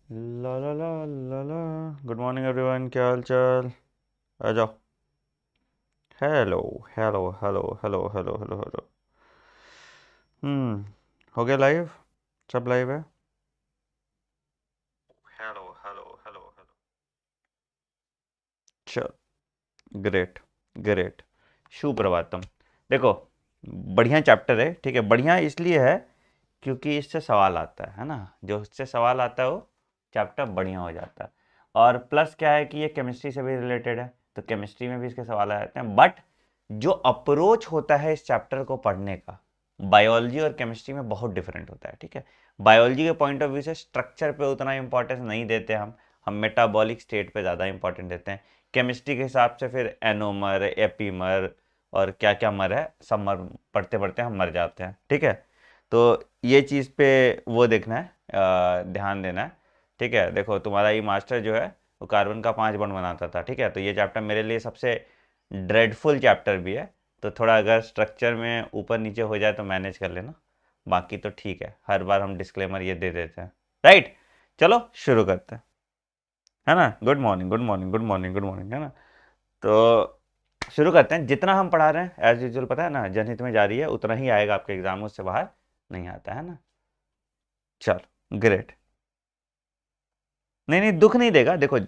ला ला ला ला ला। Good morning everyone, क्या हाल चाल? आ जाओ। Hello hello hello hello hello hello hello. हो गया लाइव? सब लाइव है? Hello hello hello hello. चल, ग्रेट ग्रेट। सुप्रभातम। देखो, बढ़िया चैप्टर है, ठीक है। बढ़िया इसलिए है क्योंकि इससे सवाल आता है ना। जो इससे सवाल आता है वो चैप्टर बढ़िया हो जाता है। और प्लस क्या है कि ये केमिस्ट्री से भी रिलेटेड है, तो केमिस्ट्री में भी इसके सवाल आ जाते हैं। बट जो अप्रोच होता है इस चैप्टर को पढ़ने का, बायोलॉजी और केमिस्ट्री में बहुत डिफरेंट होता है, ठीक है। बायोलॉजी के पॉइंट ऑफ व्यू से स्ट्रक्चर पे उतना इंपॉर्टेंस नहीं देते हम मेटाबॉलिक स्टेट पे ज़्यादा इंपॉर्टेंट देते हैं। केमिस्ट्री के हिसाब से फिर एनोमर, एपीमर और क्या क्या मर है, सब मर पढ़ते पढ़ते हम मर जाते हैं, ठीक है। तो ये चीज़ पे वो देखना है, ध्यान देना है, ठीक है। देखो, तुम्हारा ये मास्टर जो है वो कार्बन का 5 बॉन्ड बनाता था, ठीक है। तो ये चैप्टर मेरे लिए सबसे ड्रेडफुल चैप्टर भी है। तो थोड़ा अगर स्ट्रक्चर में ऊपर नीचे हो जाए तो मैनेज कर लेना, बाकी तो ठीक है। हर बार हम डिस्क्लेमर ये दे देते हैं, राइट। चलो शुरू करते हैं, है ना। Good morning good morning good morning good morning, है ना। तो शुरू करते हैं। जितना हम पढ़ा रहे हैं एज यूजुअल, पता है ना, जनहित में जारी है, उतना ही आएगा आपके एग्जाम, उससे बाहर नहीं आता है ना। चल, ग्रेट। नहीं नहीं, दुख नहीं देगा। देखो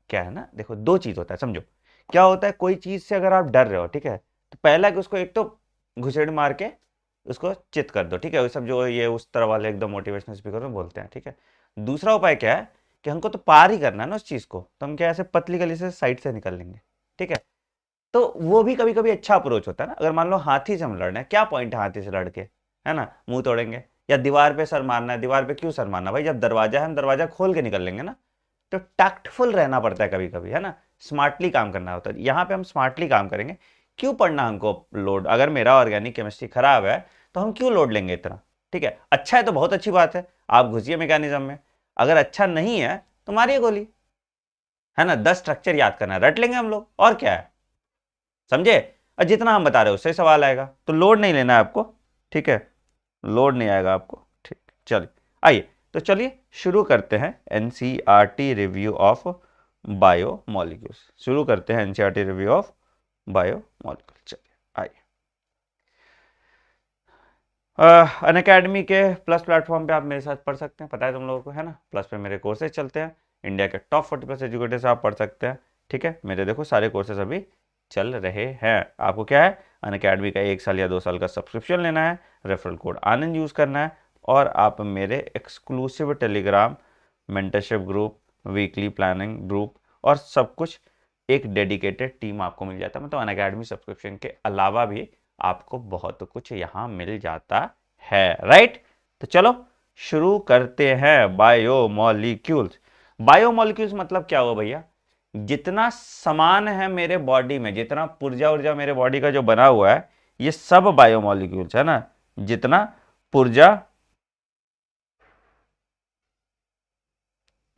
क्या है ना, देखो दो चीज होता है, समझो। क्या होता है, कोई चीज से अगर आप डर रहे हो, ठीक है, तो पहला कि उसको एक तो घुसेड़ मार के उसको चित कर दो, ठीक है। वो सब जो ये उस तरह वाले एकदम मोटिवेशनल स्पीकर में बोलते हैं, ठीक है। दूसरा उपाय क्या है कि हमको तो पार ही करना है ना उस चीज को, तो हम क्या ऐसे पतली गली से साइड से निकल लेंगे, ठीक है। तो वो भी कभी कभी अच्छा अप्रोच होता है ना। अगर मान लो हाथी से हम लड़ रहे हैं, क्या पॉइंट है हाथी से लड़ के, है ना, मुंह तोड़ेंगे। या दीवार पे सर मारना है, दीवार पे क्यों सर मारना भाई, जब दरवाजा है हम दरवाजा खोल के निकल लेंगे ना। तो टैक्टफुल रहना पड़ता है कभी कभी, है ना। स्मार्टली काम करना होता है, यहाँ पे हम स्मार्टली काम करेंगे। क्यों पढ़ना हमको लोड, अगर मेरा ऑर्गेनिक केमिस्ट्री खराब है तो हम क्यों लोड लेंगे इतना, ठीक है। अच्छा है तो बहुत अच्छी बात है, आप घुसिए मैकेनिज्म में। अगर अच्छा नहीं है तो मारिए गोली, है ना। 10 स्ट्रक्चर याद करना है, रट लेंगे हम लोग, और क्या है, समझे। और जितना हम बता रहे हैं उससे सवाल आएगा, तो लोड नहीं लेना है आपको, ठीक है। लोड नहीं आएगा आपको, ठीक। चलिए, आइए तो चलिए शुरू करते हैं एनसीईआरटी रिव्यू ऑफ बायोमोलिक्यूल्स। शुरू करते हैं एनसीईआरटी रिव्यू ऑफ बायोमोलिक्यूल्स। चलिए आइए। अनअकैडमी के प्लस प्लेटफॉर्म पे आप मेरे साथ पढ़ सकते हैं, पता है तुम लोगों को, है ना। प्लस पे मेरे कोर्सेज चलते हैं, इंडिया के टॉप 40+ एजुकेटर्स आप पढ़ सकते हैं, ठीक है। मेरे देखो सारे कोर्सेज अभी चल रहे हैं। आपको क्या है, अनअकैडमी का 1 साल या 2 साल का सब्सक्रिप्शन लेना है, रेफरल कोड आनंद यूज़ करना है, और आप मेरे exclusive Telegram mentorship group, weekly planning group और सब कुछ, एक डेडिकेटेड टीम आपको मिल जाता है। मतलब अनअकैडमी सब्सक्रिप्शन के अलावा भी आपको बहुत कुछ यहाँ मिल जाता है, राइट। तो चलो शुरू करते हैं। बायोमोलिक्यूल्स, बायोमोलिक्यूल्स मतलब क्या हुआ भैया, जितना सामान है मेरे बॉडी में, जितना पुर्जा ऊर्जा मेरे बॉडी का जो बना हुआ है, ये सब बायोमोलिक्यूल्स, है ना। जितना पुर्जा,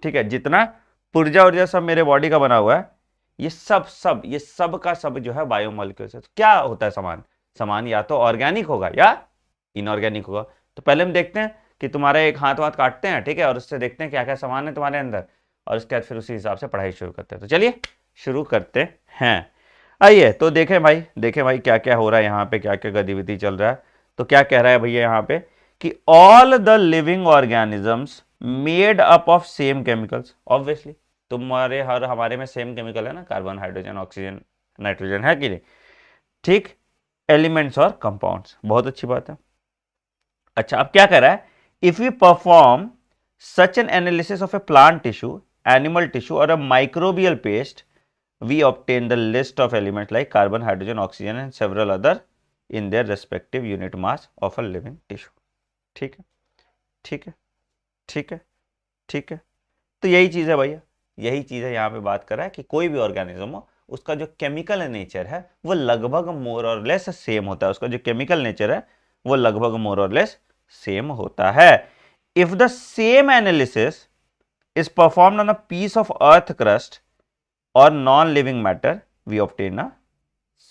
ठीक है, जितना पुर्जा ऊर्जा सब मेरे बॉडी का बना हुआ है, ये सब का सब जो है बायोमोलिक्यूल्स है। तो क्या होता है सामान, सामान या तो ऑर्गेनिक होगा या इनऑर्गेनिक होगा। तो पहले हम देखते हैं कि तुम्हारे एक हाथ वाथ काटते हैं, ठीक है, और उससे देखते हैं क्या क्या सामान है तुम्हारे अंदर, और उसके बाद फिर उसी हिसाब से पढ़ाई शुरू करते हैं। तो चलिए शुरू करते हैं। आइए तो देखें भाई क्या क्या हो रहा है यहाँ पे, क्या क्या गतिविधि चल रहा है। तो क्या कह रहा है भैया यहाँ पे कि all the living organisms made up of same chemicals. Obviously तुम्हारे हर हमारे में सेम केमिकल है ना, कार्बन, हाइड्रोजन, ऑक्सीजन, नाइट्रोजन, है कि नहीं, ठीक। एलिमेंट्स और कंपाउंड्स, बहुत अच्छी बात है। अच्छा, अब क्या कर रहा है, if you perform such an analysis of a plant tissue, animal tissue और a microbial paste, we obtain the list of elements like carbon, hydrogen, oxygen and several other in their respective unit mass of a living tissue। ठीक है, ठीक है, ठीक है, ठीक है। तो यही चीज है भैया, यही चीज है यहाँ पे बात कर रहा है कि कोई भी ऑर्गेनिज्म हो, उसका जो केमिकल नेचर है वो लगभग मोर और लेस सेम होता है। उसका जो केमिकल नेचर है वो लगभग मोर और लेस सेम होता है। If the same analysis is performed on a piece of earth crust और non living matter, we obtain a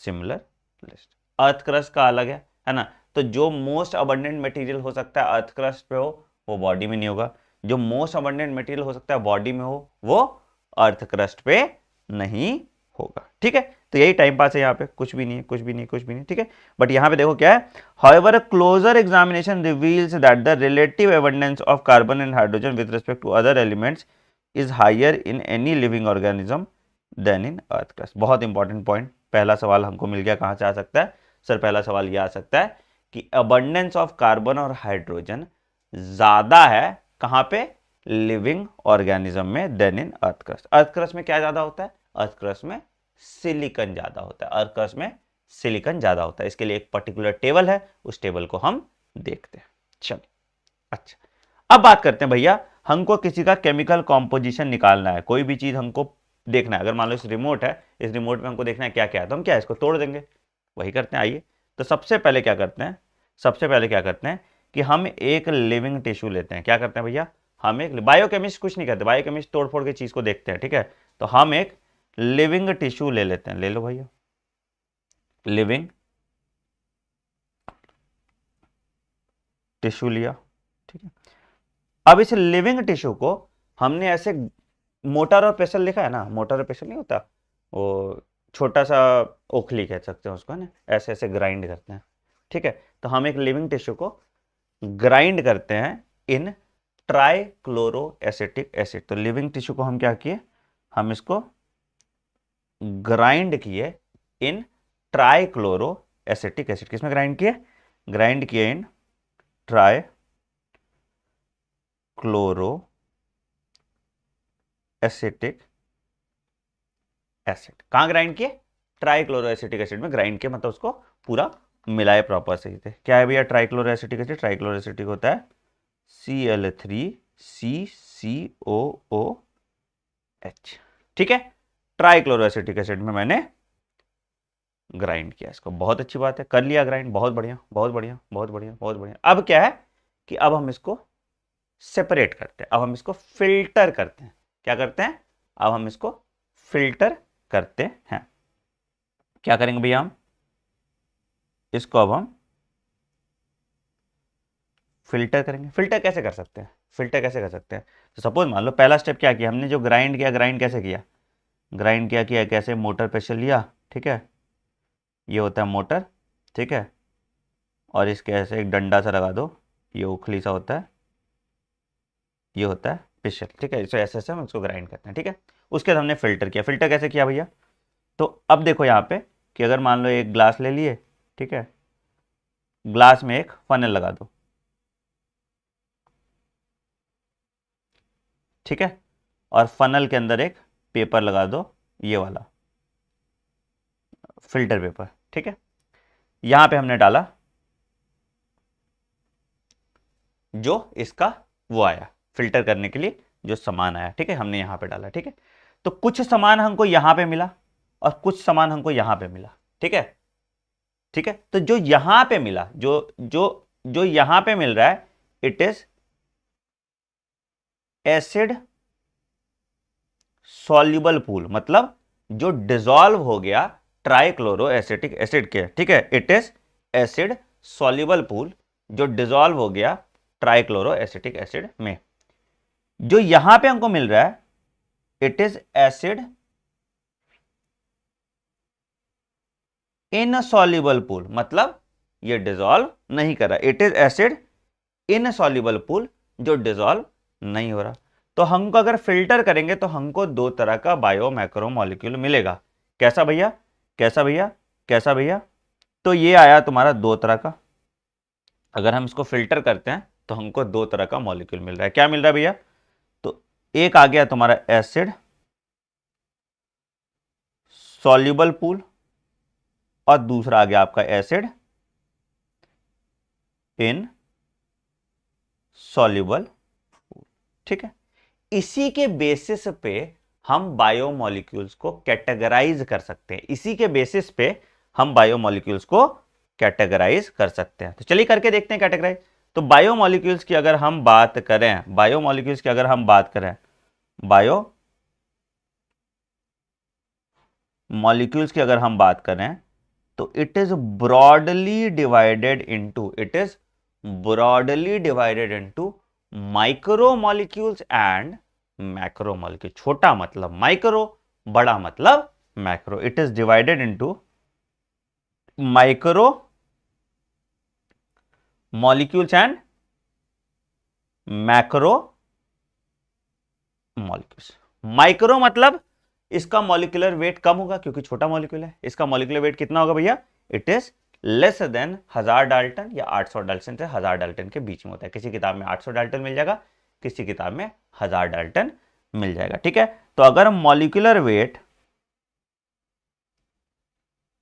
similar list. Earth crust का अलग है ना। तो जो मोस्ट अबंडेंट मटेरियल हो सकता है अर्थ क्रस्ट पे हो, वो बॉडी में नहीं होगा। जो मोस्ट अबंडेंट मटेरियल हो सकता है बॉडी में हो, वो अर्थ क्रस्ट पे नहीं होगा। ठीक है, तो यही टाइम पास है, यहाँ पे कुछ भी नहीं है, कुछ भी नहीं, कुछ भी नहीं। ठीक है, बट यहाँ पे देखो क्या है, however a closer examination reveals that the relative abundance of carbon and hydrogen with respect to other elements is higher in any living organism than in earth crust। बहुत इंपॉर्टेंट पॉइंट, पहला सवाल हमको मिल गया, कहाँ से आ सकता है सर? पहला सवाल ये आ सकता है कि अबंडेंस ऑफ कार्बन और हाइड्रोजन ज्यादा है कहाँ पे? लिविंग ऑर्गेनिज्म में then in earth crust. Earth crust में क्या ज्यादा होता है? अर्थ क्रस्ट में सिलिकॉन ज्यादा होता है, अर्थ क्रस्ट में सिलिकॉन ज्यादा होता है। इसके लिए एक पर्टिकुलर टेबल है, उस टेबल को हम देखते हैं। चलिए, अच्छा, अब बात करते हैं भैया, हमको किसी का केमिकल कॉम्पोजिशन निकालना है, कोई भी चीज हमको देखना है। अगर मान लो इस रिमोट है, इस रिमोट में हमको देखना है क्या क्या है, तो हम क्या इसको तोड़ देंगे, वही करते हैं। आइए, तो सबसे पहले क्या करते हैं, सबसे पहले क्या करते हैं कि हम एक लिविंग टिश्यू लेते हैं। क्या करते हैं भैया? हम एक, बायोकेमिस्ट कुछ नहीं करते, बायोकेमिस्ट तोड़ फोड़ के चीज को देखते हैं। ठीक है, तो हम एक लिविंग टिश्यू ले लेते हैं। ले लो भैया, लिविंग टिश्यू लिया। ठीक है, अब इस लिविंग टिश्यू को हमने ऐसे मोटर और पेशल लिखा है ना, मोटर और पेशल नहीं होता, वो छोटा सा ओखली कह सकते हैं उसको, है ना, ऐसे ऐसे ग्राइंड करते हैं। ठीक है, तो हम एक लिविंग टिश्यू को ग्राइंड करते हैं इन ट्राइक्लोरो एसिटिक एसिड। तो लिविंग टिश्यू को हम क्या किए, हम इसको ग्राइंड किए इन ट्राइक्लोरो एसिटिक एसिड। किसमें ग्राइंड किए? ग्राइंड किए इन ट्राई क्लोरो एसिटिक एसिड। कहां ग्राइंड किए? ट्राइक्लोरो एसिटिक एसिड में ग्राइंड किए, मतलब उसको पूरा मिलाए प्रॉपर सही से। क्या है भैया trichloro acetic acid? Trichloro acetic होता है CL3CCOOH। ठीक है, ट्राइक्लोरो एसिटिक एसिड में मैंने ग्राइंड किया इसको। बहुत अच्छी बात है, कर लिया ग्राइंड, बहुत बढ़िया, बहुत बढ़िया, बहुत बढ़िया, बहुत बढ़िया। अब क्या है कि अब हम इसको सेपरेट करते हैं, अब हम इसको फिल्टर करते हैं। क्या करते हैं? अब हम इसको फिल्टर करते हैं। क्या करेंगे भैया? हम इसको अब हम फिल्टर करेंगे। फिल्टर कैसे कर सकते हैं? फिल्टर कैसे कर सकते हैं? तो सपोज मान लो पहला स्टेप क्या किया हमने, जो ग्राइंड किया, ग्राइंड कैसे किया? ग्राइंड क्या किया? कैसे? मोटर प्रेशर लिया। ठीक है, ये होता है मोटर। ठीक है, और इसके ऐसे एक डंडा सा लगा दो, ये उखली सा होता है, ये होता है प्रेशर। ठीक है, ऐसे ऐसे हम इसको ग्राइंड करते हैं। ठीक है, उसके बाद हमने फिल्टर किया। फिल्टर कैसे किया भैया? तो अब देखो यहाँ पे कि अगर मान लो एक ग्लास ले लिए, ठीक है, ग्लास में एक फनल लगा दो। ठीक है, और फनल के अंदर एक पेपर लगा दो, ये वाला फिल्टर पेपर। ठीक है, यहां पे हमने डाला जो इसका वो आया फिल्टर करने के लिए जो सामान आया। ठीक है, हमने यहां पे डाला। ठीक है, तो कुछ सामान हमको यहां पे मिला और कुछ सामान हमको यहां पे मिला। ठीक है, ठीक है, तो जो यहां पे मिला, जो जो जो यहां पे मिल रहा है, it is acid soluble pool, मतलब जो डिसॉल्व हो गया ट्राइक्लोरो एसिटिक एसिड के। ठीक है, it is acid soluble pool, जो डिसॉल्व हो गया ट्राइक्लोरो एसिटिक एसिड में। जो यहां पे हमको मिल रहा है, it is acid insoluble pool, मतलब ये डिसॉल्व नहीं कर रहा। It is acid insoluble pool, जो डिसॉल्व नहीं हो रहा। तो हमको अगर फिल्टर करेंगे तो हमको दो तरह का बायो मैक्रो मॉलिक्यूल मिलेगा। कैसा भैया? कैसा भैया? कैसा भैया? तो ये आया तुम्हारा दो तरह का। अगर हम इसको फिल्टर करते हैं तो हमको दो तरह का मॉलिक्यूल मिल रहा है। क्या मिल रहा है भैया? तो एक आ गया तुम्हारा एसिड सॉल्युबल पूल और दूसरा आ गया आपका एसिड इन सॉल्युबल पूल। ठीक है, इसी के बेसिस पे हम बायोमोलिक्यूल्स को कैटेगराइज कर सकते हैं। इसी के बेसिस पे हम बायोमोलिक्यूल्स को कैटेगराइज कर सकते हैं। तो चलिए करके देखते हैं कैटेगराइज। तो बायोमोलिक्यूल्स की अगर हम बात करें, बायोमोलिक्यूल्स की अगर हम बात करें, बायोमोलिक्यूल्स की अगर हम बात करें, तो it is broadly divided into micro molecules and macro molecule. छोटा मतलब माइक्रो, बड़ा मतलब macro. It is divided into micro molecules and macro molecules. Micro मतलब इसका मॉलिक्यूलर वेट कम होगा क्योंकि छोटा मॉलिक्यूल है। इसका मॉलिक्यूलर वेट कितना होगा भैया? It is less than 1000 Dalton या 800 डाल्टन से 1000 डाल्टन के बीच में होता है। किसी किताब में 800 डाल्टन मिल जाएगा, किसी किताब में 1000 डाल्टन मिल जाएगा। ठीक है, तो अगर molecular weight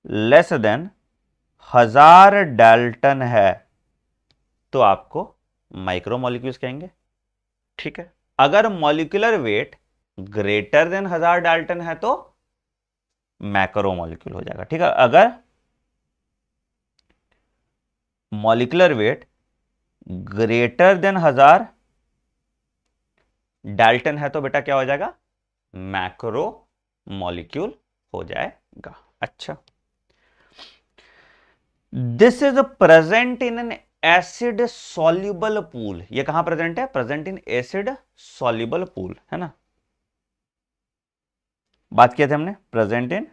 less than 1000 Dalton है तो आपको माइक्रो मॉलिक्यूल्स कहेंगे। ठीक है, अगर molecular weight greater than 1000 Dalton है तो मैक्रो मॉलिक्यूल हो जाएगा। ठीक है, अगर molecular weight greater than 1000 Dalton है तो बेटा क्या हो जाएगा? मैक्रो मॉलिक्यूल हो जाएगा। अच्छा, this is present in an acid soluble pool. ये कहां प्रेजेंट है? Present in acid soluble pool, है ना। बात किया था हमने, present in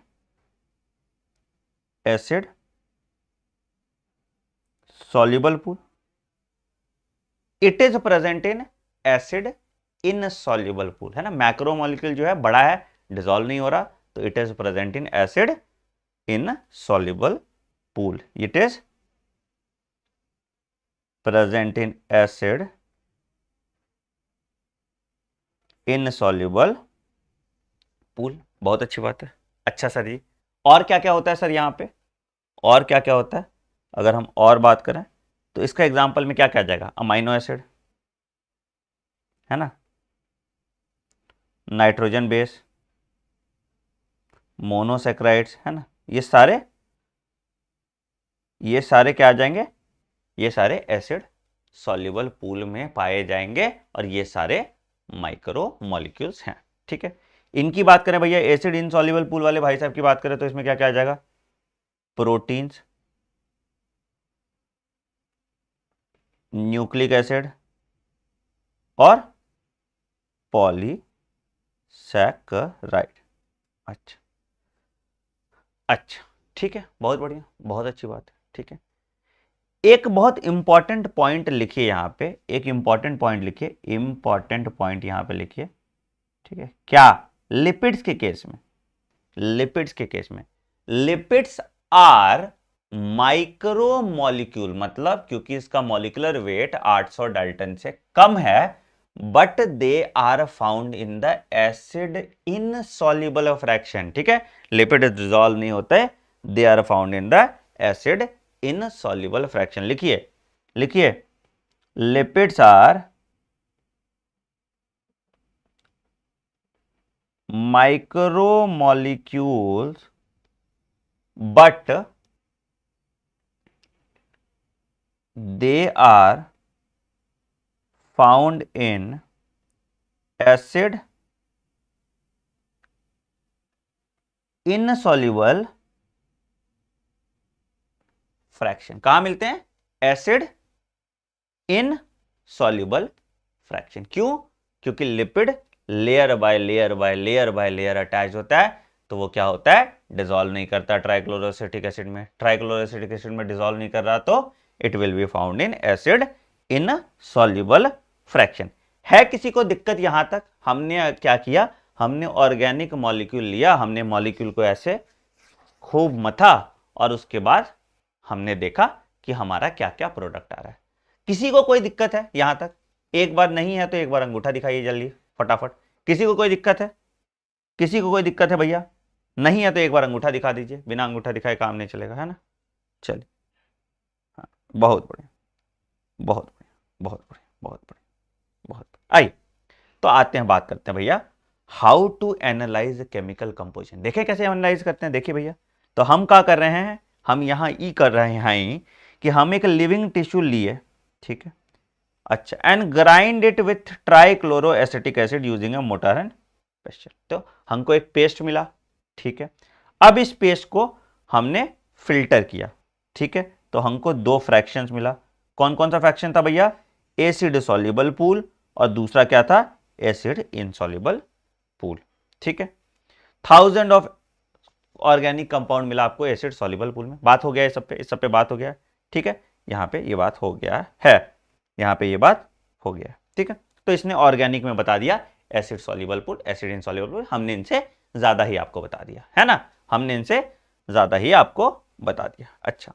acid soluble pool. It is present in acid insoluble pool, है ना। मैक्रो मॉलिक्यूल जो है बड़ा है, डिसॉल्व नहीं हो रहा, तो it is present in acid insoluble pool. It is present in acid insoluble pool. बहुत अच्छी बात है। अच्छा सर जी, और क्या क्या होता है सर यहाँ पे? और क्या क्या होता है? अगर हम और बात करें तो इसका एग्जांपल में क्या क्या आ जाएगा? अमाइनो एसिड, है ना, नाइट्रोजन बेस, मोनोसेक्राइड्स, है ना। ये सारे क्या आ जाएंगे? ये सारे एसिड सॉल्युबल पूल में पाए जाएंगे और ये सारे माइक्रो मॉलिक्यूल्स हैं। ठीक है, इनकी बात करें भैया, एसिड इनसॉल्युबल पूल वाले भाई साहब की बात करें तो इसमें क्या क्या आ जाएगा? प्रोटीन्स, न्यूक्लिक एसिड और पॉलीसैकेराइड। अच्छा अच्छा, ठीक है, बहुत बढ़िया, बहुत अच्छी बात है। ठीक है, एक बहुत इंपॉर्टेंट पॉइंट लिखिए यहाँ पे, एक इंपॉर्टेंट पॉइंट लिखिए, इंपॉर्टेंट पॉइंट यहाँ पे लिखिए। ठीक है, क्या? लिपिड्स के केस में, लिपिड्स के केस में लिपिड्स आर माइक्रो मॉलिक्यूल, मतलब क्योंकि इसका मॉलिक्यूलर वेट 800 डाल्टन से कम है, but they are found in the acid insoluble fraction. ठीक है, लिपिड डिसॉल्व नहीं होते, they are found in the acid insoluble fraction. लिखिए, लिखिए, lipids are micromolecules but they are found in acid insoluble fraction. कहां मिलते हैं? Acid insoluble fraction. क्यों? क्योंकि lipid layer by layer by layer by layer attach होता है, तो वो क्या होता है? डिसॉल्व नहीं करता ट्राइक्लोरोएसिटिक एसिड में। ट्राइक्लोरोएसिटिक एसिड में डिसॉल्व नहीं कर रहा तो it will be found in acid insoluble fraction. है किसी को दिक्कत यहां तक? हमने क्या किया? हमने ऑर्गेनिक मॉलिक्यूल लिया, हमने मॉलिक्यूल को ऐसे खूब मथा और उसके बाद हमने देखा कि हमारा क्या क्या प्रोडक्ट आ रहा है। किसी को कोई दिक्कत है यहां तक? एक बार नहीं है तो एक बार अंगूठा दिखाइए जल्दी फटाफट। किसी को कोई दिक्कत है? किसी को कोई दिक्कत है भैया? नहीं है तो एक बार अंगूठा दिखा दीजिए, बिना अंगूठा दिखाए काम नहीं चलेगा, है ना। चलिए, हाँ, बहुत बढ़िया, बहुत बढ़िया, बहुत बढ़िया, बहुत बढ़िया, बहुत बढ़िया। आइए तो आते हैं, बात करते हैं भैया how to analyse chemical composition. देखें कैसे एनालाइज करते हैं। देखिए भैया, तो हम क्या कर रहे हैं? हम यहां ई कर रहे हैं कि हम एक लिविंग टिश्यू लिए, ठीक है, अच्छा, and grind it with trichloro acetic acid using A motor and pasture. तो हमको एक पेस्ट मिला, ठीक है। अब इस पेस्ट को हमने फिल्टर किया, ठीक है, तो हमको दो फ्रैक्शंस मिला। कौन कौन सा फ्रैक्शन था भैया? एसिड सॉल्युबल पूल और दूसरा क्या था, एसिड इनसॉल्युबल पूल। ठीक है, 1000 ऑफ ऑर्गेनिक कंपाउंड मिला आपको एसिड सॉल्युबल पूल में। बात हो गया इस सब पे बात हो गया। ठीक है, यहाँ पे ये बात हो गया है, यहाँ पे ये बात हो गया। ठीक है, तो इसने ऑर्गेनिक में बता दिया acid soluble pool, acid insoluble pool. हमने इनसे ज्यादा ही आपको बता दिया है ना, हमने इनसे ज्यादा ही आपको बता दिया। अच्छा,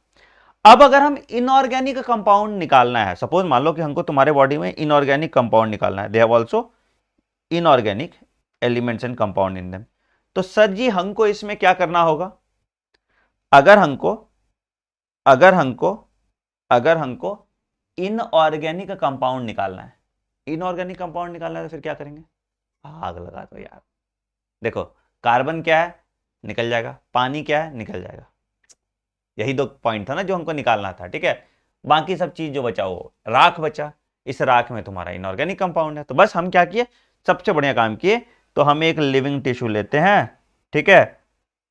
अब अगर हम इनऑर्गेनिक कंपाउंड निकालना है, सपोज मान लो कि हमको तुम्हारे बॉडी में इनऑर्गेनिक कंपाउंड निकालना है, they have also inorganic elements and compound in them, तो सर जी हमको इसमें क्या करना होगा? अगर हमको अगर हमको अगर हमको इनऑर्गेनिक कंपाउंड निकालना है, इनऑर्गेनिक कंपाउंड निकालना है तो फिर क्या करेंगे? आग लगा दो यार। देखो, कार्बन क्या है, निकल जाएगा, पानी क्या है, निकल जाएगा। यही दो पॉइंट था ना जो हमको निकालना था। ठीक है, बाकी सब चीज जो बचा वो राख बचा, इस राख में तुम्हारा इनऑर्गेनिक कंपाउंड है। तो बस हम क्या किए, सबसे बढ़िया काम किए, तो हम एक लिविंग टिश्यू लेते हैं। ठीक है,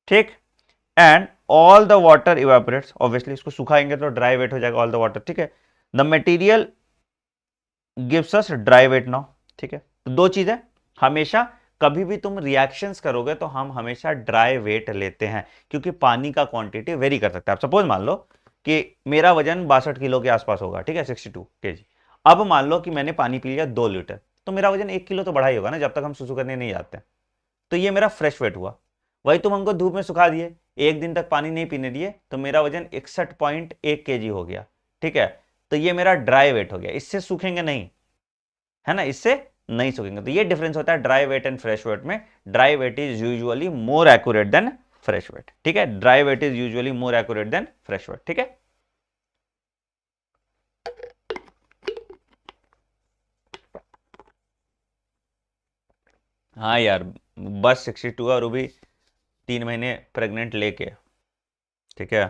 ठीक, and all the water evaporates, obviously इसको सुखाएंगे तो ड्राई वेट हो जाएगा ऑल द वाटर। ठीक है, the material gives us dry weight now. ठीक है, तो दो चीज है, हमेशा कभी भी तुम रिएक्शंस करोगे तो हम हमेशा ड्राई वेट लेते हैं, क्योंकि पानी का क्वांटिटी वेरी कर सकता है। आप सपोज मान लो कि मेरा वजन 62 किलो के आसपास होगा, ठीक है, 62 kg। अब मान लो कि मैंने पानी पी लिया 2 लीटर, तो मेरा वजन 1 किलो तो बढ़ा ही होगा ना, जब तक हम सुसु करने नहीं जाते। तो ये मेरा फ्रेश वेट हुआ। वही तुम हमको धूप में सुखा दिए, एक दिन तक पानी नहीं पीने दिए, तो मेरा वजन 61.1 kg हो गया। ठीक है, तो ये मेरा ड्राई वेट हो गया, इससे सूखेंगे नहीं, है ना, इससे नहीं सूखेंगे। तो ये डिफरेंस होता है dry weight and fresh weight में। Dry weight is usually more accurate than fresh weight. ठीक है, dry weight is usually more accurate than fresh weight. ठीक है, हाँ यार, बस 62 और वो भी 3 महीने प्रेग्नेंट लेके, ठीक है,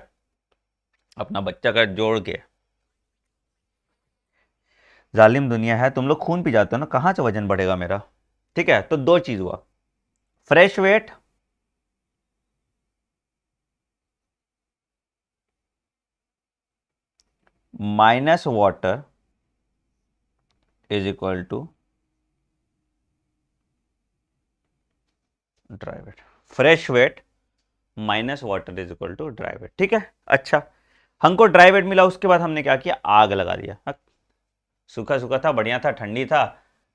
अपना बच्चा का जोड़ के। जालिम दुनिया है, तुम लोग खून पी जाते हो ना, कहां से वजन बढ़ेगा मेरा। ठीक है, तो दो चीज हुआ, fresh weight minus water is equal to dry weight, fresh weight minus water is equal to dry weight. ठीक है, अच्छा, हमको ड्राई वेट मिला, उसके बाद हमने क्या किया, आग लगा दिया। सूखा सूखा था, बढ़िया था, ठंडी था,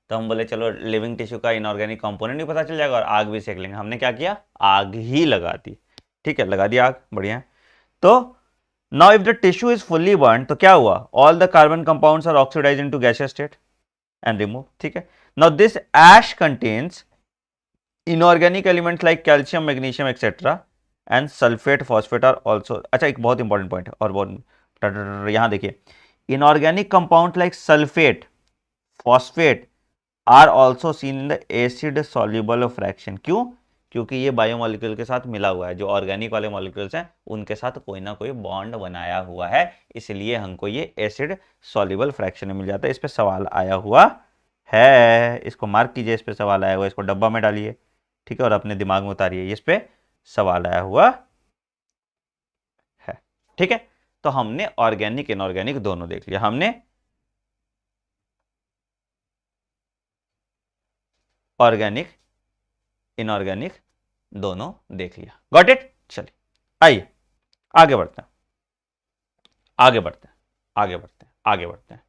तो हम बोले चलो लिविंग टिश्यू का इनऑर्गेनिक कंपोनेंट भी पता चल जाएगा और आग भी सेक लेंगे। हमने क्या किया, आग ही लगा दी। ठीक है, लगा दिया आग, बढ़िया। तो now if the tissue is fully burn, तो क्या हुआ, all the carbon compounds are oxidise into gaseous state and remove. ठीक है, now this ash contains inorganic elements like calcium, magnesium etcetera and sulphate, phosphate are also. अच्छा, एक बहुत important point है और बहुत, यहां देखिए, inorganic compound like sulphate, phosphate are also seen in the acid soluble fraction. क्यों? क्योंकि ये बायोमोलिक्यूल के साथ मिला हुआ है, जो ऑर्गेनिक वाले मॉलिक्यूल्स हैं उनके साथ कोई ना कोई बॉन्ड बनाया हुआ है, इसलिए हमको ये एसिड सॉल्युबल फ्रैक्शन में मिल जाता है। इस पे सवाल आया हुआ है, इसको मार्क कीजिए, इस पे सवाल आया हुआ है, इसको डब्बा में डालिए। ठीक है, और अपने दिमाग में उतारिए, इस पे सवाल आया हुआ है। ठीक है, तो हमने ऑर्गेनिक इनऑर्गेनिक दोनों देख लिया, हमने ऑर्गेनिक इनऑर्गेनिक दोनों देख लिया। Got it? चलिए आइए आगे बढ़ते हैं, आगे बढ़ते हैं, आगे बढ़ते हैं, आगे बढ़ते हैं।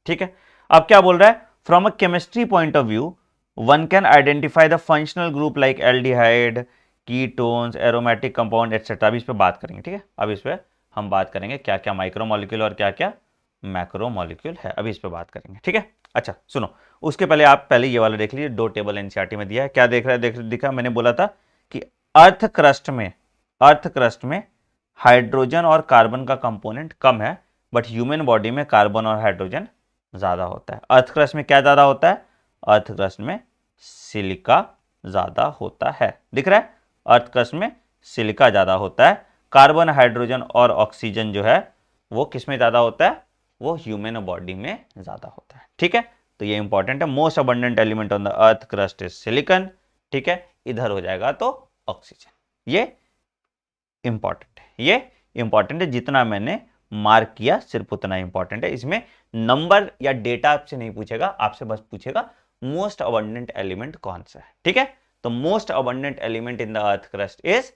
ठीक है, अब क्या बोल रहा है, from a chemistry point of view one can identify the functional group like aldehyde, ketones, aromatic compound etcetera. अभी इस पे बात करेंगे। ठीक है, अब इस पे हम बात करेंगे क्या क्या माइक्रोमोलिक्यूल और क्या क्या मैक्रोमोलिक्यूल है, अभी इस पे बात करेंगे। ठीक है, अच्छा सुनो, उसके पहले आप पहले ये वाला देख लीजिए, दो टेबल एनसीईआरटी में दिया है, क्या देख रहा है, दिखा, मैंने बोला था कि अर्थ क्रस्ट में हाइड्रोजन और कार्बन का कंपोनेंट कम है, बट ह्यूमन बॉडी में कार्बन और हाइड्रोजन ज्यादा होता है। अर्थ क्रस्ट में क्या ज्यादा होता है, अर्थ क्रस्ट में सिलिका ज्यादा होता है, दिख रहा है, अर्थ क्रस्ट में सिलिका ज्यादा होता है। कार्बन, हाइड्रोजन और ऑक्सीजन जो है वो किस में ज्यादा होता है, वो ह्यूमन बॉडी में ज्यादा होता है। ठीक है, तो ये इंपॉर्टेंट है, most abundant element on the earth crust is silicon. ठीक है, इधर हो जाएगा तो ऑक्सीजन। ये इंपॉर्टेंट है, ये इंपॉर्टेंट है, जितना मैंने मार्क किया, सिर्फ उतना इंपॉर्टेंट है। इसमें नंबर या डेटा आपसे नहीं पूछेगा, आपसे बस पूछेगा मोस्ट अबंडेंट एलिमेंट कौन सा है। ठीक है, तो most abundant element in the earth crust is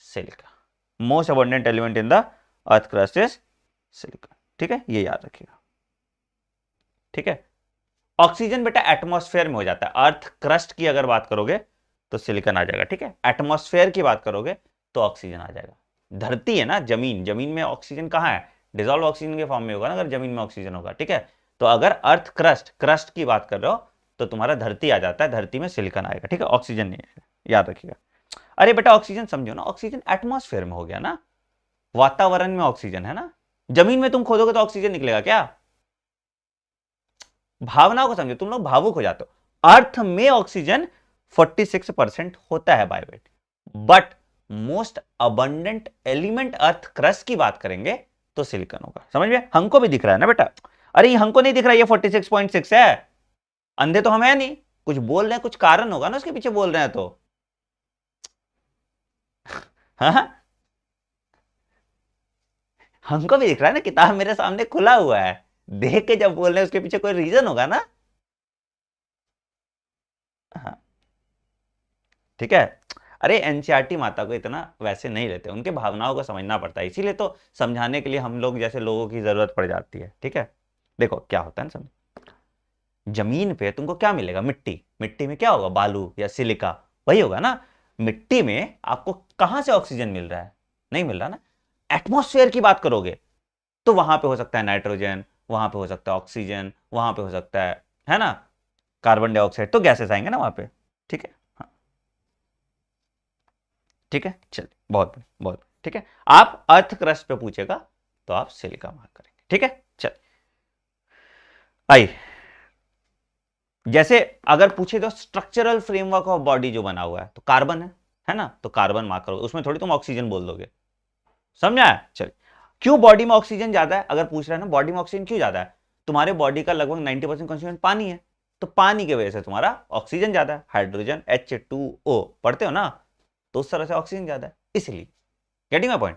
silica. Most abundant element in the earth crust is silica. ठीक है, ये याद रखिएगा। ठीक है, ऑक्सीजन बेटा एटमॉस्फेयर में हो जाता है। अर्थ क्रस्ट की अगर बात करोगे तो सिलिकॉन आ जाएगा। ठीक है, एटमॉस्फेयर की बात करोगे तो ऑक्सीजन आ जाएगा। धरती है ना, जमीन, जमीन में ऑक्सीजन कहां है? डिसॉल्व ऑक्सीजन के फॉर्म में होगा ना अगर जमीन में ऑक्सीजन होगा। ठीक है, तो अगर अर्थ क्रस्ट, क्रस्ट की बात कर रहे हो तो तुम्हारा धरती आ जाता है, धरती में सिलिकॉन आएगा। ठीक है, ऑक्सीजन नहीं आएगा, याद रखिएगा। अरे बेटा ऑक्सीजन समझो ना, ऑक्सीजन एटमॉस्फेयर में हो गया ना, वातावरण में ऑक्सीजन है ना। जमीन में तुम खोदोगे तो ऑक्सीजन निकलेगा क्या? भावनाओं को समझो, तुम लोग भावुक हो जाते हो। अर्थ में ऑक्सीजन 46% होता है by weight, but most abundant element earth crust की बात करेंगे तो सिलिकॉन होगा। समझ में? हमको भी दिख रहा है ना बेटा। अरे ये हमको नहीं दिख रहा, ये 46.6 है। अंधे तो हम है नहीं, कुछ बोल रहे हैं, कुछ कारण होगा ना उसके पीछे बोल रहे हैं तो। हाँ, हमको भी दिख रहा है ना, किताब मेरे सामने खुला हुआ है, देख के जब बोल रहे हैं उसके पीछे कोई रीजन होगा ना। हाँ, ठीक है। अरे एनसीईआरटी माता को इतना वैसे नहीं रहते, उनके भावनाओं को समझना पड़ता है, इसीलिए तो समझाने के लिए हम लोग जैसे लोगों की जरूरत पड़ जाती है। ठीक है, देखो क्या होता है ना, समझ, जमीन पे तुमको क्या मिलेगा? मिट्टी। मिट्टी में क्या होगा? बालू या सिलिका, वही होगा ना। मिट्टी में आपको कहां से ऑक्सीजन मिल रहा है? नहीं मिल रहा ना। एटमॉस्फेयर की बात करोगे तो वहां पे हो सकता है नाइट्रोजन, वहां पे हो सकता है ऑक्सीजन, वहां पे हो सकता है ना, कार्बन डाइऑक्साइड, तो गैसेस आएंगे ना वहां पे। ठीक है, हाँ, ठीक है, चलिए, बहुत बहुत ठीक है। आप अर्थ क्रस्ट पे पूछेगा तो आप सिलिका मार्क करेंगे। ठीक है, चल आइए, जैसे अगर पूछे तो स्ट्रक्चरल फ्रेमवर्क ऑफ बॉडी जो बना हुआ है तो कार्बन है ना, तो कार्बन मार्क करोगे, उसमें थोड़ी तुम ऑक्सीजन बोल दोगे। समझा है? चलिए, क्यों बॉडी में ऑक्सीजन ज्यादा है? अगर पूछ रहे हैं ना बॉडी में ऑक्सीजन क्यों ज्यादा है, तुम्हारे बॉडी का लगभग 90% कॉन्स्टिट्यूएंट पानी है, तो पानी की वजह से तुम्हारा ऑक्सीजन ज्यादा है। हाइड्रोजन H2O पढ़ते हो ना, तो उस तरह से ऑक्सीजन ज्यादा है, इसलिए। Getting my point?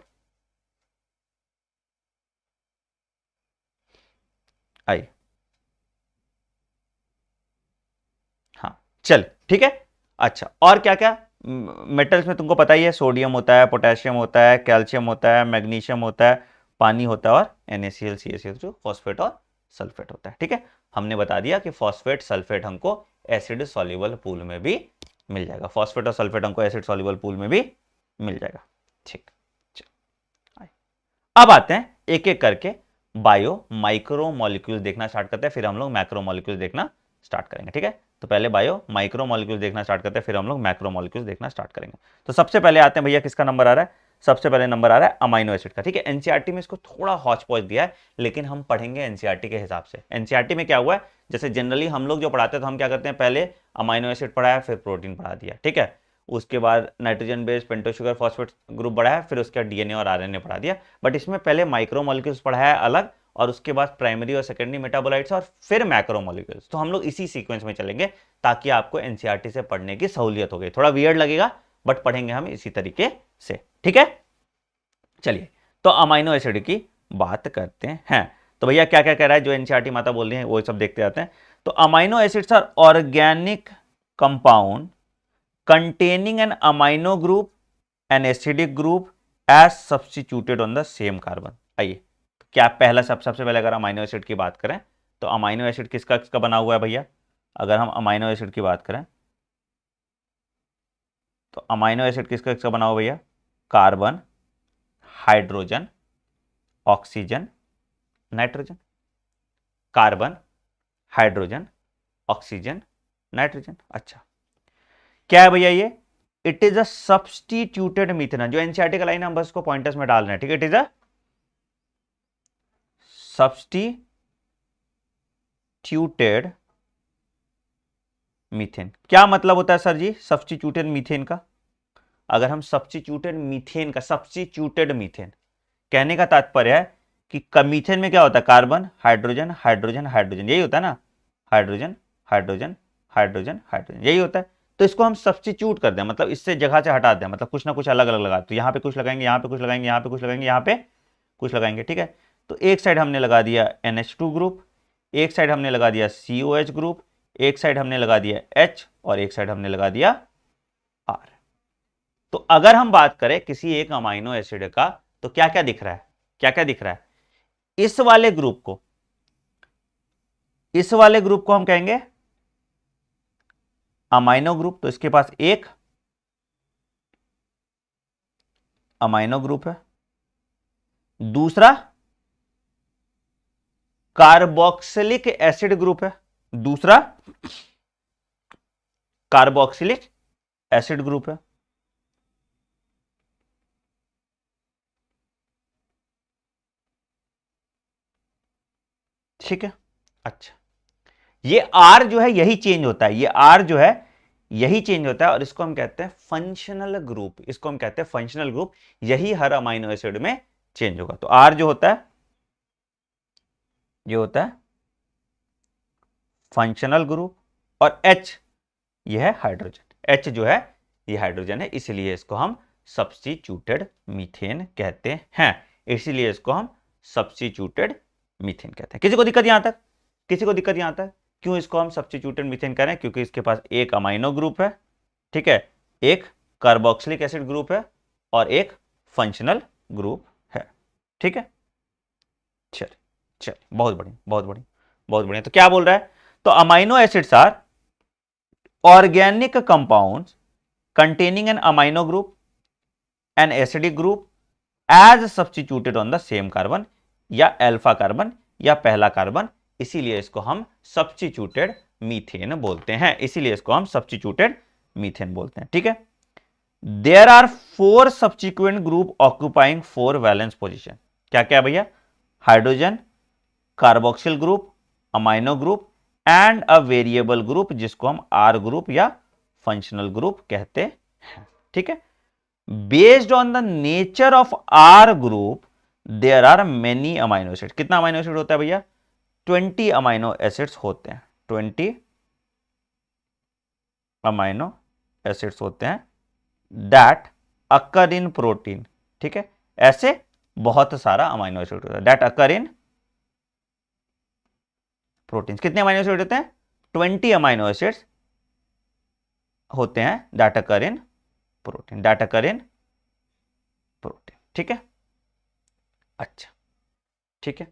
आई, हाँ, चल ठीक है। अच्छा, और क्या क्या मेटल्स में तुमको पता ही है, सोडियम होता है, पोटेशियम होता है, कैल्शियम होता है, मैग्नीशियम होता है, पानी होता है, और NaCl CaCl2 फॉस्फेट और सल्फेट होता है। ठीक है, हमने बता दिया कि फॉस्फेट सल्फेट हमको एसिड सॉल्युबल पूल में भी मिल जाएगा। फॉस्फेट और सल्फेट हमको एसिड सॉल्युबल पूल में भी मिल जाएगा। ठीक, अब आते हैं एक एक करके बायो माइक्रो मॉलिक्यूल देखना स्टार्ट करते हैं, फिर हम लोग मैक्रो मॉलिक्यूल देखना स्टार्ट करेंगे। ठीक है, तो पहले बायो माइक्रो मॉलिक्यूल देखना स्टार्ट करते हैं, फिर हम लोग मैक्रो मॉलिक्यूल देखना स्टार्ट करेंगे। तो सबसे पहले आते हैं भैया, किसका नंबर आ रहा है? सबसे पहले नंबर आ रहा है अमाइनो एसिड का। ठीक है, एनसीईआरटी में इसको थोड़ा हौच पौच दिया है, लेकिन हम पढ़ेंगे एनसीईआरटी के हिसाब से। एनसीईआरटी में क्या हुआ है, जैसे जनरली हम लोग जो पढ़ाते हैं तो हम क्या करते हैं, पहले अमाइनो एसिड पढ़ाया, फिर प्रोटीन पढ़ा दिया। ठीक है, उसके बाद nitrogen base pentose sugar phosphate group बढ़ाया, फिर उसके बाद डीएनए और आरएनए पढ़ा दिया। बट इसमें पहले माइक्रो मॉलिक्यूल्स पढ़ाया अलग, और उसके बाद प्राइमरी और सेकेंडरी मेटाबोलाइट्स, और फिर मैक्रो मॉलिक्यूल्स। तो हम लोग इसी सीक्वेंस में चलेंगे ताकि आपको एनसीईआरटी से पढ़ने की सहूलियत हो गई। थोड़ा वियर्ड लगेगा बट पढ़ेंगे हम इसी तरीके से। ठीक है, चलिए, तो अमाइनो एसिड की बात करते हैं। तो भैया क्या क्या कह रहा है, जो एनसीईआरटी माता बोल रही है वो सब देखते जाते हैं। तो amino acids are organic compound containing an amino group, an acidic group as substituted on the same carbon। आइए, तो क्या पहला सबसे पहले अगर अमाइनो एसिड की बात करें तो अमाइनो एसिड किसका किसका बना हुआ है भैया? अगर हम अमाइनो एसिड की बात करें तो अमाइनो एसिड किसका किसका बना हुआ भैया? Carbon, hydrogen, oxygen, nitrogen. Carbon, hydrogen, oxygen, nitrogen. अच्छा, क्या है भैया ये? It is a substituted methane. जो एनसीईआरटी का लाइन है हम बस को पॉइंटर्स में डाल रहे हैं। ठीक है, it is a substituted methane. क्या मतलब होता है सर जी सब्सटीट्यूटेड मीथेन का? अगर हम सब्सटीट्यूटेड मीथेन का, सब्सटीट्यूटेड मीथेन कहने का तात्पर्य है कि मीथेन में क्या होता है? कार्बन, हाइड्रोजन, हाइड्रोजन, हाइड्रोजन, यही होता है ना। हाइड्रोजन, हाइड्रोजन, हाइड्रोजन, हाइड्रोजन, यही होता है। तो इसको हम सब्सटीट्यूट कर दें, मतलब इससे जगह से हटा दें, मतलब कुछ ना कुछ अलग अलग लगा। तो यहाँ पे कुछ लगाएंगे, यहाँ पे कुछ लगाएंगे, यहाँ पे कुछ लगाएंगे, यहाँ पे कुछ लगाएंगे। ठीक है, तो एक साइड हमने लगा दिया NH2 ग्रुप, एक साइड हमने लगा दिया COH ग्रुप, एक साइड हमने लगा दिया H और एक साइड हमने लगा दिया R। तो अगर हम बात करें किसी एक अमाइनो एसिड का तो क्या क्या दिख रहा है, क्या क्या दिख रहा है? इस वाले ग्रुप को हम कहेंगे अमाइनो ग्रुप। तो इसके पास एक अमाइनो ग्रुप है, दूसरा कार्बोक्सिलिक एसिड ग्रुप है, दूसरा कार्बोक्सिलिक एसिड ग्रुप है। ठीक है, अच्छा, ये R जो है यही चेंज होता है, ये R जो है यही चेंज होता है और इसको हम कहते हैं फंक्शनल ग्रुप, इसको हम कहते हैं फंक्शनल ग्रुप। यही हर अमाइनो एसिड में चेंज होगा। तो R जो होता है ये होता है फंक्शनल ग्रुप और H ये है हाइड्रोजन, H जो है ये हाइड्रोजन है, इसलिए इसको हम सब्स्टिट्यूटेड मीथेन कहते हैं, इसीलिए इसको हम सब्स्टिट्यूटेड मीथेन कहते हैं। किसी को दिक्कत यहां तक? किसी को दिक्कत यहां तक? क्यों इसको हम सब्स्टिट्यूटेड मीथेन कह रहे हैं? क्योंकि इसके पास एक अमाइनो ग्रुप है, ठीक है, एक कार्बोक्सिलिक एसिड ग्रुप है और एक फंक्शनल ग्रुप है। ठीक है, चलिए चलिए, बहुत बढ़िया बहुत बढ़िया बहुत बढ़िया। तो क्या बोल रहा है? तो amino acids are organic compounds containing an amino group, an acidic group as substituted on the same carbon या अल्फा कार्बन या पहला कार्बन, इसीलिए इसको हम सब्स्टिट्यूटेड मीथेन बोलते हैं, इसीलिए इसको हम सब्स्टिट्यूटेड मीथेन बोलते हैं। ठीक है, there are 4 subsequent group occupying 4 valence position. क्या क्या भैया? Hydrogen, carboxyl group, amino group and a variable group जिसको हम R ग्रुप या फंक्शनल ग्रुप कहते हैं। ठीक है, based on the nature of R group there are many amino acid. कितना अमाइनो एसिड होता है भैया? 20 अमाइनो एसिड्स होते हैं, 20 अमाइनो एसिड्स होते हैं दैट अकर इन प्रोटीन। ठीक है, ऐसे बहुत सारा अमाइनो एसिड होता है दैट अकर इन प्रोटीन। कितने अमाइनो एसिड होते हैं? 20 अमाइनो एसिड्स होते हैं that occur in protein, that occur in protein. ठीक है, अच्छा, ठीक है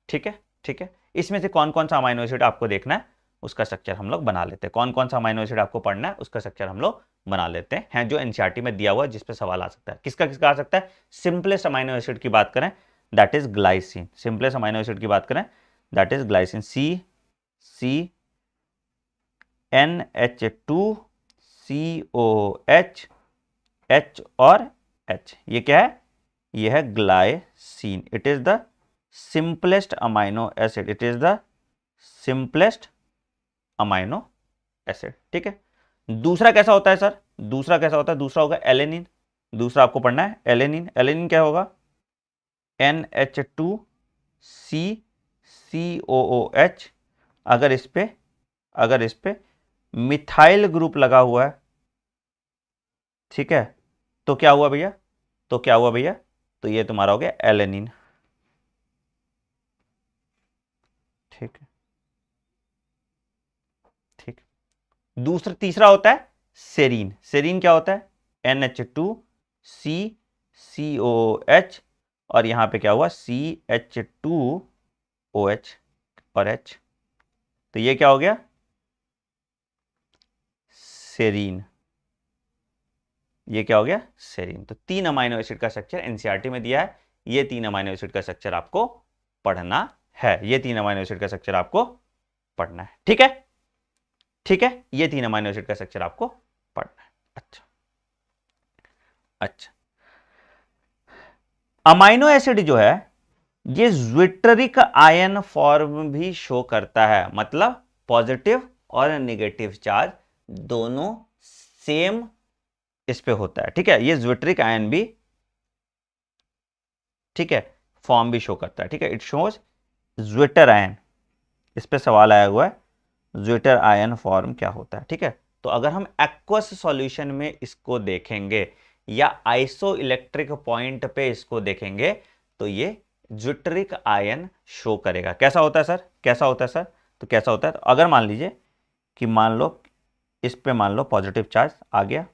ठीक है ठीक है। इसमें से कौन कौन सा अमाइनो एसिड आपको देखना है उसका स्ट्रक्चर हम लोग बना लेते हैं, कौन कौन सा अमाइनो एसिड आपको पढ़ना है उसका स्ट्रक्चर हम लोग बना लेते हैं, जो एनसीईआरटी में दिया हुआ है, जिस पे सवाल आ सकता है। किसका किसका आ सकता है? सिंपलेस्ट अमाइनो एसिड की बात करें that is glycine, simplest amino acid की बात करें that is glycine, CNH2 COH H और H, ये क्या है? ये है glycine. It is the simplest amino acid, it is the simplest amino acid. ठीक है, दूसरा कैसा होता है सर? दूसरा कैसा होता है? दूसरा होगा एलेनिन। दूसरा आपको पढ़ना है एलेनिन। एलेनिन क्या होगा? NH2 COOH। अगर इस पे मिथाइल ग्रुप लगा हुआ है, ठीक है, तो क्या हुआ भैया? तो ये तुम्हारा हो गया एलेनिन। ठीक है, ठीक। तीसरा होता है सेरीन। सेरीन क्या होता है? NH2 COH और यहां पे क्या हुआ? CH2OH और H, तो ये क्या हो गया? सेरीन। ये क्या हो गया? सेरीन। तो 3 अमाइनो एसिड का स्ट्रक्चर एनसीईआरटी में दिया है, ये 3 अमाइनो एसिड का स्ट्रक्चर आपको पढ़ना है, ये 3 अमाइनो एसिड का स्ट्रक्चर आपको पढ़ना है। ठीक है, ठीक है, ये 3 अमाइनो एसिड का स्ट्रक्चर आपको पढ़ना है। अच्छा अच्छा, अमाइनो एसिड जो है ये ज्विट्रिक आयन फॉर्म भी शो करता है, मतलब पॉजिटिव और नेगेटिव चार्ज दोनों सेम इस पे होता है। ठीक है, ये ज्विट्रिक आयन भी, ठीक है, फॉर्म भी शो करता है। ठीक है, इट शोज ज्विटर आयन, इस पे सवाल आया हुआ है ज्विटर आयन फॉर्म क्या होता है। ठीक है, तो अगर हम एक्वस सॉल्यूशन में इसको देखेंगे या आइसो इलेक्ट्रिक पॉइंट पे इसको देखेंगे तो ये ज्विट्रिक आयन शो करेगा। कैसा होता है सर, कैसा होता है सर? तो कैसा होता है, तो अगर मान लीजिए कि मान लो इस पे मान लो पॉजिटिव चार्ज आ गया,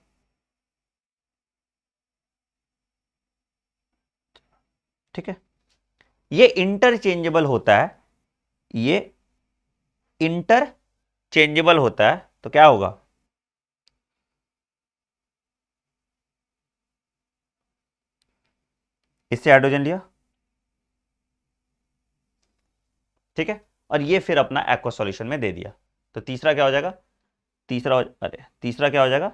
ठीक है, ये इंटरचेंजेबल होता है, ये इंटरचेंजेबल होता है, तो क्या होगा, इससे हाइड्रोजन लिया, ठीक है, और ये फिर अपना एक्वा सॉल्यूशन में दे दिया, तो तीसरा क्या हो जाएगा, अरे तीसरा क्या हो जाएगा,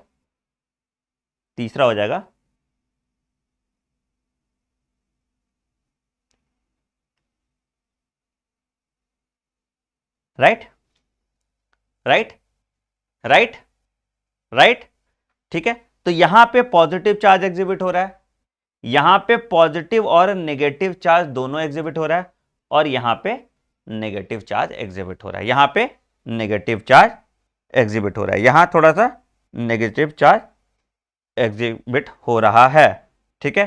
तीसरा हो जाएगा राइट, राइट, राइट, राइट, ठीक है। तो यहां पे पॉजिटिव चार्ज एग्जिबिट हो रहा है, यहां पे पॉजिटिव और नेगेटिव चार्ज दोनों एग्जिबिट हो रहा है, और यहां पे नेगेटिव चार्ज एग्जिबिट हो रहा है, यहां पे नेगेटिव चार्ज एग्जिबिट हो रहा है, यहां थोड़ा सा नेगेटिव चार्ज एग्जिबिट हो रहा है, ठीक है,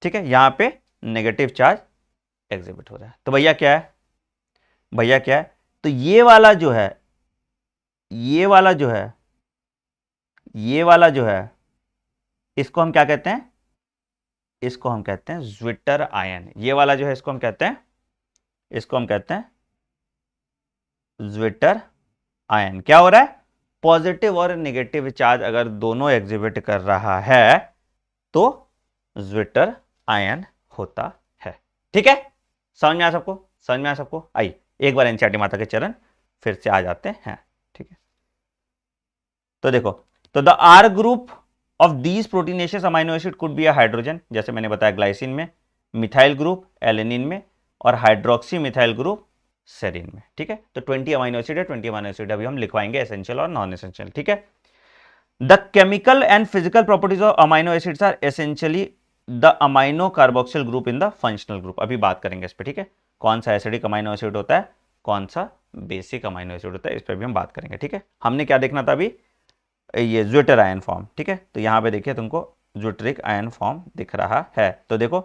ठीक है, यहां पे नेगेटिव चार्ज एग्जिबिट हो रहा है। तो भैया क्या है, भैया क्या है, तो ये वाला जो है, ये वाला जो है, ये वाला जो है, इसको हम क्या कहते हैं, इसको हम कहते हैं ज्विटर आयन। ये वाला जो है इसको हम कहते हैं, इसको हम कहते हैं ज्विटर आयन। क्या हो रहा है, पॉजिटिव और नेगेटिव चार्ज अगर दोनों एग्जिबिट कर रहा है तो ज्विटर आयन होता है, ठीक है। समझ में आया सबको, समझ में आया सबको? आइए एक बार एनसीईआरटी माता के चरण फिर से आ जाते हैं, ठीक है। तो देखो, तो the R group of these proteinaceous amino acid could be a hydrogen, जैसे मैंने बताया ग्लाइसिन में, मिथाइल ग्रुप एलेनिन में, और हाइड्रोक्सी मिथाइल ग्रुप सेरिन में, ठीक है। तो 20 अमाइनो एसिड है, 20 अमाइनो एसिड अभी हम लिखवाएंगे, एसेंशियल और नॉन एसेंशियल, ठीक है। The chemical and physical properties of amino acids are essentially the amino carboxyl group in the functional group. अभी बात करेंगे इस पर, ठीक है, कौन सा एसिडिक अमाइनो एसिड होता है, कौन सा बेसिक अमाइनो एसिड होता है, इस पर भी हम बात करेंगे, ठीक है। हमने क्या देखना था अभी, ये ज्विटर आयन फॉर्म, ठीक है। तो यहां पे देखिए तुमको ज्विट्रिक आयन फॉर्म दिख रहा है, तो देखो,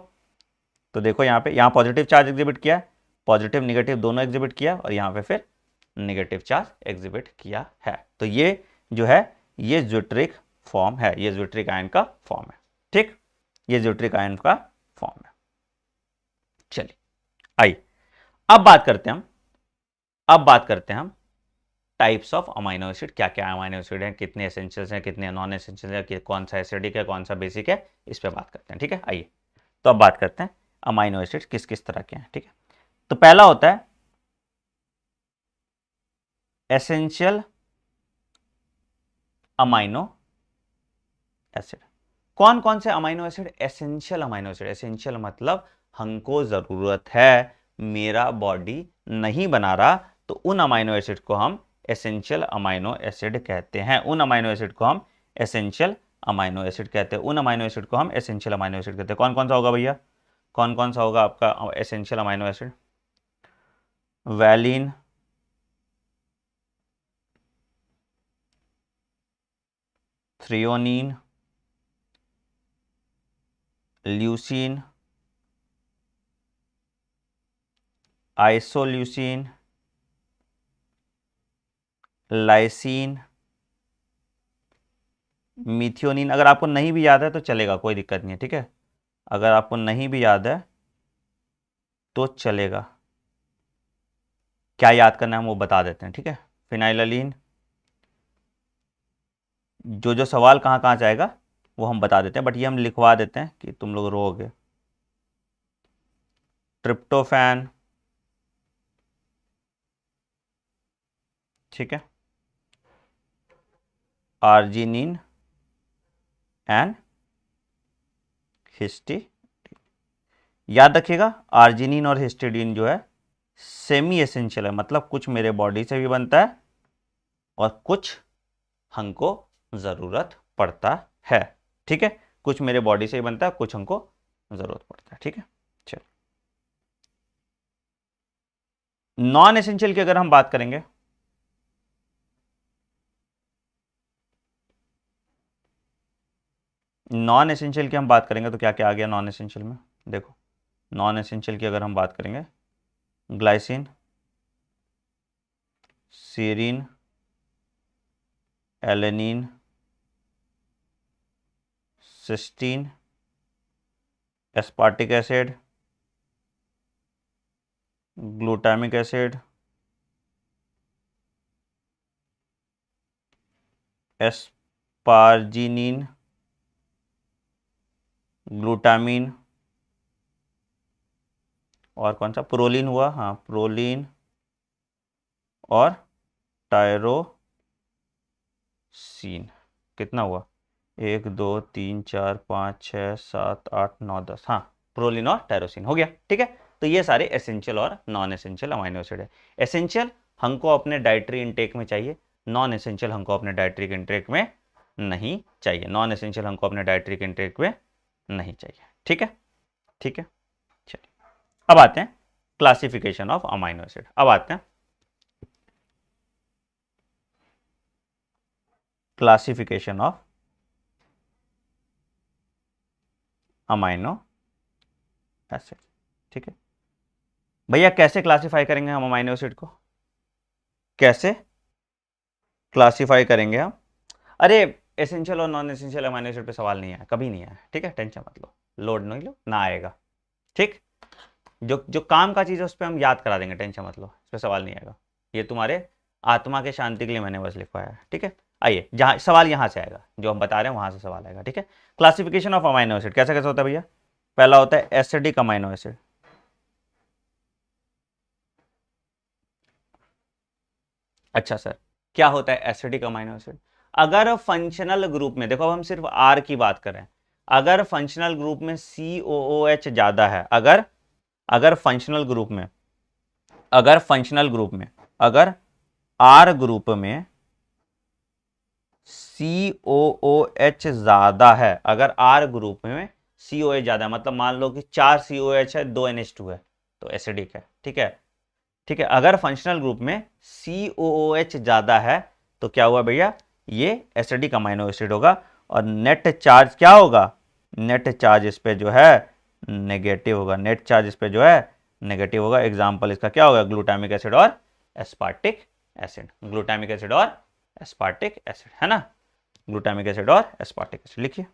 तो देखो यहाँ पे, यहाँ पॉजिटिव चार्ज एग्जिबिट किया, पॉजिटिव निगेटिव दोनों एग्जिबिट किया, और यहाँ पे फिर नेगेटिव चार्ज एग्जिबिट किया है। तो ये जो है ये ज्विट्रिक फॉर्म है, ये ज्विट्रिक आयन का फॉर्म है, ठीक, ये ज्विट्रिक आयन का फॉर्म है। चलिए आइए अब बात करते हैं हम, अब बात करते हैं हम टाइप्स ऑफ अमाइनो एसिड, क्या क्या अमाइनो एसिड हैं, कितने एसेंशियल्स हैं, कितने नॉन एसेंशियल हैं, कौन सा एसिडिक है, कौन सा बेसिक है, इस पे बात करते हैं, ठीक है। आइए तो अब बात करते हैं अमाइनो एसिड किस किस तरह के हैं, ठीक है। तो पहला होता है एसेंशियल अमाइनो एसिड। कौन कौन से amino acid, essential amino acid, essential मतलब हमको जरूरत है, मेरा बॉडी नहीं बना रहा, तो उन अमाइनो एसिड को हम एसेंशियल अमाइनो एसिड कहते हैं, उन अमाइनो एसिड को हम एसेंशियल अमाइनो एसिड कहते हैं, उन अमाइनो एसिड को हम एसेंशियल अमाइनो एसिड कहते हैं। कौन कौन सा होगा भैया, कौन कौन सा होगा आपका essential amino acid, valine, threonine, leucine, isoleucine, lysine, methionine. अगर आपको नहीं भी याद है तो चलेगा, कोई दिक्कत नहीं है, ठीक है, अगर आपको नहीं भी याद है तो चलेगा, क्या याद करना है हम वो बता देते हैं, ठीक है। फिनाइललीन, जो जो सवाल कहाँ कहाँ जाएगा वो हम बता देते हैं, बट ये हम लिखवा देते हैं कि तुम लोग रोगे। ट्रिप्टोफैन, ठीक है, आर्जिनिन एंड हिस्टीडीन। याद रखिएगा आर्जिनिन और हिस्टीडीन जो है सेमी एसेंशियल है, मतलब कुछ मेरे बॉडी से भी बनता है और कुछ हमको जरूरत पड़ता है, ठीक है, कुछ मेरे बॉडी से ही बनता है, कुछ हमको जरूरत पड़ता है, ठीक है। चलो नॉन एसेंशियल की अगर हम बात करेंगे, नॉन एसेंशियल की हम बात करेंगे तो क्या क्या आ गया नॉन एसेंशियल में, देखो नॉन एसेंशियल की अगर हम बात करेंगे, glycine, serine, alanine, cysteine, aspartic acid, glutamic acid, asparagine, glutamine, और कौन सा, प्रोलिन हुआ, हाँ प्रोलिन, और टायरोसिन। कितना हुआ, 1 2 3 4 5 6 7 8 9 10, हाँ प्रोलिन और टायरोसिन हो गया। ठीक है, तो ये सारे एसेंशियल और नॉन एसेंशियल अमाइनो एसिड है। एसेंशियल हमको अपने डाइटरी इंटेक में चाहिए, नॉन एसेंशियल हमको अपने डाइटरी इंटेक में नहीं चाहिए, नॉन एसेंशियल हमको अपने डाइटरी इंटेक में नहीं चाहिए। ठीक है, ठीक है, चलिए अब आते हैं क्लासिफिकेशन ऑफ अमाइनो एसिड। अब आते हैं क्लासिफिकेशन ऑफ अमाइनो एसिड। ठीक है भैया, कैसे क्लासिफाई करेंगे हम अमाइनो एसिड को, कैसे क्लासिफाई करेंगे हम? अरे एसेंशियल और नॉन एसेंशियल अमाइनो एसिड पे सवाल नहीं आया, कभी नहीं आया। ठीक है, टेंशन मत लो, लोड नहीं लो, ना आएगा। ठीक, जो जो काम का चीज़ है उस पर हम याद करा देंगे, टेंशन मत लो, इस पर सवाल नहीं आएगा। ये तुम्हारे आत्मा के शांति के लिए मैंने बस लिखवाया है। ठीक है, आइए, जहाँ सवाल यहाँ से आएगा, जो हम बता रहे हैं वहाँ से सवाल आएगा। ठीक है, क्लासिफिकेशन ऑफ अमाइनो एसिड कैसे कैसे होता है भैया? पहला होता है एसिडिक अमाइनो एसिड। अच्छा सर, क्या होता है एसिडिक अमाइनो एसिड? अगर फंक्शनल ग्रुप में, देखो अब हम सिर्फ आर की बात कर रहे हैं, अगर फंक्शनल ग्रुप में COOH ज्यादा है, अगर अगर फंक्शनल ग्रुप में, अगर फंक्शनल ग्रुप में, अगर आर ग्रुप में COOH ज्यादा है, अगर आर ग्रुप में COOH ज्यादा है, मतलब मान लो कि 4 COOH है, 2 NH2 है, तो एसिडिक है। ठीक है, ठीक है, अगर फंक्शनल ग्रुप में COOH ज्यादा है तो क्या हुआ भैया, ये एसिडिक अमाइनो एसिड होगा। और नेट चार्ज क्या होगा, नेट चार्ज इस पे जो है नेगेटिव होगा, नेट चार्ज इस पे जो है नेगेटिव होगा। एग्जांपल इसका क्या होगा, ग्लूटामिक एसिड और एस्पार्टिक एसिड, ग्लूटामिक एसिड और एस्पार्टिक एसिड, है ना, ग्लूटामिक एसिड और एस्पार्टिक एसिड लिखिए।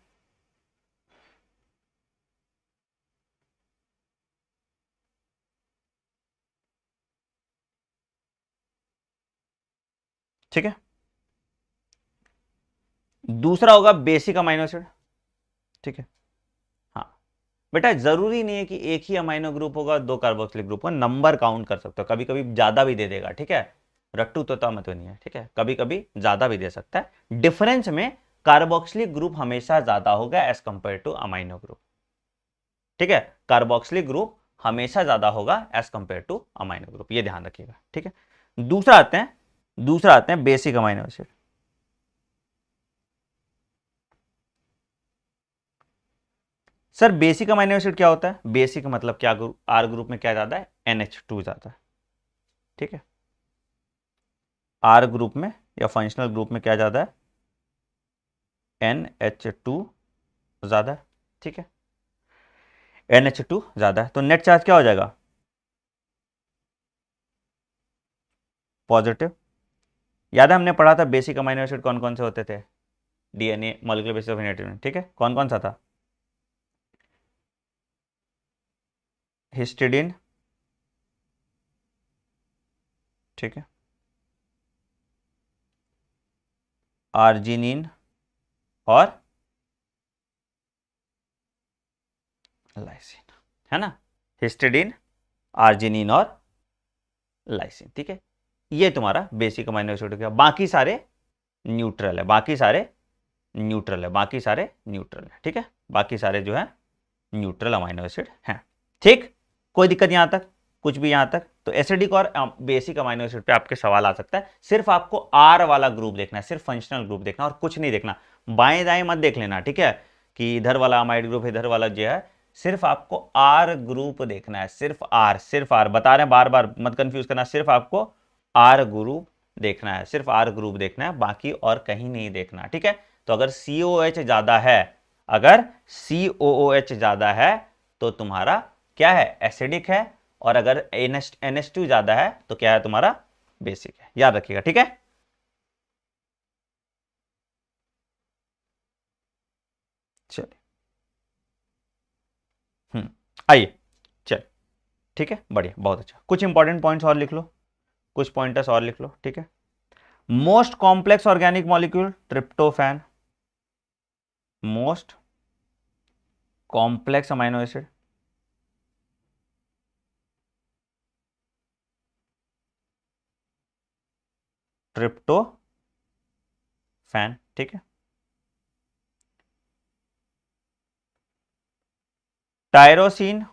ठीक है, दूसरा होगा बेसिक अमाइनो एसिड। ठीक है, हाँ बेटा, जरूरी नहीं है कि एक ही अमाइनो ग्रुप होगा, 2 कार्बोक्सिलिक ग्रुप का नंबर काउंट कर सकते हो, कभी कभी ज्यादा भी दे देगा। ठीक है, रट्टू तो मत नहीं है। ठीक है, कभी कभी ज्यादा भी दे सकता है। डिफरेंस में कार्बोक्सिलिक ग्रुप हमेशा ज्यादा होगा as compare to amino group. ठीक है, कार्बोक्सिलिक ग्रुप हमेशा ज्यादा होगा as compare to amino group, ये ध्यान रखिएगा। ठीक है, दूसरा आते हैं basic amino acid. Sir basic amino acid क्या होता है? बेसिक मतलब क्या, आर ग्रुप में क्या ज्यादा है, NH2 ज्यादा है। ठीक है, आर ग्रुप में या फंक्शनल ग्रुप में क्या ज्यादा है, NH2 ज्यादा है। ठीक है, NH2 ज्यादा है तो नेट चार्ज क्या हो जाएगा, पॉजिटिव। याद है हमने पढ़ा था बेसिक अमाइनो एसिड कौन कौन से होते थे, DNA molecular basis of unit. ठीक है, कौन कौन सा था, हिस्टिडीन, ठीक है, आर्जिनिन और लाइसिन, है ना, हिस्टिडीन, आर्जिनिन और लाइसिन। ठीक है, ये तुम्हारा बेसिक अमाइनो एसिड हो गया। बाकी सारे न्यूट्रल है, बाकी सारे न्यूट्रल है, बाकी सारे न्यूट्रल है। ठीक है, बाकी सारे जो है न्यूट्रल अमाइनो एसिड हैं। ठीक, कोई दिक्कत यहां तक, कुछ भी यहां तक? तो एसिडिक और बेसिक अमाइनो एसिड पे आपके सवाल आ सकता है। सिर्फ आपको आर वाला ग्रुप देखना है, सिर्फ फंक्शनल ग्रुप देखना और कुछ नहीं देखना, बाएं दाएं मत देख लेना। ठीक है, कि इधर वाला अमाइड ग्रुप, इधर वाला जो है, सिर्फ आपको आर ग्रुप देखना है, सिर्फ आर, सिर्फ आर, बता रहे हैं बार बार, मत कंफ्यूज करना, सिर्फ आपको आर ग्रुप देखना है, सिर्फ आर ग्रुप देखना है, बाकी और कहीं नहीं देखना। ठीक है, तो अगर COOH ज्यादा है, अगर COOH ज्यादा है तो तुम्हारा क्या है, एसिडिक है, और अगर NH2 ज्यादा है तो क्या है तुम्हारा, बेसिक है। याद रखिएगा, ठीक है। चलिए, आइए, चल, ठीक है, बढ़िया, बहुत अच्छा। कुछ इंपॉर्टेंट पॉइंट्स और लिख लो, कुछ पॉइंटर्स और लिख लो, ठीक है। Most complex organic molecule tryptophan, most complex amino acid tryptophan, ठीक है। टायरोसिन,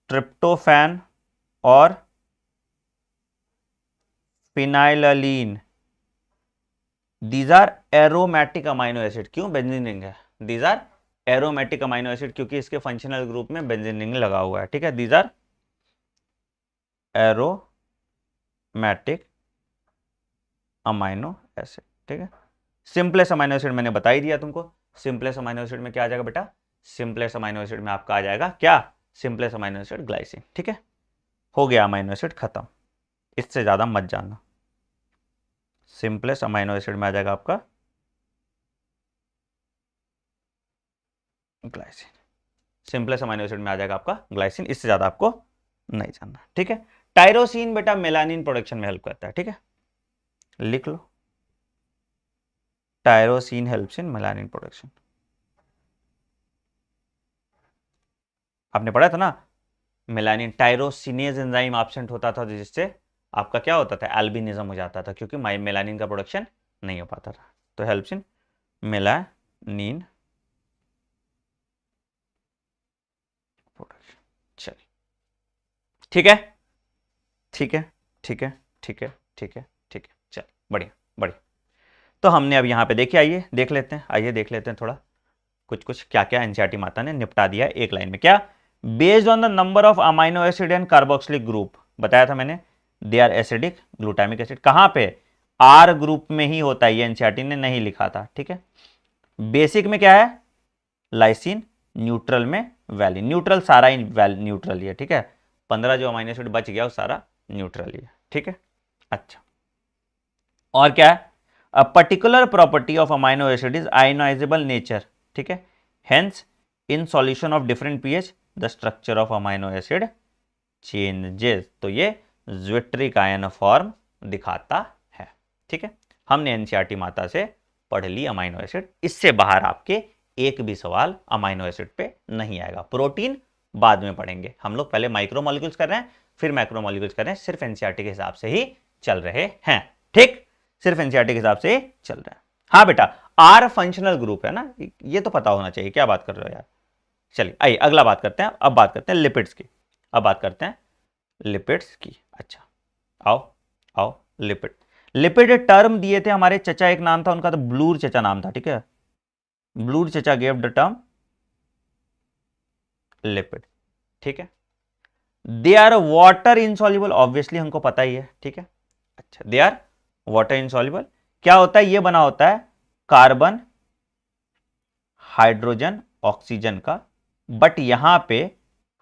ट्रिप्टोफैन और phenylalanine, these are aromatic amino acid. क्यों, बेंजीन रिंग है, these are aromatic amino acid, क्योंकि इसके फंक्शनल ग्रुप में बेंजीन रिंग लगा हुआ है, ठीक है। These are aromatic amino acid, ठीक है। सिंपलेस्ट अमाइनो एसिड मैंने बता ही दिया तुमको। सिंपलेस्ट अमाइनो एसिड में क्या आ जाएगा बेटा, सिंपलेस्ट अमाइनो एसिड में आपका आ जाएगा क्या, सिंपलेस्ट अमाइनो एसिड ग्लाइसिन, ठीक है। हो गया अमाइनो एसिड खत्म, इससे ज्यादा मत जानना। सिंपलेस्ट अमाइनो एसिड में आ जाएगा आपका ग्लाइसिन, सिंपलेस्ट अमाइनो एसिड में आ जाएगा आपका ग्लाइसिन, इससे ज्यादा आपको नहीं जानना, ठीक है। टायरोसिन बेटा मेलानिन प्रोडक्शन में हेल्प करता है, ठीक है, लिख लो, tyrosine helps in melanin production. आपने पढ़ा था ना, मेलानिन टायरोसिनेज एंजाइम एब्सेंट होता था, जिससे आपका क्या होता था, एल्बिनिज्म हो जाता था, क्योंकि मेलानिन का प्रोडक्शन नहीं हो पाता था। तो हेल्प्स इन मेलानिन प्रोडक्शन। चलिए, ठीक है, ठीक है, ठीक है, ठीक है, ठीक है, ठीक है, चल, बढ़िया बढ़िया। तो हमने अब यहाँ पे देखिए, आइए देख लेते हैं, आइए देख लेते हैं थोड़ा कुछ कुछ क्या क्या एनसीईआरटी माता ने निपटा दिया है एक लाइन में। क्या, based on the number of amino acid and carboxylic group, बताया था मैंने, they are acidic, glutamic acid कहां पे, आर ग्रुप में ही होता है, ये एनसीईआरटी ने नहीं लिखा था, ठीक है। बेसिक में क्या है, लाइसिन, न्यूट्रल में वैलिन, न्यूट्रल सारा ही न्यूट्रल ही है, ठीक है। 15 जो अमाइनो एसिड बच गया वो सारा न्यूट्रल ही है, ठीक है। अच्छा, और क्या है, a particular property of amino acid is ionisable nature, ठीक है। Hence in solution of different pH the structure of amino acid changes, तो ये ज्विट्रिक आयन फॉर्म दिखाता है, ठीक है। हमने एनसीईआरटी माता से पढ़ ली अमाइनो एसिड, इससे बाहर आपके एक भी सवाल अमाइनो एसिड पे नहीं आएगा। प्रोटीन बाद में पढ़ेंगे, हम लोग पहले माइक्रोमोलिक्यूल्स कर रहे हैं, फिर मैक्रोमोलिक्यूल्स कर रहे हैं, सिर्फ एनसीईआरटी के हिसाब से ही चल रहे हैं, ठीक, सिर्फ एनसीईआरटी के हिसाब से ही चल रहे हैं। हाँ बेटा, आर फंक्शनल ग्रुप है ना, ये तो पता होना चाहिए, क्या बात कर रहे हो यार। चलिए आइए अगला बात करते हैं, अब बात करते हैं लिपिड्स की, अब बात करते हैं लिपिड्स की। अच्छा, आओ आओ, लिपिड, लिपिड टर्म दिए थे हमारे चचा, एक नाम था उनका, तो ब्लूर चचा नाम था, ठीक है। ब्लूर चचा गेव द टर्म लिपिड, ठीक है। They are water insoluble, obviously हमको पता ही है, ठीक है। अच्छा, दे आर वाटर इनसॉल्युबल, क्या होता है, ये बना होता है कार्बन हाइड्रोजन ऑक्सीजन का, बट यहां पे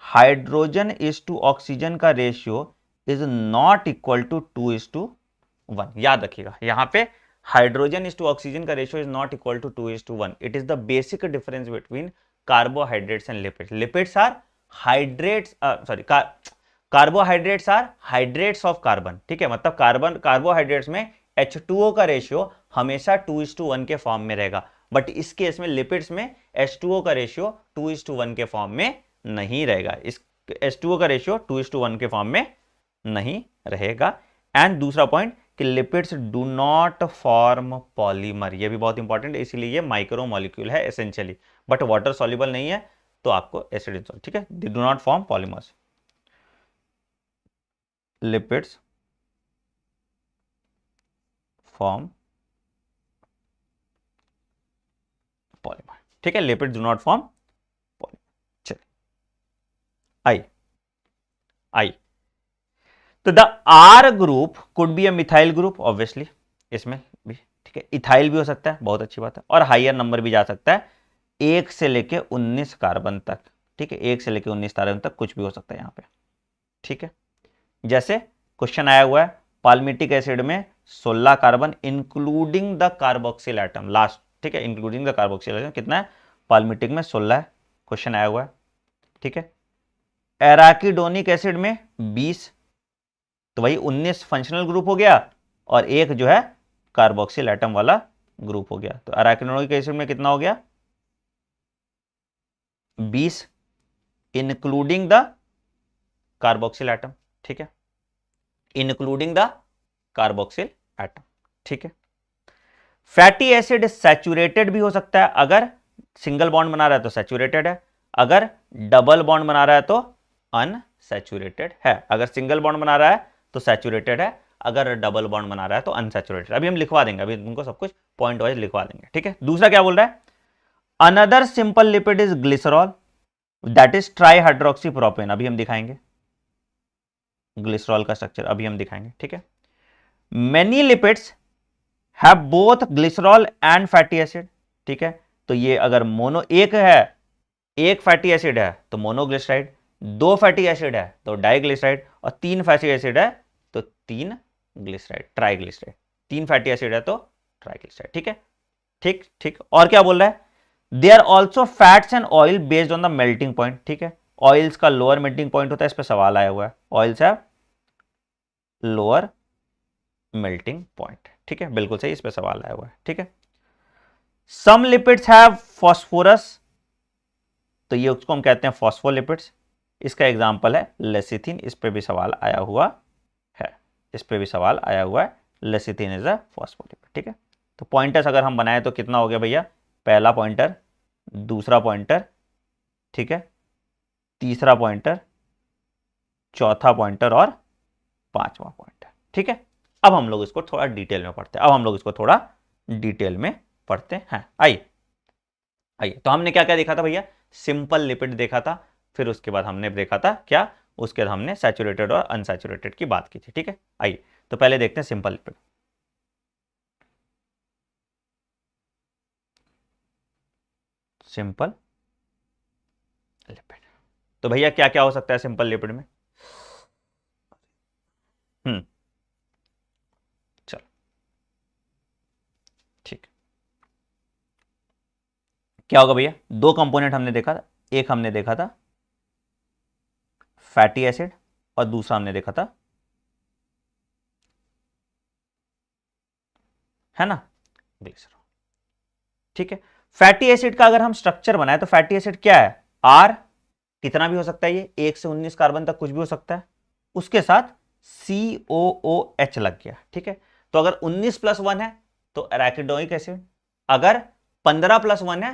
हाइड्रोजन इज टू ऑक्सीजन का ratio is not equal to 2:1। याद रखिएगा, यहां पे हाइड्रोजन इज टू ऑक्सीजन का ratio is not equal to 2:1। It is the basic difference between carbohydrates and lipids. Lipids are hydrates, sorry, carbohydrates are hydrates of carbon, ठीक है। मतलब carbohydrates में H2O का रेशियो हमेशा 2:1 के फॉर्म में रहेगा, बट इस केस में लिपिड्स में H2O का रेशियो 2:1 के फॉर्म में नहीं रहेगा, इस H2O का रेशियो 2:1 के फॉर्म में नहीं रहेगा। एंड दूसरा पॉइंट कि lipids do not form polymer, ये भी बहुत इंपॉर्टेंट है, इसीलिए ये माइक्रो मॉलिक्यूल है एसेंशियली, बट वाटर सॉल्युबल नहीं है, तो आपको एसिड, ठीक है, they do not form polymers. Lipids form polymer, ठीक है, lipid do not form polymer. चलिए, आई आई, तो the R group could be a methyl group, obviously इसमें भी, ठीक है, इथाइल भी हो सकता है, बहुत अच्छी बात है, और हाइयर नंबर भी जा सकता है, 1 से लेके 19 कार्बन तक, ठीक है, 1 से लेकर 19 तारे तक कुछ भी हो सकता है यहाँ पे। ठीक है, जैसे क्वेश्चन आया हुआ है पाल्मिटिक एसिड में 16 carbon including the carboxyl atom last. ठीक है, इंक्लूडिंग द कार्बोक्सिल एटम कितना है, पाल्मिटिक में 16 है, क्वेश्चन आया हुआ है। ठीक है, एराकिडोनिक एसिड में 20, तो वही 19 फंक्शनल ग्रुप हो गया और एक जो है कार्बोक्सिल एटम वाला ग्रुप हो गया। तो एराकिडोनिक एसिड में कितना हो गया, 20 इंक्लूडिंग द कार्बोक्सिल एटम। ठीक है, इंक्लूडिंग द कार्बोक्सिल एटम। ठीक है, फैटी एसिड सैचुरेटेड भी हो सकता है, अगर सिंगल बॉन्ड बना रहा है तो सैचुरेटेड है, अगर डबल बॉन्ड बना रहा है तो अनसैचुरेटेड है। अगर सिंगल बॉन्ड बना रहा है तो सैचुरेटेड है, अगर डबल बॉन्ड बना रहा है तो अनसैचुरेटेड। अभी हम लिखवा देंगे, अभी तुमको सब कुछ पॉइंट वाइज लिखवा देंगे। ठीक है, दूसरा क्या बोल रहा है, another simple lipid is glycerol that is try hydroxy propane. अभी हम दिखाएंगे ग्लिसरॉल का स्ट्रक्चर, अभी हम दिखाएंगे। ठीक है, many lipids have both glycerol and fatty acid. ठीक है, तो ये अगर मोनो एक है, एक फैटी एसिड है तो मोनोग्लिसराइड, 2 फैटी एसिड है तो डाइग्लिसराइड, और 3 फैटी एसिड है तो 3 ग्लिसराइड, ट्राइग्लिसराइड। 3 फैटी एसिड है तो ट्राइग्लिसराइड। ठीक है, ठीक ठीक। और क्या बोल रहा है, they are also fats and oil based on the melting point. ठीक है, ऑयल्स का लोअर मेल्टिंग पॉइंट होता है, इस पर सवाल आया हुआ है, oils have lower melting point. ठीक है, बिल्कुल सही, इस पर सवाल आया हुआ है। ठीक है, सम लिपिड्स हैव फॉस्फोरस, तो ये उसको हम कहते हैं फॉस्फोलिपिड्स। इसका एग्जांपल है लेसिथिन, इस पे भी सवाल आया हुआ है, इस पे भी सवाल आया हुआ है, लेसिथिन इज अ फॉस्फोलिपिड। ठीक है, तो पॉइंटर्स अगर हम बनाए तो कितना हो गया भैया, पहला पॉइंटर, दूसरा पॉइंटर, ठीक है, तीसरा पॉइंटर, चौथा पॉइंटर और पांचवा पॉइंटर। ठीक है, अब हम लोग इसको थोड़ा डिटेल में पढ़ते हैं, अब हम लोग इसको थोड़ा डिटेल में पढ़ते हैं। आइए आइए, तो हमने क्या क्या देखा था भैया, सिंपल लिपिड देखा था, फिर उसके बाद हमने देखा था क्या, उसके बाद हमने सैचुरेटेड और अनसैचुरेटेड की बात की थी। ठीक है, आइए तो पहले देखते हैं सिंपल लिपिड। सिंपल लिपिड, तो भैया क्या क्या हो सकता है सिंपल लिपिड में, चलो ठीक, क्या होगा भैया, 2 कंपोनेंट हमने देखा था, एक हमने देखा था फैटी एसिड और दूसरा हमने देखा था, है ना, ग्लिसरॉल। ठीक है, फैटी एसिड का अगर हम स्ट्रक्चर बनाए तो फैटी एसिड क्या है, आर, कितना भी हो सकता है ये, 1 से 19 कार्बन तक कुछ भी हो सकता है, उसके साथ COOH लग गया। ठीक है, तो अगर 19 + 1 है तो एराकिडोनिक एसिड, अगर 15 + 1 है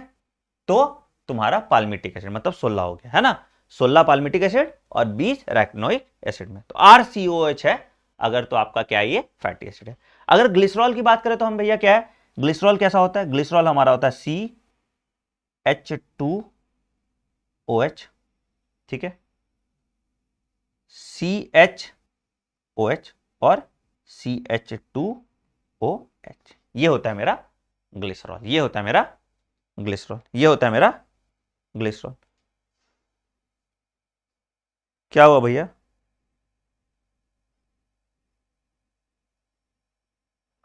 तो तुम्हारा पाल्मिटिक एसिड, मतलब 16 हो गया, है ना, 16 पाल्मिटिक एसिड और 20 एराकिडोनिक एसिड में, तो RCOH है अगर, तो आपका क्या है, ये फैटी एसिड है। अगर ग्लिसरॉल की बात करें तो हम भैया क्या है, ग्लिसरॉल कैसा होता है, ग्लिसरॉल हमारा होता है CH2OH। ठीक है, CHOH और CH2OH, ये होता है मेरा ग्लिसरॉल, ये होता है मेरा ग्लिसरॉल, ये होता है मेरा ग्लिसरॉल। क्या हुआ भैया,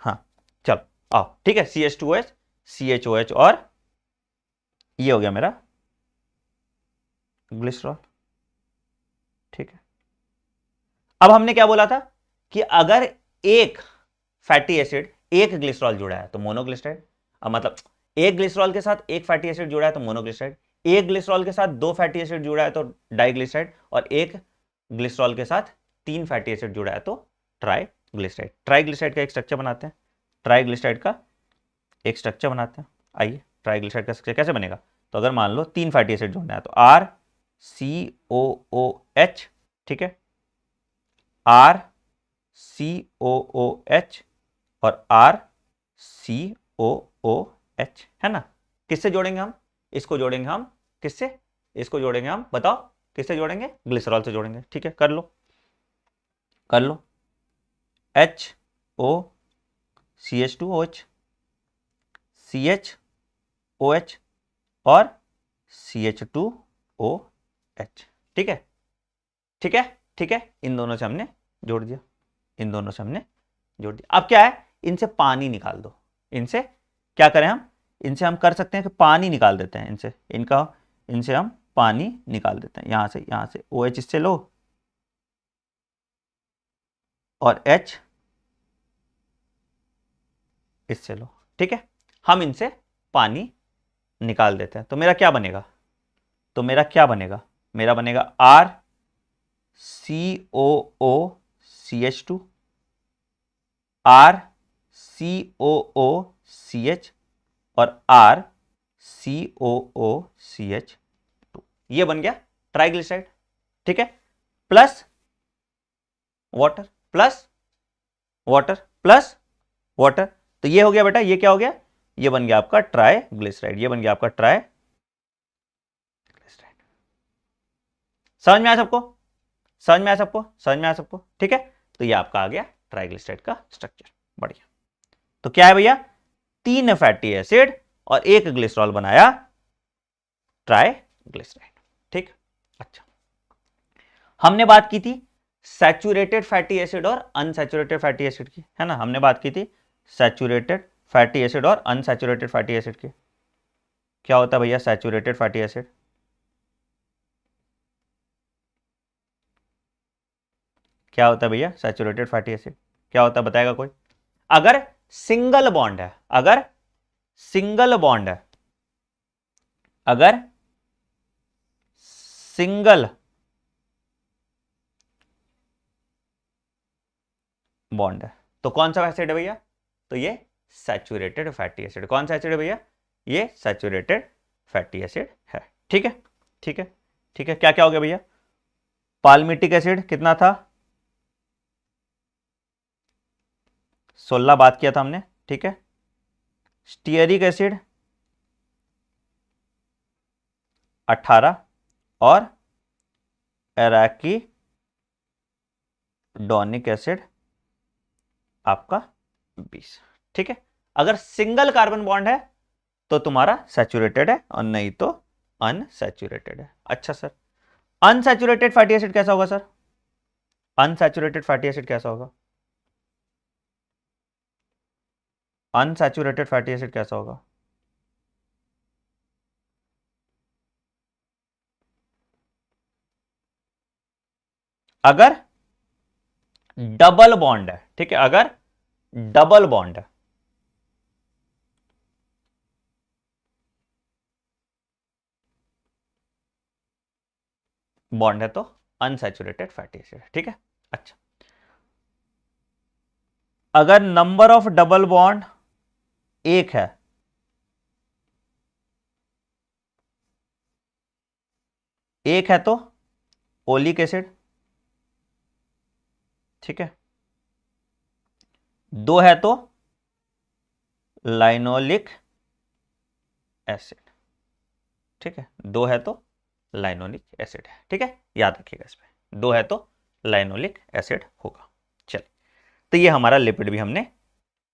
हाँ चलो आओ, ठीक है, CH2OH, CHOH और ये हो गया मेरा ग्लिसरॉल। ठीक है, अब हमने क्या बोला था कि अगर एक फैटी एसिड एक ग्लिसरॉल जुड़ा है तो मोनोग्लिसराइड, अब मतलब एक ग्लिसरॉल के साथ एक फैटी एसिड जुड़ा है तो मोनोग्लिसराइड, एक ग्लिसरॉल के साथ 2 फैटी एसिड जुड़ा है तो डाइग्लिसराइड, और एक ग्लिसरॉल के साथ 3 फैटी एसिड जुड़ा है तो ट्राइग्लिसराइड। ट्राइग्लिसराइड का एक स्ट्रक्चर बनाते हैं, ट्राइग्लिसराइड का एक स्ट्रक्चर बनाते हैं। आइए, ट्राइग्लिसराइड का स्ट्रक्चर कैसे बनेगा, तो अगर मान लो 3 फैटी एसिड जोड़ना है तो RCOOH, ठीक है, RCOOH और RCOOH, है ना, किससे जोड़ेंगे हम, इसको जोड़ेंगे हम किससे, इसको जोड़ेंगे हम, बताओ किससे जोड़ेंगे, ग्लिसरॉल से जोड़ेंगे। ठीक है, कर लो कर लो, HO CH2OH, CHOH और CH2OH, H। ठीक है, ठीक है, ठीक है, इन दोनों से हमने जोड़ दिया, इन दोनों से हमने जोड़ दिया। अब क्या है, इनसे पानी निकाल दो। इनसे क्या करें हम, इनसे हम कर सकते हैं कि पानी निकाल देते हैं, इनसे इनसे हम पानी निकाल देते हैं। यहां से OH इससे लो और H इससे लो। ठीक है, हम इनसे पानी निकाल देते हैं। तो मेरा क्या बनेगा, मेरा बनेगा RCOOCH2, RCOOCH और RCOOCH2। ये बन गया ट्राइग्लिसराइड। ठीक है, plus water plus water plus water, तो ये हो गया बेटा, ये क्या हो गया, ये बन गया आपका ट्राइग्लिसराइड, ये बन गया आपका ट्राइग्लिसराइड। समझ में आया सबको, समझ में आया सबको। ठीक है, तो ये आपका आ गया ट्राइग्लिसराइड का स्ट्रक्चर। बढ़िया, तो क्या है भैया, 3 फैटी एसिड और 1 ग्लिसरॉल बनाया ट्राइग्लिसराइड। ठीक, अच्छा, हमने बात की थी सैचुरेटेड फैटी एसिड और अनसैचुरेटेड फैटी एसिड की, है ना। हमने बात की थी सैचुरेटेड फैटी एसिड और अनसैचुरेटेड फैटी एसिड की। क्या होता है भैया सैचुरेटेड फैटी एसिड, क्या होता है भैया सैचुरेटेड फैटी एसिड, क्या होता है बताएगा कोई। अगर सिंगल बॉन्ड है, अगर सिंगल बॉन्ड है, अगर सिंगल बॉन्ड है तो कौन सा एसिड है भैया, तो ये सैचुरेटेड फैटी एसिड। कौन सा एसिड है भैया, ये सैचुरेटेड फैटी एसिड है। ठीक है, ठीक है, ठीक है, क्या क्या हो गया भैया, पाल्मिटिक एसिड कितना था, 16 बात किया था हमने। ठीक है, स्टीयरिक एसिड 18 और एराकीडोनिक एसिड आपका 20। ठीक है, अगर सिंगल कार्बन बॉन्ड है तो तुम्हारा सैचुरेटेड है और नहीं तो अनसैचुरेटेड है। अच्छा सर, अनसैचुरेटेड फैटी एसिड कैसा होगा सर, अनसैचुरेटेड फैटी एसिड कैसा होगा, अनसैचुरेटेड फैटी एसिड कैसा होगा, अगर डबल बॉन्ड है। ठीक है, अगर डबल बॉन्ड है, बॉन्ड है तो अनसैचुरेटेड फैटी एसिड। ठीक है, अच्छा, अगर नंबर ऑफ डबल बॉन्ड 1 है, एक है तो ओलिक एसिड। ठीक है, 2 है तो लाइनोलिक एसिड। ठीक है, 2 है तो लाइनोलिक एसिड है। ठीक है, याद रखिएगा इसमें 2 है तो लाइनोलिक एसिड होगा। चलिए, तो ये हमारा लिपिड भी हमने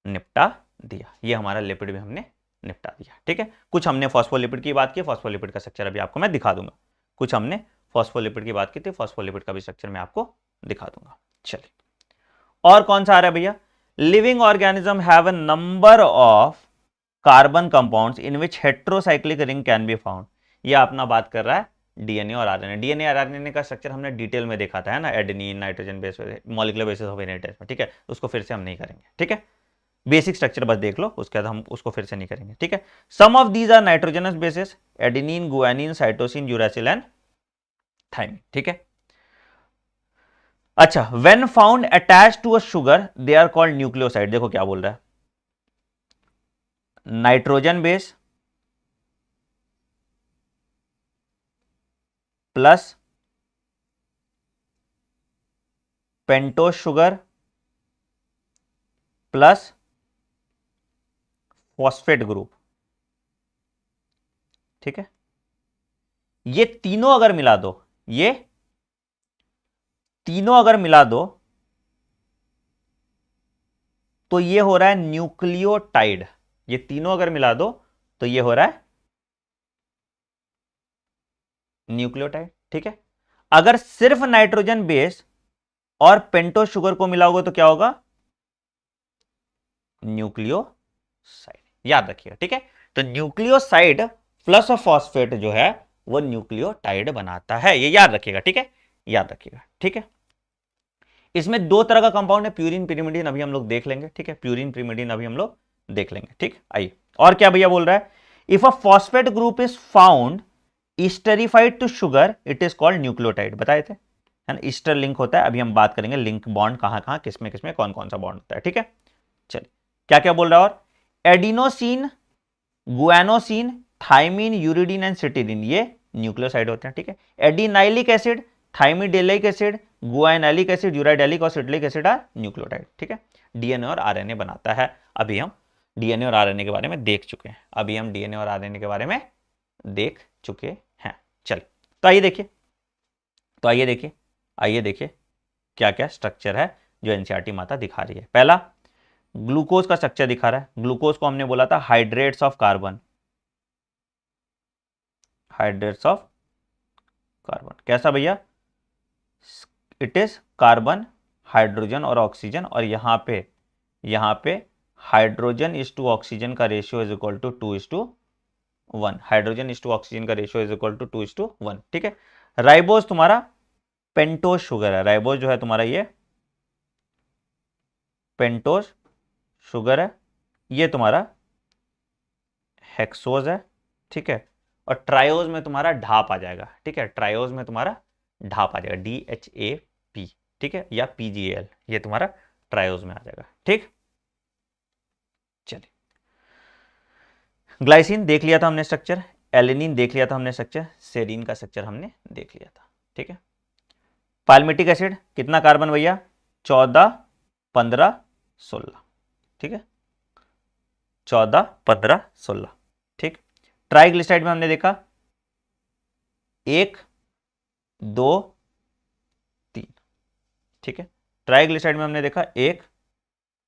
निपटा दिया, ये हमारा लिपिड भी हमने निपटा दिया। ठीक है, कुछ हमने फॉस्फोलिपिड की बात की, फॉस्फोलिपिड का स्ट्रक्चर अभी आपको मैं दिखा दूंगा। कुछ हमने फॉस्फोलिपिड की बात की थी, फॉस्फोलिपिड का भी स्ट्रक्चर मैं आपको दिखा दूंगा। चलिए, और कौन सा आ रहा है भैया, living organism have a number of carbon compounds in which heterocyclic ring can be found. ये अपना बात कर रहा है डीएनए और आरएनए। डीएनए और आरएनए का स्ट्रक्चर हमने डिटेल में देखा था, है ना, adenine, nitrogen base, molecular basis of inheritance में। ठीक है, उसको फिर से हम नहीं करेंगे। ठीक है, बेसिक स्ट्रक्चर बस देख लो, उसके बाद हम उसको फिर से नहीं करेंगे। ठीक है, some of these are nitrogenous bases, adenine, guanine, cytosine, uracil and thymine. ठीक है, अच्छा, when found attached to a sugar they are called nucleoside. देखो क्या बोल रहा है, nitrogen base plus pentose sugar plus phosphate group. ठीक है, ये तीनों अगर मिला दो, ये तीनों अगर मिला दो तो ये हो रहा है न्यूक्लियोटाइड। ये तीनों अगर मिला दो तो ये हो रहा है न्यूक्लियोटाइड। ठीक है। अगर सिर्फ नाइट्रोजन बेस और पेंटोस शुगर को मिलाओगे तो क्या होगा, न्यूक्लियोसाइड, याद रखिएगा, ठीक है। तो न्यूक्लियोसाइड प्लस फॉस्फेट जो है वो न्यूक्लियोटाइड बनाता है, ये याद रखिएगा, ठीक है, याद रखिएगा, ठीक है। इसमें दो तरह का कंपाउंड है, प्यूरिन पिरिमिडिन, अभी हम लोग देख लेंगे, ठीक है, प्यूरिन पिरिमिडिन अभी हम लोग देख लेंगे, ठीक। आइए, और क्या भैया बोल रहा है, if a phosphate group is found esterified to sugar it is called nucleotide, बताए थे, है ना, ईस्टर लिंक होता है, अभी हम बात करेंगे लिंक बॉन्ड कहां कहां किसमें कौन कौन सा बॉन्ड होता है, ठीक है। चलिए, क्या क्या बोल रहा है, और adenosine, guanosine, thymine, uridine and cytidine ये न्यूक्लियोसाइड होते हैं, ठीक है। Adenylic acid, thymidylic acid, guanylic acid, uridylic और सिटिलिक एसिड आर न्यूक्लियोटाइड, ठीक है। डीएनए और आरएनए बनाता है, अभी हम डीएनए और आरएनए के बारे में देख चुके हैं, अभी हम डीएनए और आरएनए के बारे में देख चुके हैं। चलिए, तो आइए देखिए, आइए देखिए क्या क्या स्ट्रक्चर है जो एनसीईआरटी माता दिखा रही है। पहला, ग्लूकोज का स्ट्रक्चर दिखा रहा है। ग्लूकोज को हमने बोला था hydrates of carbon, hydrates of carbon कैसा भैया, इट इज कार्बन, हाइड्रोजन और ऑक्सीजन, और यहां पे हाइड्रोजन इज टू ऑक्सीजन का ratio is equal to 2:1, hydrogen is to oxygen का रेशियो इज इक्वल टू 2:1, ठीक है। राइबोज तुम्हारा पेंटोज शुगर है, राइबोज जो है तुम्हारा ये पेंटोज शुगर है, ये तुम्हारा हेक्सोज है, ठीक है। और ट्रायोज में तुम्हारा ढाप आ जाएगा, ठीक है, ट्रायोज में तुम्हारा ढाप आ जाएगा, DHAP, ठीक है, या PGAL, ये तुम्हारा ट्रायोज में आ जाएगा, ठीक। चलिए, ग्लाइसिन देख लिया था हमने स्ट्रक्चर, एलिनिन देख लिया था हमने स्ट्रक्चर, सेरीन का स्ट्रक्चर हमने देख लिया था, ठीक है। पाल्मिटिक एसिड कितना कार्बन भैया, 14, 15, 16, ठीक है, 14, 15, 16, ठीक। ट्राइग्लिसराइड में हमने देखा 1, 2, 3, ठीक है। ट्राइग्लिसराइड में हमने देखा 1,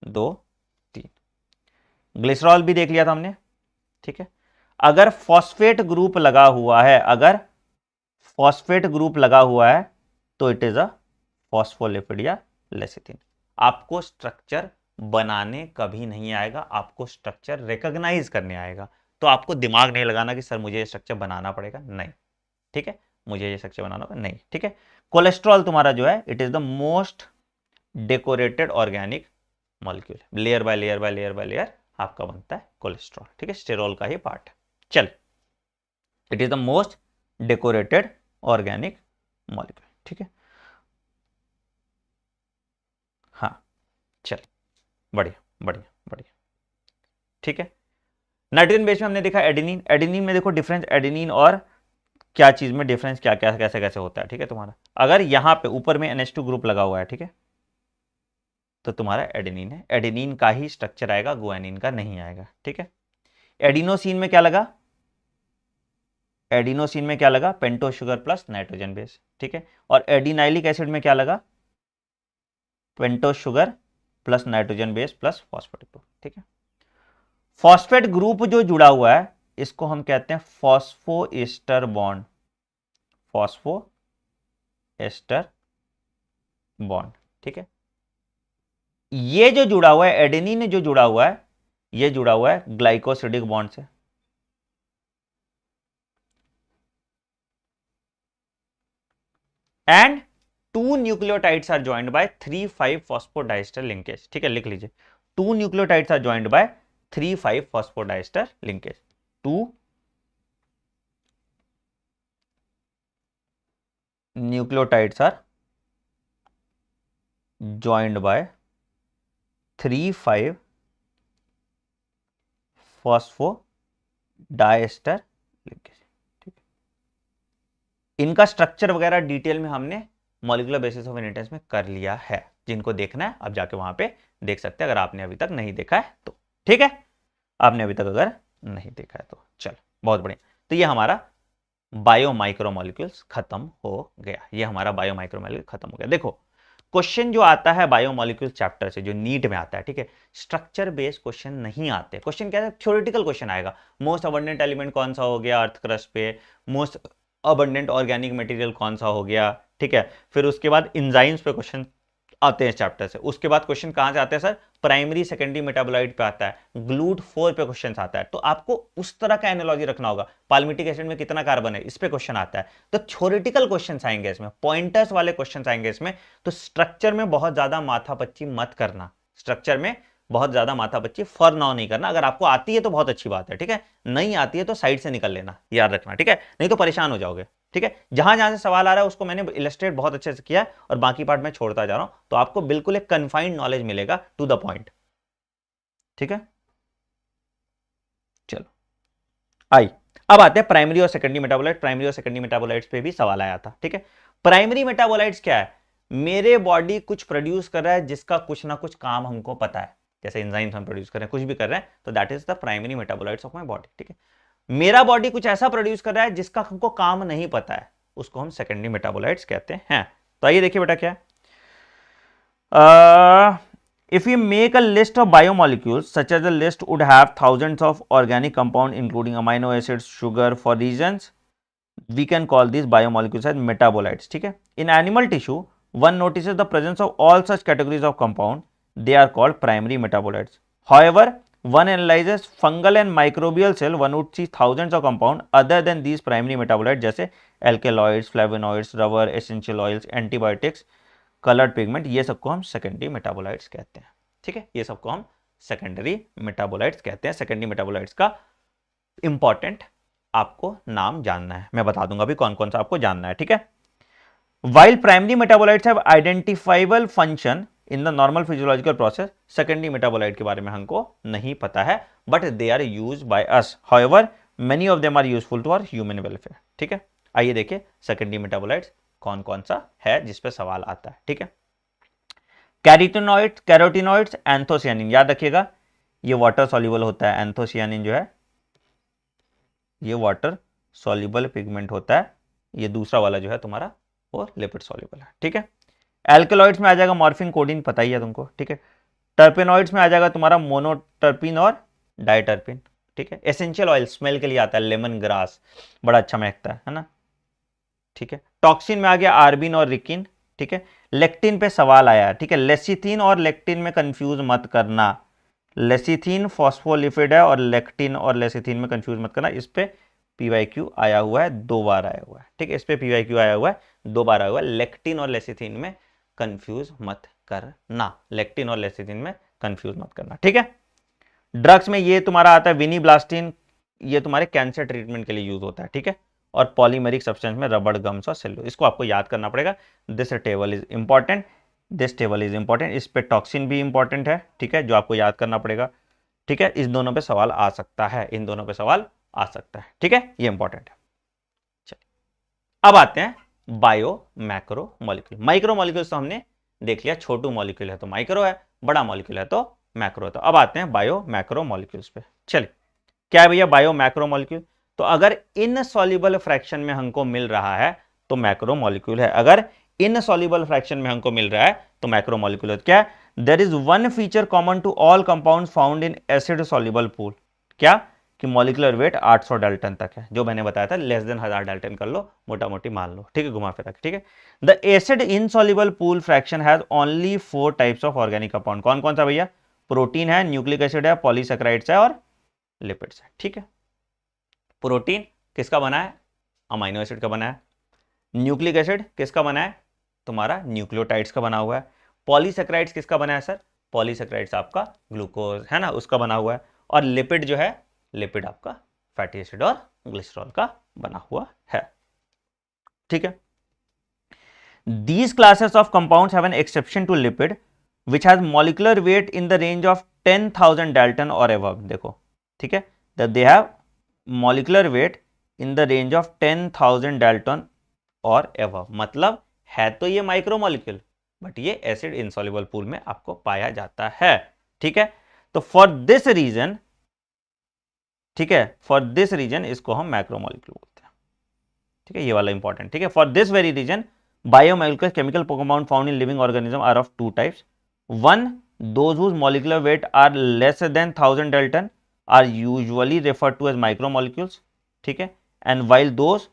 2, 3। ग्लिसरॉल भी देख लिया था हमने, ठीक है। अगर फॉस्फेट ग्रुप लगा हुआ है, अगर फॉस्फेट ग्रुप लगा हुआ है तो इट इज अ फॉस्फोलिपिड या लेसिथिन। आपको स्ट्रक्चर बनाने कभी नहीं आएगा, आपको स्ट्रक्चर रिकॉग्नाइज करने आएगा। तो आपको दिमाग नहीं लगाना कि सर मुझे ये स्ट्रक्चर बनाना पड़ेगा, नहीं, ठीक है, मुझे ये स्ट्रक्चर बनाना होगा, नहीं, ठीक है। कोलेस्ट्रॉल तुम्हारा जो है it is the most decorated organic molecule, layer by layer by layer by layer आपका बनता है कोलेस्ट्रॉल, ठीक है, स्टेरॉल का ही पार्ट है। चल, it is the most decorated organic molecule, ठीक है। हाँ, चल, बढ़िया बढ़िया बढ़िया, ठीक है। नाइट्रोजन बेस में हमने देखा एडेनिन, एडेनिन में देखो डिफरेंस, एडेनिन और क्या चीज में डिफरेंस, क्या क्या कैसे कैसे होता है, ठीक है। तुम्हारा अगर यहां पे ऊपर में NH2 ग्रुप लगा हुआ है, ठीक है, तो तुम्हारा एडेनिन है, एडेनिन का ही स्ट्रक्चर आएगा, गुआनिन का नहीं आएगा, ठीक है। एडिनोसिन में क्या लगा, एडिनोसिन में क्या लगा, pentose sugar plus nitrogen base, ठीक है। और एडिनाइलिक एसिड में क्या लगा, pentose sugar plus nitrogen base plus phosphate group, ठीक है। फॉस्फेट ग्रुप जो जुड़ा हुआ है इसको हम कहते हैं फॉस्फोएस्टर बॉन्ड, फॉस्फोएस्टर बॉन्ड, ठीक है। ये जो जुड़ा हुआ है एडेनिन जो जुड़ा हुआ है, ये जुड़ा हुआ है ग्लाइकोसिडिक बॉन्ड से, and 2 nucleotides are joined by 3,5 phosphodiester linkage, ठीक है, लिख लीजिए 2 nucleotides are joined by 3,5 phosphodiester linkage, 2 nucleotides are joined by 3,5 phosphodiester linkage, ठीक है। इनका स्ट्रक्चर वगैरह डिटेल में हमने मॉलिक्यूलर बेसिस ऑफ इनहेरिटेंस में कर लिया है, जिनको देखना है अब जाके वहां पे देख सकते हैं, अगर आपने अभी तक नहीं देखा है तो, ठीक है, आपने अभी तक अगर नहीं देखा है तो चल, बहुत बढ़िया। तो ये हमारा बायो माइक्रोमोलिक्यूल्स खत्म हो गया, ये हमारा बायो माइक्रोमोलिक्यूल खत्म हो गया। देखो क्वेश्चन जो आता है बायोमोलिक्यूल चैप्टर से, जो नीट में आता है, ठीक है, स्ट्रक्चर बेस्ड क्वेश्चन नहीं आते। क्वेश्चन क्या है, थ्योरेटिकल क्वेश्चन आएगा, मोस्ट अबंडेंट एलिमेंट कौन सा हो गया अर्थ क्रस्ट पे, मोस्ट अबंडेंट ऑर्गेनिक मटेरियल कौन सा हो गया, ठीक है। फिर उसके बाद इंजाइम्स पे क्वेश्चन आते हैं चैप्टर से। उसके बाद क्वेश्चन कहां से आते हैं सर, प्राइमरी सेकेंडरी मेटाबोलाइट पे आता है, ग्लूट 4 पे क्वेश्चन आता है। तो आपको उस तरह का एनालॉजी रखना होगा, पाल्मिटिक एसिड में कितना कार्बन है इस पे क्वेश्चन आता है। तो थ्योरेटिकल क्वेश्चन आएंगे इसमें, पॉइंटर्स वाले क्वेश्चन आएंगे इसमें। तो स्ट्रक्चर में बहुत ज्यादा माथापच्ची मत करना, स्ट्रक्चर में बहुत ज्यादा माथापच्ची फॉर नाउ नहीं करना। अगर आपको आती है तो बहुत अच्छी बात है, ठीक है, नहीं आती है तो साइड से निकल लेना, याद रखना, ठीक है, नहीं तो परेशान हो जाओगे, ठीक है। जहां जहां से सवाल आ रहा है उसको मैंने इलस्ट्रेट बहुत अच्छे से किया है और बाकी पार्ट में छोड़ता जा रहा हूं, तो आपको बिल्कुल एक कन्फाइंड नॉलेज मिलेगा, टू द पॉइंट, ठीक है। चलो आई, अब आते हैं प्राइमरी और सेकेंडरी मेटाबोलाइट। प्राइमरी और सेकेंडरी मेटाबोलाइट्स पे भी सवाल आया था, ठीक है। प्राइमरी मेटाबोलाइट्स क्या है, मेरे बॉडी कुछ प्रोड्यूस कर रहा है जिसका कुछ ना कुछ काम हमको पता है, जैसे एंजाइम्स हम प्रोड्यूस कर रहे हैं, कुछ भी कर रहे हैं, तो that is the primary metabolites of my body, ठीक है। मेरा बॉडी कुछ ऐसा प्रोड्यूस कर रहा है जिसका हमको काम नहीं पता है, उसको हम सेकेंडरी मेटाबोलाइट्स कहते हैं। तो आइए देखिए बेटा क्या है, if we make a list of biomolecules, such as the list would have thousands of organic compounds including amino acids, sugar for regions, we can call these biomolecules as metabolites, ठीक है। In animal tissue, one notices the presence of all such categories of compound, they are called primary metabolites. However, one analyzes fungal and microbial cell, one would see thousands of compound other than these primary metabolites, जैसे alkaloids, flavonoids, rubber, essential oils, antibiotics, coloured pigment, ये सबको हम secondary metabolites कहते हैं, ठीक है। ये सबको हम सेकेंडरी मेटाबोलाइट्स कहते हैं। सेकेंडरी मेटाबोलाइट्स का इंपॉर्टेंट आपको नाम जानना है, मैं बता दूंगा अभी कौन कौन सा आपको जानना है, ठीक है। While primary metabolites have identifiable function in the normal physiological process, secondary metabolite के बारे में हमको नहीं पता है, but they are used by us. However, many of them are useful to our human welfare, ठीक है। आइए देखिए सेकेंडरी मेटाबोलाइट्स कौन कौन सा है जिस पे सवाल आता है, ठीक है। कैरोटिनॉइड्स, कैरोटिनॉइड्स, एंथोसियानिन, याद रखिएगा ये वाटर सॉल्युबल होता है, एंथोसियानिन जो है ये वाटर सॉल्युबल पिगमेंट होता है, ये दूसरा वाला जो है तुम्हारा वो लिपिड सॉल्युबल है, ठीक है। एल्कलॉइड्स में आ जाएगा मॉर्फिन, कोडिन, पता ही है तुमको, ठीक है। टर्पेनॉइड्स में आ जाएगा तुम्हारा मोनोटर्पिन और डाइटर्पिन, ठीक है। एसेंशियल ऑयल स्मेल के लिए आता है, लेमन ग्रास बड़ा अच्छा महकता है ना, ठीक है। टॉक्सिन में आ गया आर्बिन और रिकिन, ठीक है। लेक्टिन पे सवाल आया, ठीक है। लेसिथिन और लेक्टिन में कंफ्यूज मत करना, लेसिथिन फॉस्फोलिपिड है और लेक्टिन और लेसिथिन में कंफ्यूज मत करना। इस पे पीवाईक्यू आया हुआ है, 2 बार आया हुआ है, ठीक है। इस पे पीवाईक्यू आया हुआ है, 2 बार आया हुआ है। लेक्टिन और लेसिथिन में कंफ्यूज मत करना, लेक्टिन और लेसिथिन में कंफ्यूज मत करना, ठीक है। ड्रग्स में ये तुम्हारा आता है विनीब्लास्टिन, ये तुम्हारे कैंसर ट्रीटमेंट के लिए यूज होता है, ठीक है। और पॉलीमेरिक सब्सटेंस में रबड़, गम्स और सेल्यूलोज, इसको आपको याद करना पड़ेगा। This table is important, this table is important. इस पे टॉक्सिन भी इंपॉर्टेंट है, ठीक है, जो आपको याद करना पड़ेगा, ठीक है। इस दोनों पे सवाल आ सकता है, इन दोनों पे सवाल आ सकता है, ठीक है, ये इंपॉर्टेंट है। चलिए अब आते हैं bio macro molecule. Micro molecules तो हमने देख लिया, छोटू मॉलिक्यूल है तो माइक्रो है, बड़ा मॉलिक्यूल है तो मैक्रो है। तो अब आते हैं बायो मैक्रो मॉलिक्यूल्स पे। चलिए क्या है भैया बायो मैक्रो मॉलिक्यूल, तो अगर इनसॉल्युबल फ्रैक्शन में हमको मिल रहा है तो मैक्रो मॉलिक्यूल है, अगर इनसॉल्युबल फ्रैक्शन में हमको मिल रहा है तो मैक्रो मॉलिक्यूल है। क्या है, there is one feature common to all compounds found in acid soluble pool, क्या कि मॉलिक्यूलर वेट 800 डाल्टन तक है, जो मैंने बताया था लेस देन 1000 डाल्टन कर लो, मोटा मोटी मान लो, ठीक है, घुमा फिरा के, ठीक है। The acid insoluble pool fraction has only 4 types of organic compound, कौन कौन सा भैया, प्रोटीन है, न्यूक्लिक एसिड है, पॉलीसेकेराइड्स है और लिपिड्स है, ठीक है। प्रोटीन किसका बना है, अमाइनो एसिड का बना है। न्यूक्लिक एसिड किसका बना है, तुम्हारा न्यूक्लियोटाइड्स का बना हुआ है। पॉलीसेकेराइड्स किसका बना है सर, पॉलीसेकेराइड्स आपका ग्लूकोज है ना, उसका बना हुआ है। और लिपिड जो है, लिपिड आपका फैटी एसिड और ग्लिसरॉल का बना हुआ है, ठीक है। These classes of compounds have an exception to lipid which has molecular weight in the range of 10,000 Dalton or above, देखो ठीक है, that they have molecular weight in the range of 10,000 Dalton or above, मतलब है तो ये micro molecule but ये acid insoluble pool में आपको पाया जाता है, ठीक है। तो फॉर दिस रीजन, ठीक है, फॉर दिस रीजन इसको हम मैक्रो मॉलिक्यूल बोलते हैं, ठीक है, ये वाला इंपॉर्टेंट, ठीक है। For this very reason biomolecular chemical compound found in living organism are of 2 types. One, those whose molecular weight are less than 1000 Dalton are usually referred to as micromolecules, ठीक है, and while those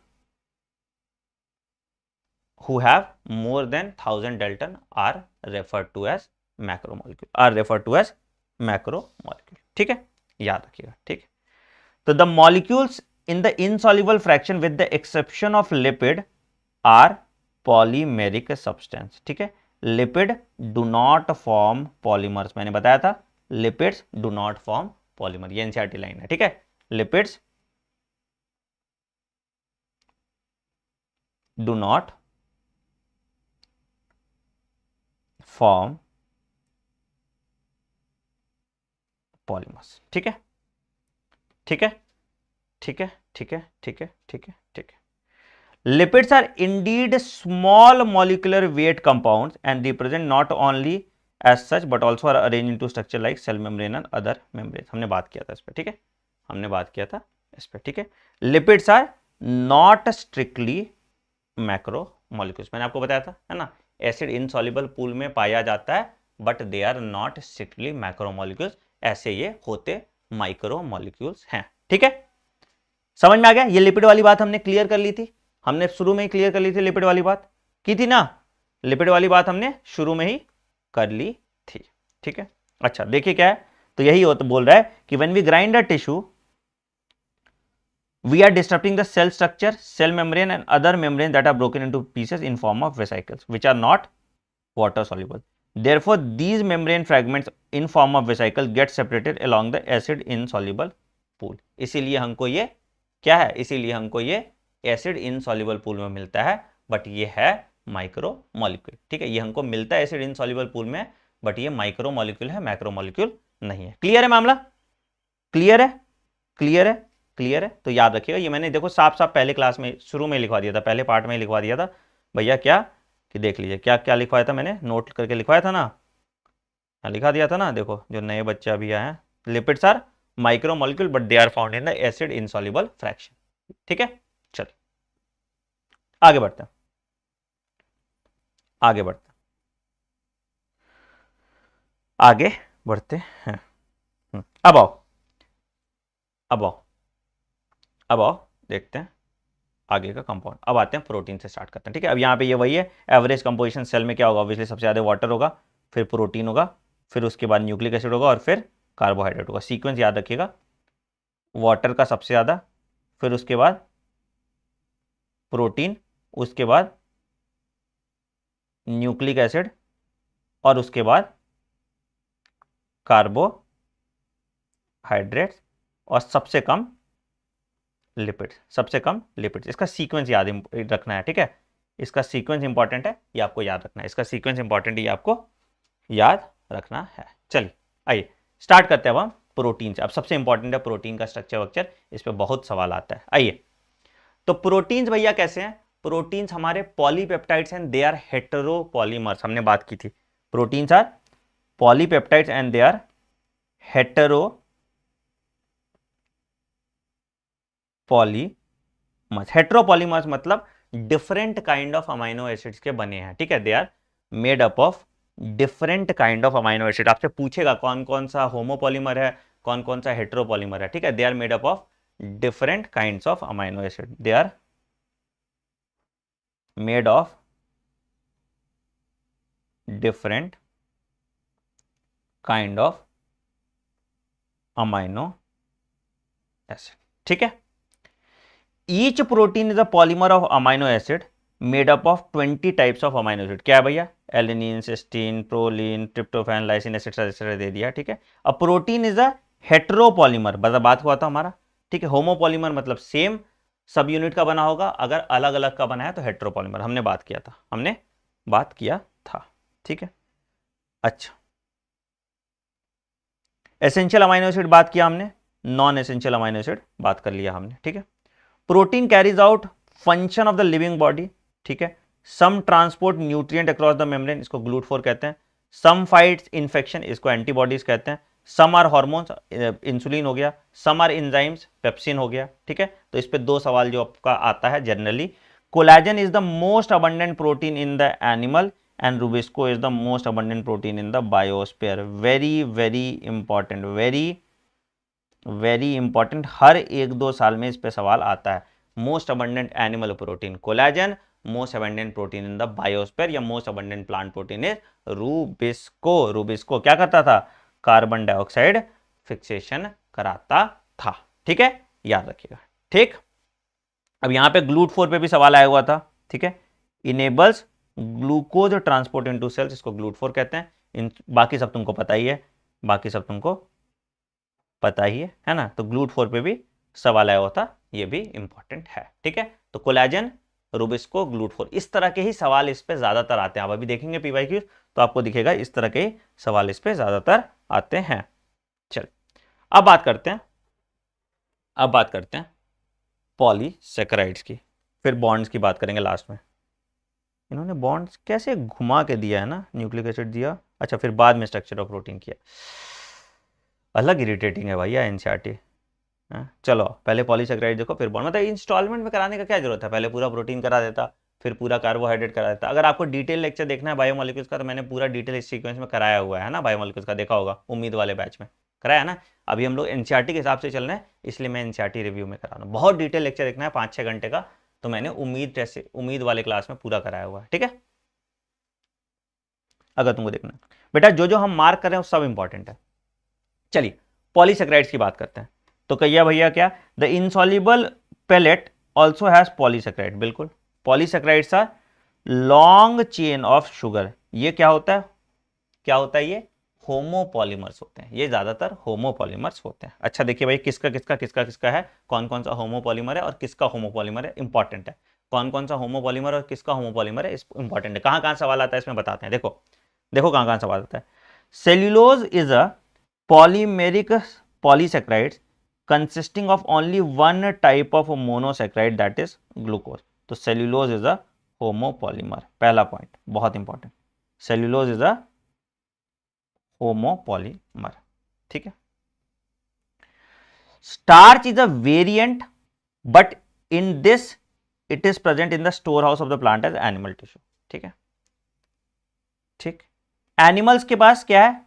who have more than 1000 Dalton are referred to as macromolecule, are referred to as macromolecule. ठीक है, याद रखिएगा. ठीक है, तो the molecules in the insoluble fraction with the exception of lipid are polymeric substance. ठीक है, lipid do not form polymers. मैंने बताया था lipids do not form polymer. ये एनसीईआरटी लाइन है. ठीक है, lipids do not form polymers. ठीक है, ठीक है, ठीक है, ठीक है, ठीक है, ठीक है, ठीक है. Lipids are indeed small molecular weight compounds and represent not only as such but also are arranged into structure like cell membrane and other membranes. हमने बात किया था इस पे. ठीक है, हमने बात किया था इस पे. ठीक है, lipids are not strictly macromolecules. मैंने आपको बताया था, है ना, एसिड इनसॉल्युबल पूल में पाया जाता है but they are not strictly macromolecules. ऐसे ये होते माइक्रोमोलिक्यूल्स हैं. ठीक है, समझ में आ गया. ये लिपिड वाली बात हमने क्लियर कर ली थी, हमने शुरू में ही क्लियर कर ली थी. लिपिड वाली बात की थी ना, लिपिड वाली बात हमने शुरू में ही कर ली थी. ठीक है, अच्छा देखिए क्या है, तो यही होता बोल रहा है कि when we grind a tissue we are disrupting the cell structure, cell membrane and other membranes that are broken into pieces in form of vesicles which are not water soluble. Therefore these membrane fragments in form of vesicles get separated along the acid insoluble pool. इसीलिए हमको ये क्या है, इसीलिए हमको ये acid insoluble pool में मिलता है बट ये है माइक्रोमोलिक्यूल. ठीक है, ये हमको मिलता है एसिड इनसॉल्युबल पूल में बट ये माइक्रोमोलिक्यूल है, मैक्रोमोलिक्यूल नहीं है. क्लियर है मामला, क्लियर है, क्लियर है, क्लियर है. तो याद रखिएगा, ये मैंने देखो साफ साफ पहले क्लास में शुरू में लिखवा दिया था, पहले पार्ट में लिखवा दिया था भैया. क्या कि देख लीजिए क्या क्या लिखवाया था मैंने, नोट करके लिखवाया था ना, लिखा दिया था ना. देखो जो नए बच्चे अभी आए हैं, lipids are micromolecule but they are found in the acid insoluble fraction. ठीक है, चलिए आगे बढ़ते हैं, आगे बढ़ते हैं, आगे बढ़ते हैं. अब आओ, अब आओ, अब आओ देखते हैं आगे का कंपाउंड. अब आते हैं प्रोटीन से स्टार्ट करते हैं. ठीक है, अब यहाँ पे ये वही है एवरेज कंपोजिशन. सेल में क्या होगा, ऑब्वियसली सबसे ज़्यादा वाटर होगा, फिर प्रोटीन होगा, फिर उसके बाद न्यूक्लिक एसिड होगा और फिर कार्बोहाइड्रेट होगा. सीक्वेंस याद रखिएगा, वाटर का सबसे ज़्यादा, फिर उसके बाद प्रोटीन, उसके बाद न्यूक्लिक एसिड और उसके बाद कार्बोहाइड्रेट्स और सबसे कम लिपिड्स, सबसे कम लिपिड्स. इसका सीक्वेंस याद रखना है. ठीक है, इसका सीक्वेंस इंपॉर्टेंट है, ये आपको याद रखना है. इसका सीक्वेंस इंपॉर्टेंट है, ये आपको याद रखना है. चलिए आइए स्टार्ट करते हैं अब हम प्रोटीन से. अब सबसे इंपॉर्टेंट है प्रोटीन का स्ट्रक्चर वक्चर, इस पर बहुत सवाल आता है. आइए, तो प्रोटीन्स भैया कैसे हैं, प्रोटीन्स हमारे polypeptides and they are heteropolymers. हमने बात की थी, proteins are polypeptides and they are heteropolymers. Heteropolymers मतलब different kind of amino acids के बने हैं. ठीक है, they are made up of different kind of amino acid. आपसे पूछेगा कौन कौन सा होमोपॉलीमर है, कौन कौन सा हेटेरोपॉलीमर है. ठीक है, they are made up of different kinds of amino acid. They are made of different kind of amino acid. ठीक है, each protein is a polymer of amino acid made up of 20 types of amino acid. क्या है भैया, alanine, cysteine, proline, tryptophan, lysine etcetera etcetera दे दिया. ठीक है, a protein is a heteropolymer, बात हुआ था हमारा. ठीक है, होमोपॉलीमर मतलब सेम सब यूनिट का बना होगा, अगर अलग अलग का बना है तो हेटेरोपॉलीमर. हमने बात किया था, हमने बात किया था. ठीक है, अच्छा एसेंशियल अमाइनो एसिड बात किया हमने, नॉन एसेंशियल अमाइनो एसिड बात कर लिया हमने. ठीक है, protein carries out function of the living body. ठीक है, some transport nutrient across the membrane, इसको ग्लूट4 कहते हैं. सम फाइट्स इन्फेक्शन, इसको एंटीबॉडीज कहते हैं. सम आर हॉर्मोन्स, इंसुलिन हो गया. सम आर एंजाइम्स, पेप्सिन हो गया. ठीक है, तो इस पे दो सवाल जो आपका आता है generally. Collagen is the most abundant protein in the animal and rubisco is the most abundant protein in the biosphere. Very very important, very very important. हर एक दो साल में इस पे सवाल आता है. Most abundant animal protein collagen, most abundant protein in the biosphere या most abundant plant protein is rubisco. Rubisco क्या करता था? कार्बन डाइऑक्साइड फिक्सेशन कराता था। ठीक है, याद रखिएगा। ठीक, अब यहां पे GLUT4 पे भी सवाल आया हुआ था। ठीक है, enables glucose transport into cells, इसको GLUT4 कहते हैं। इन बाकी सब तुमको पता ही है, बाकी सब तुमको पता ही है ना। तो GLUT4 पे भी सवाल आया हुआ था, ये भी इंपॉर्टेंट है। ठीक है, तो कोलेजन, रूबिस्को, GLUT4, इस तरह के ही सवाल इस पे ज्यादातर आते हैं। आप अभी देखेंगे PYQ तो आपको दिखेगा इस तरह के ही सवाल इस पे ज्यादातर आते हैं। चल, अब बात करते हैं पॉलीसेकेराइड्स की, फिर बॉन्ड्स की बात करेंगे लास्ट में। इन्होंने बॉन्ड्स कैसे घुमा के दिया है ना, न्यूक्लिक एसिड दिया, अच्छा फिर बाद में स्ट्रक्चर ऑफ प्रोटीन किया। अलग इरिटेटिंग है भैया एनसीईआरटी। चलो पहले पॉलीसेकेराइड देखो फिर बॉन्ड, मतलब इंस्टॉलमेंट में कराने का क्या जरूरत है? पहले पूरा प्रोटीन करा देता, फिर पूरा कार्बोहाइड्रेट करा देता। अगर आपको डिटेल लेक्चर देखना है बायोमोलिक्यूल्स का तो मैंने पूरा डिटेल इस सीक्वेंस में कराया हुआ है ना, बायोमोलिक्यूल्स का देखा होगा, उम्मीद वाले बैच में कराया ना। अभी हम लोग एनसीईआरटी के हिसाब से चल रहे हैं, इसलिए मैं एनसीईआरटी रिव्यू में करा रहा हूँ। बहुत डिटेल लेक्चर देखना है 5-6 घंटे का, तो मैंने उम्मीद वाले क्लास में पूरा कराया हुआ है। ठीक है, अगर तुमको देखना है बेटा, जो हम मार्क कर रहे हैं वो सब इंपॉर्टेंट है। चलिए पॉलीसेकेराइड्स की बात करते हैं। तो कहिए भैया क्या, the insoluble pellet also has polysaccharide. बिल्कुल, polysaccharides are long chain of sugar. ये क्या होता है? ये होमोपॉलीमर्स होते हैं, ये ज्यादातर होमोपॉलीमर्स होते हैं। अच्छा देखिए भाई, किसका है, कौन कौन सा होमोपॉलीमर है और किसका होमोपॉलीमर है, इंपॉर्टेंट है। कौन कौन सा होमोपॉलीमर और किसका होमोपॉलीमर है, इंपॉर्टेंट है। कहां सवाल आता है इसमें बताते हैं। देखो कहां सवाल आता है। Cellulose is a polymeric polysaccharides consisting of only one type of monosaccharide, that is glucose. तो cellulose is a homopolymer, पहला पॉइंट बहुत important, cellulose is a homopolymer। ठीक है, starch is a variant but in this it is present in the storehouse of the plant as animal tissue। ठीक है, ठीक, animals के पास क्या है?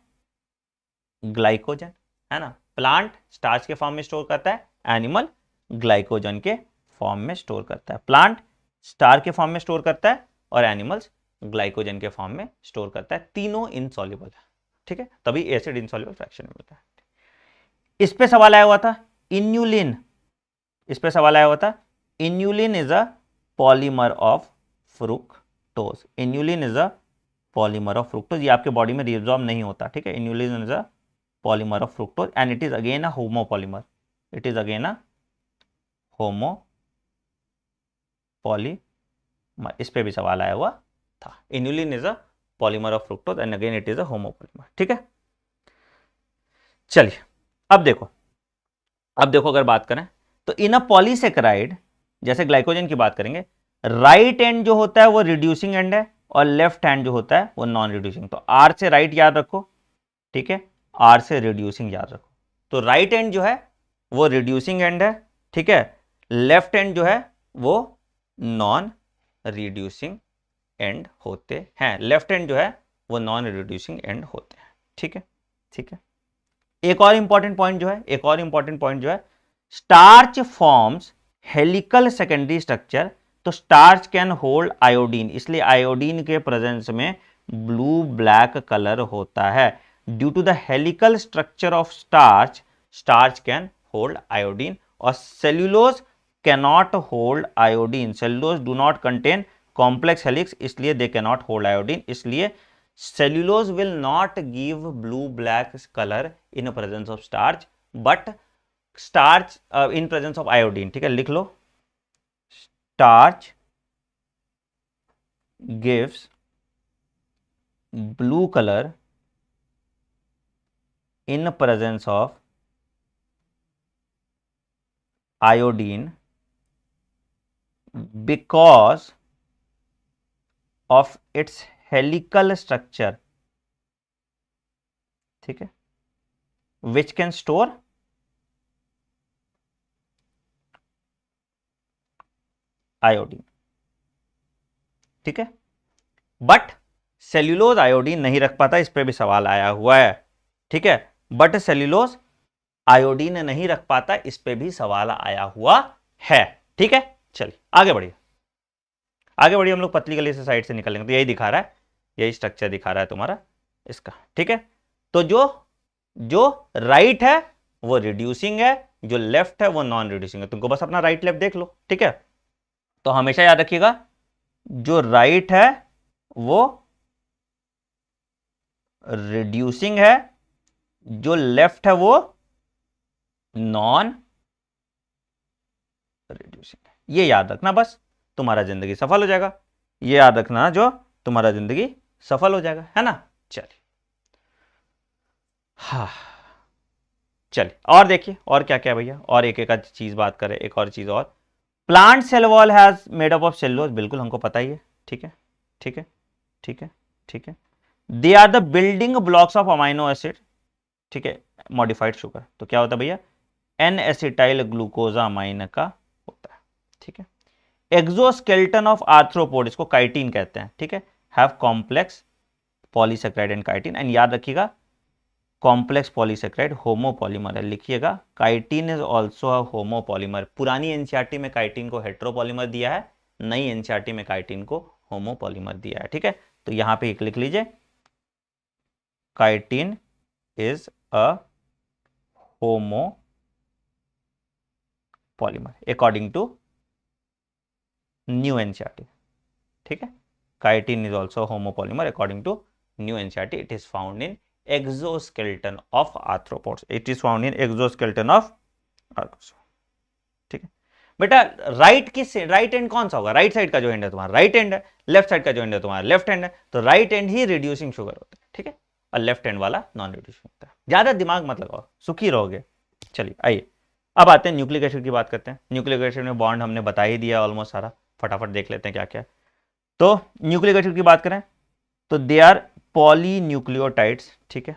ग्लाइकोजन है ना। प्लांट स्टार्च के फॉर्म में स्टोर करता है, एनिमल ग्लाइकोजन के फॉर्म में स्टोर करता है। प्लांट स्टार के फॉर्म में स्टोर करता है और एनिमल्स ग्लाइकोजन के फॉर्म में स्टोर करता है। तीनों इनसॉल्युबल है। ठीक है, तभी एसिड इनसॉल्युबल फ्रैक्शन में मिलता है। इस पे सवाल आया हुआ था inulin, inulin is a polymer of fructose. Inulin is a polymer of fructose, ये आपके बॉडी में रिएब्सॉर्ब नहीं होता। ठीक है, inulin is a polymer of fructose and it is again a homopolymer, इस पे भी सवाल आया हुआ था। Inulin is a polymer of fructose and again it is a homopolymer. ठीक है, चलिए अब देखो अगर बात करें तो इन अ पॉलीसेकेराइड, जैसे ग्लाइकोजन की बात करेंगे, राइट एंड जो होता है वो रिड्यूसिंग एंड है और लेफ्ट हैंड जो होता है वो नॉन रिड्यूसिंग। तो आर से राइट याद रखो, ठीक है, आर से रिड्यूसिंग याद रखो। तो राइट एंड जो है वो रिड्यूसिंग एंड है, ठीक है, लेफ्ट एंड जो है वो नॉन रिड्यूसिंग एंड होते हैं। लेफ्ट एंड जो है वो नॉन रिड्यूसिंग एंड होते हैं। ठीक है, एक और इंपॉर्टेंट पॉइंट जो है, starch forms helical secondary structure. तो स्टार्च कैन होल्ड आयोडीन, इसलिए आयोडीन के प्रेजेंस में ब्लू ब्लैक कलर होता है। Due to the helical structure of starch can hold iodine और cellulose cannot hold iodine। cellulose do not contain complex helix, इसलिए they cannot hold iodine। इसलिए cellulose will not give blue black color in presence of starch but starch in presence of iodine। ठीक है, लिख लो, starch gives blue color in presence of iodine because of its helical structure। ठीक है, which can store iodine। ठीक है, but cellulose iodine नहीं रख पाता, इस पे भी सवाल आया हुआ है। ठीक है, बट सेल्यूलोज आयोडीन नहीं रख पाता, इस पे भी सवाल आया हुआ है। ठीक है, चलिए आगे बढ़िए। आगे बढ़िए, हम लोग पतली गली से साइड से निकलेंगे। तो यही दिखा रहा है, यही स्ट्रक्चर दिखा रहा है तुम्हारा इसका, ठीक है। तो जो जो राइट है वो रिड्यूसिंग है, जो लेफ्ट है वो नॉन रिड्यूसिंग है। तुमको बस अपना राइट लेफ्ट देख लो, ठीक है। तो हमेशा याद रखिएगा, जो राइट है वो रिड्यूसिंग है, जो लेफ्ट है वो नॉन रिड्यूसिंग है। ये याद रखना, बस तुम्हारा जिंदगी सफल हो जाएगा। ये याद रखना, जो तुम्हारा जिंदगी सफल हो जाएगा, है ना। चलिए, हाँ, चलिए और देखिए और क्या क्या है भैया, और एक एक चीज बात करें, एक और चीज और। Plant cell wall has made up of cellulose, बिल्कुल हमको पता ही है, ठीक है, ठीक है, ठीक है, ठीक है। They are the building blocks of amino acid, ठीक है, मॉडिफाइड शुगर। तो क्या होता है भैया, एन एसिटाइल ग्लूकोजा अमाइन का होता है, ठीक है। एक्सोस्केलेटन ऑफ आर्थ्रोपोड, इसको काइटिन कहते हैं, ठीक है। Have complex polysaccharide and chitin, and याद रखिएगा कॉम्प्लेक्स पॉलीसेक्राइड होमोपॉलीमर है, लिखिएगा chitin is also a homopolymer. पुरानी एनसीईआरटी में काइटिन को हेट्रोपॉलीमर दिया है, नई एनसीईआरटी में काइटिन को होमोपॉलीमर दिया है, ठीक है। तो यहां पे एक लिख लीजिए, chitin is a homopolymer according to new NCERT, ठीक है। Chitin is also homopolymer according to new NCERT. It is found in exoskeleton of arthropods, it is found in exoskeleton of arthropods, ठीक है। बेटा राइट किस, right and कौन सा होगा, right side का जो एंड है तुम्हारा राइट एंड है, लेफ्ट साइड का जो एंड है तुम्हारा लेफ्ट हैंड है। तो right and he reducing sugar होता है, ठीक है, और लेफ्ट हैंड वाला नॉन रिड्यूसिंग होता है। ज्यादा दिमाग मत लगाओ, सुखी रहोगे। चलिए आइए, अब आते हैं न्यूक्लिक एसिड की बात करते हैं। न्यूक्लिक एसिड में बॉन्ड हमने बता ही दिया ऑलमोस्ट सारा, फटाफट देख लेते हैं क्या क्या। तो न्यूक्लिक एसिड की बात करें तो दे आर पॉलीन्यूक्लियोटाइड्स, ठीक है।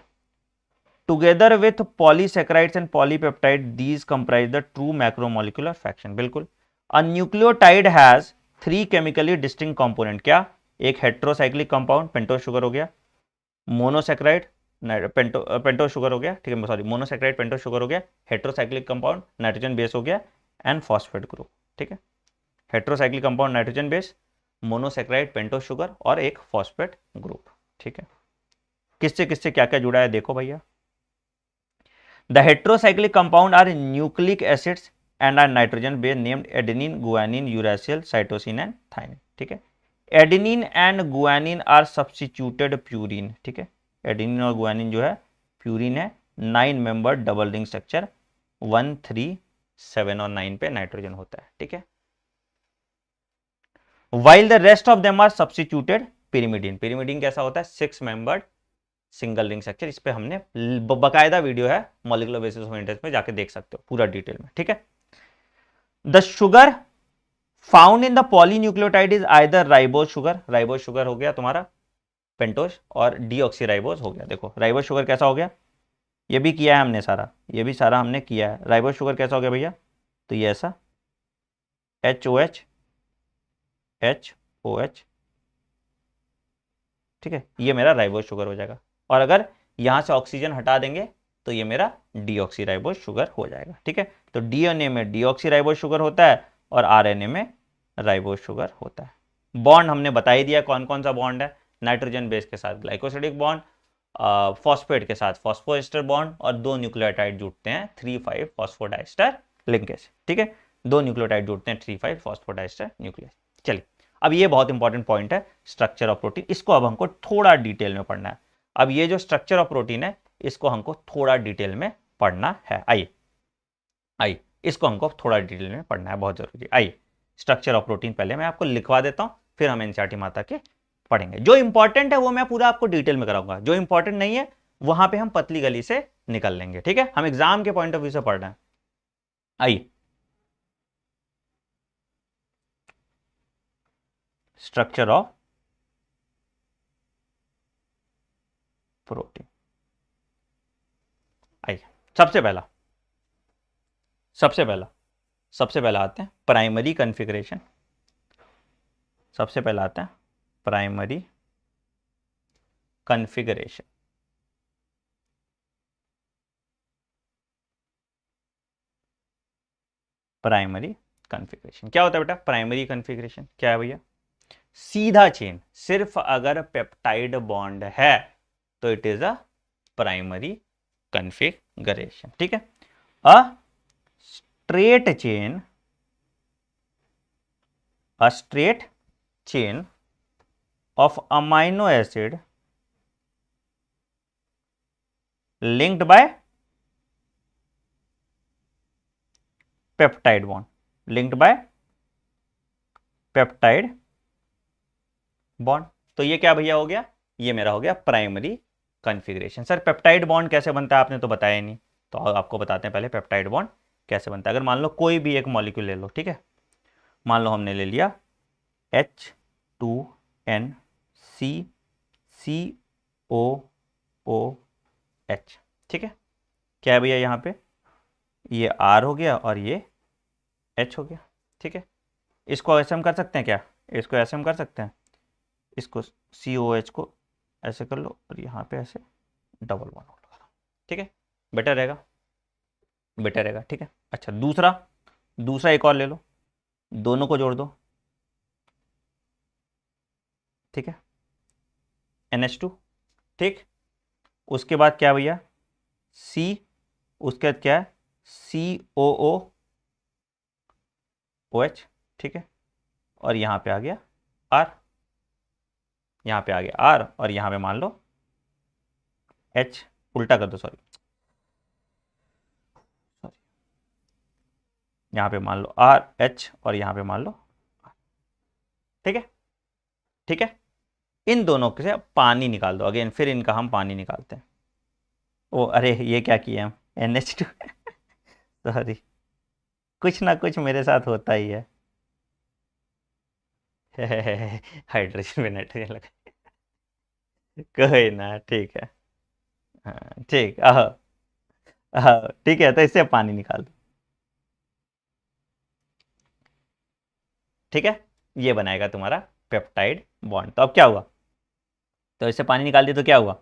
Together with polysaccharides and polypeptide these comprise the true macromolecular fraction, बिल्कुल। A nucleotide has 3 chemically distinct component, क्या, एक हेट्रोसाइक्लिक कंपाउंड पेंटोज शुगर हो गया, मोनोसेक्राइड पेंटोज शुगर हो गया, ठीक है, सॉरी मोनोसेक्राइड पेंटोज शुगर हो गया, हेट्रोसाइक्लिक कंपाउंड नाइट्रोजन बेस हो गया, एंड फॉस्फेट ग्रुप, ठीक है। Heterocyclic compound nitrogen base, monosaccharide pentose sugar और एक फॉस्फेट ग्रुप, ठीक है। किससे किससे क्या क्या जुड़ा है देखो भैया। The heterocyclic compound are nucleic acids and are nitrogen base named adenine, guanine, uracil, cytosine and thymine, ठीक है। Adenine and guanine are substituted purine, ठीक है। एडेनिन और गुआनिन जो है प्यूरिन है, 9 मेंबर डबल रिंग स्ट्रक्चर, 1, 3, 7 और 9 पे नाइट्रोजन होता है, ठीक है। While the rest of them are substituted pyrimidine. Pyrimidine कैसा होता है, 6 मेंबर्ड सिंगल रिंग स्ट्रक्चर। इस पे हमने बकायदा वीडियो है मॉलिक्यूलर बेसिस ऑफ इंटरेस्ट में, जाके देख सकते हो पूरा डिटेल में, ठीक है। The sugar found in the polynucleotide is either ribose sugar, ribose sugar हो गया तुम्हारा पेंटोज, और डीऑक्सीराइबोज हो गया। देखो राइबोज शुगर कैसा हो गया, ये भी किया है हमने सारा, ये भी सारा हमने किया है। राइबोज शुगर कैसा हो गया भैया, तो ये ऐसा HOH HOH, ठीक है, ये मेरा राइबोज शुगर हो जाएगा। और अगर यहां से ऑक्सीजन हटा देंगे तो ये मेरा डीऑक्सीराइबोज शुगर हो जाएगा, ठीक है। तो डीएनए में डीऑक्सीराइबोज शुगर होता है और आरएनए में राइबोज शुगर होता है। बॉन्ड हमने बता ही दिया कौन कौन सा बॉन्ड है, नाइट्रोजन बेस के साथ ग्लाइकोसिडिक बॉन्ड, फॉस्फेट के साथ फॉस्फोएस्टर बॉन्ड, और 2 न्यूक्लियोटाइड जुड़ते हैं 3,5 फॉस्फोडाइस्टर लिंकेज, ठीक है। 2 न्यूक्लियोटाइड जुड़ते हैं 3,5 फॉस्फोडाइस्टर न्यूक्लियस। चलिए, अब ये बहुत इंपॉर्टेंट पॉइंट है, स्ट्रक्चर ऑफ प्रोटीन। इसको अब हमको थोड़ा डिटेल में पढ़ना है। अब ये जो स्ट्रक्चर ऑफ प्रोटीन है इसको हमको थोड़ा डिटेल में पढ़ना है। आइए आइए, इसको हमको थोड़ा डिटेल में पढ़ना है, बहुत जरूरी। आइए, स्ट्रक्चर ऑफ प्रोटीन पहले मैं आपको लिखवा देता हूं, फिर हम एनसीईआरटी माता के पढ़ेंगे। जो इंपॉर्टेंट है वो मैं पूरा आपको डिटेल में कराऊंगा, जो इंपॉर्टेंट नहीं है वहां पे हम पतली गली से निकल लेंगे, ठीक है। हम एग्जाम के पॉइंट ऑफ व्यू से पढ़ रहे हैं। आइए, स्ट्रक्चर ऑफ प्रोटीन। आइए, सबसे पहला सबसे पहला आते हैं प्राइमरी कॉन्फ़िगरेशन। सबसे पहला आता है प्राइमरी कॉन्फ़िगरेशन। प्राइमरी कॉन्फ़िगरेशन क्या होता है बेटा, प्राइमरी कॉन्फ़िगरेशन क्या है भैया, सीधा चेन, सिर्फ अगर पेप्टाइड बॉन्ड है तो it is a primary configuration, ठीक है। A straight chain, a straight chain of amino acid linked by peptide bond, linked by peptide bond। तो ये क्या भैया हो गया, ये मेरा हो गया primary configuration. Sir peptide bond कैसे बनता है, आपने तो बताया ही नहीं, तो आपको बताते हैं पहले पेप्टाइड बॉन्ड कैसे बनता है। अगर मान लो कोई भी एक मॉलिक्यूल ले लो, ठीक है, मान लो हमने ले लिया H2N C COOH, ठीक है, क्या है भैया यहाँ पे, ये R हो गया और ये H हो गया, ठीक है। इसको ऐसे हम कर सकते हैं क्या, इसको ऐसे हम कर सकते हैं, इसको COH को ऐसे कर लो और यहाँ पे ऐसे डबल बॉन्ड लगा लो, ठीक है, बेटर रहेगा, बेटर रहेगा, ठीक है। अच्छा दूसरा, दूसरा एक और ले लो, दोनों को जोड़ दो, ठीक है, NH2, ठीक। उसके बाद क्या भैया C, उसके बाद क्या है COOH, ठीक है, और यहाँ पे आ गया R, यहाँ पे आ गया R, और यहाँ पे मान लो H, उल्टा कर दो, सॉरी, यहाँ पे मान लो RH और यहाँ पे मान लो R, ठीक है, ठीक है। इन दोनों से पानी निकाल दो, अगेन फिर इनका हम पानी निकालते हैं। ओ अरे ये क्या किया हम, NH2 सॉरी, कुछ ना कुछ मेरे साथ होता ही है हाइड्रोजन पे नाइट्रोजन लगा, कोई ना, ठीक है, हाँ ठीक, आहो आहो, ठीक है, तो इससे पानी निकाल दो, ठीक है, ये बनाएगा तुम्हारा पेप्टाइड बॉन्ड। तो अब क्या हुआ, तो इससे पानी निकाल दिया तो क्या हुआ,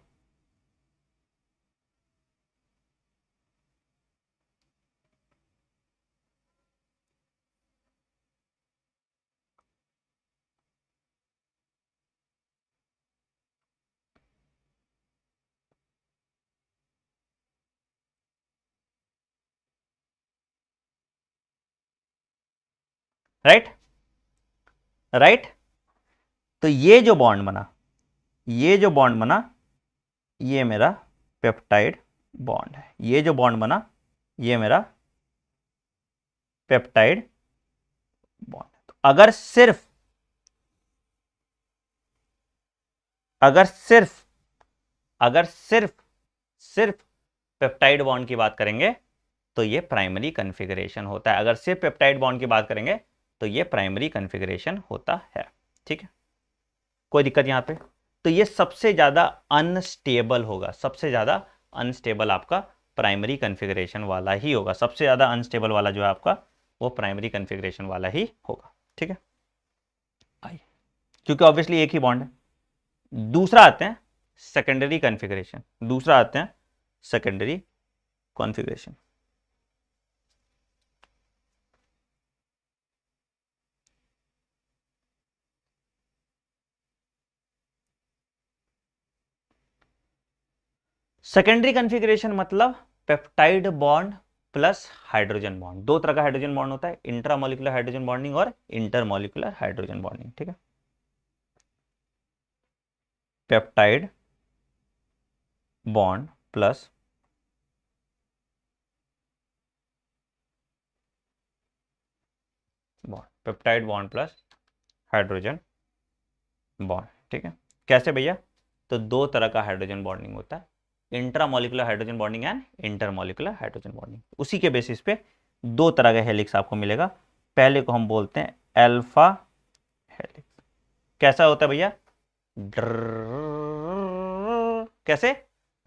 राइट, राइट। तो ये जो बॉन्ड बना, ये जो बॉन्ड बना, ये मेरा पेप्टाइड बॉन्ड है, ये जो बॉन्ड बना ये मेरा पेप्टाइड बॉन्ड है। तो अगर सिर्फ, अगर सिर्फ, अगर सिर्फ सिर्फ पेप्टाइड बॉन्ड की बात करेंगे तो ये प्राइमरी कॉन्फ़िगरेशन होता है, अगर सिर्फ पेप्टाइड बॉन्ड की बात करेंगे तो ये प्राइमरी कॉन्फ़िगरेशन होता है, ठीक है, कोई दिक्कत यहां पे। तो ये सबसे ज्यादा अनस्टेबल होगा, सबसे ज्यादा अनस्टेबल आपका प्राइमरी कॉन्फ़िगरेशन वाला ही होगा, सबसे ज्यादा अनस्टेबल वाला जो है आपका वो प्राइमरी कॉन्फ़िगरेशन वाला ही होगा, ठीक है, आइए, क्योंकि ऑब्वियसली एक ही बॉन्ड है। दूसरा आते हैं सेकेंडरी कॉन्फ़िगरेशन, दूसरा आते हैं सेकेंडरी कॉन्फ़िगरेशन। सेकेंडरी कॉन्फ़िगरेशन मतलब peptide bond plus hydrogen bond, दो तरह का हाइड्रोजन बॉन्ड होता है, इंट्रामोलिकुलर हाइड्रोजन बॉन्डिंग और इंटरमोलिकुलर हाइड्रोजन बॉन्डिंग, ठीक है। Peptide bond plus bond, peptide bond plus hydrogen bond, ठीक है। कैसे भैया, तो दो तरह का हाइड्रोजन बॉन्डिंग होता है, intramolecular hydrogen bonding and intermolecular hydrogen bonding. उसी के बेसिस पे दो तरह का हेलिक्स आपको मिलेगा, पहले को हम बोलते हैं अल्फा हेलिक्स। कैसा होता है भैया, कैसे,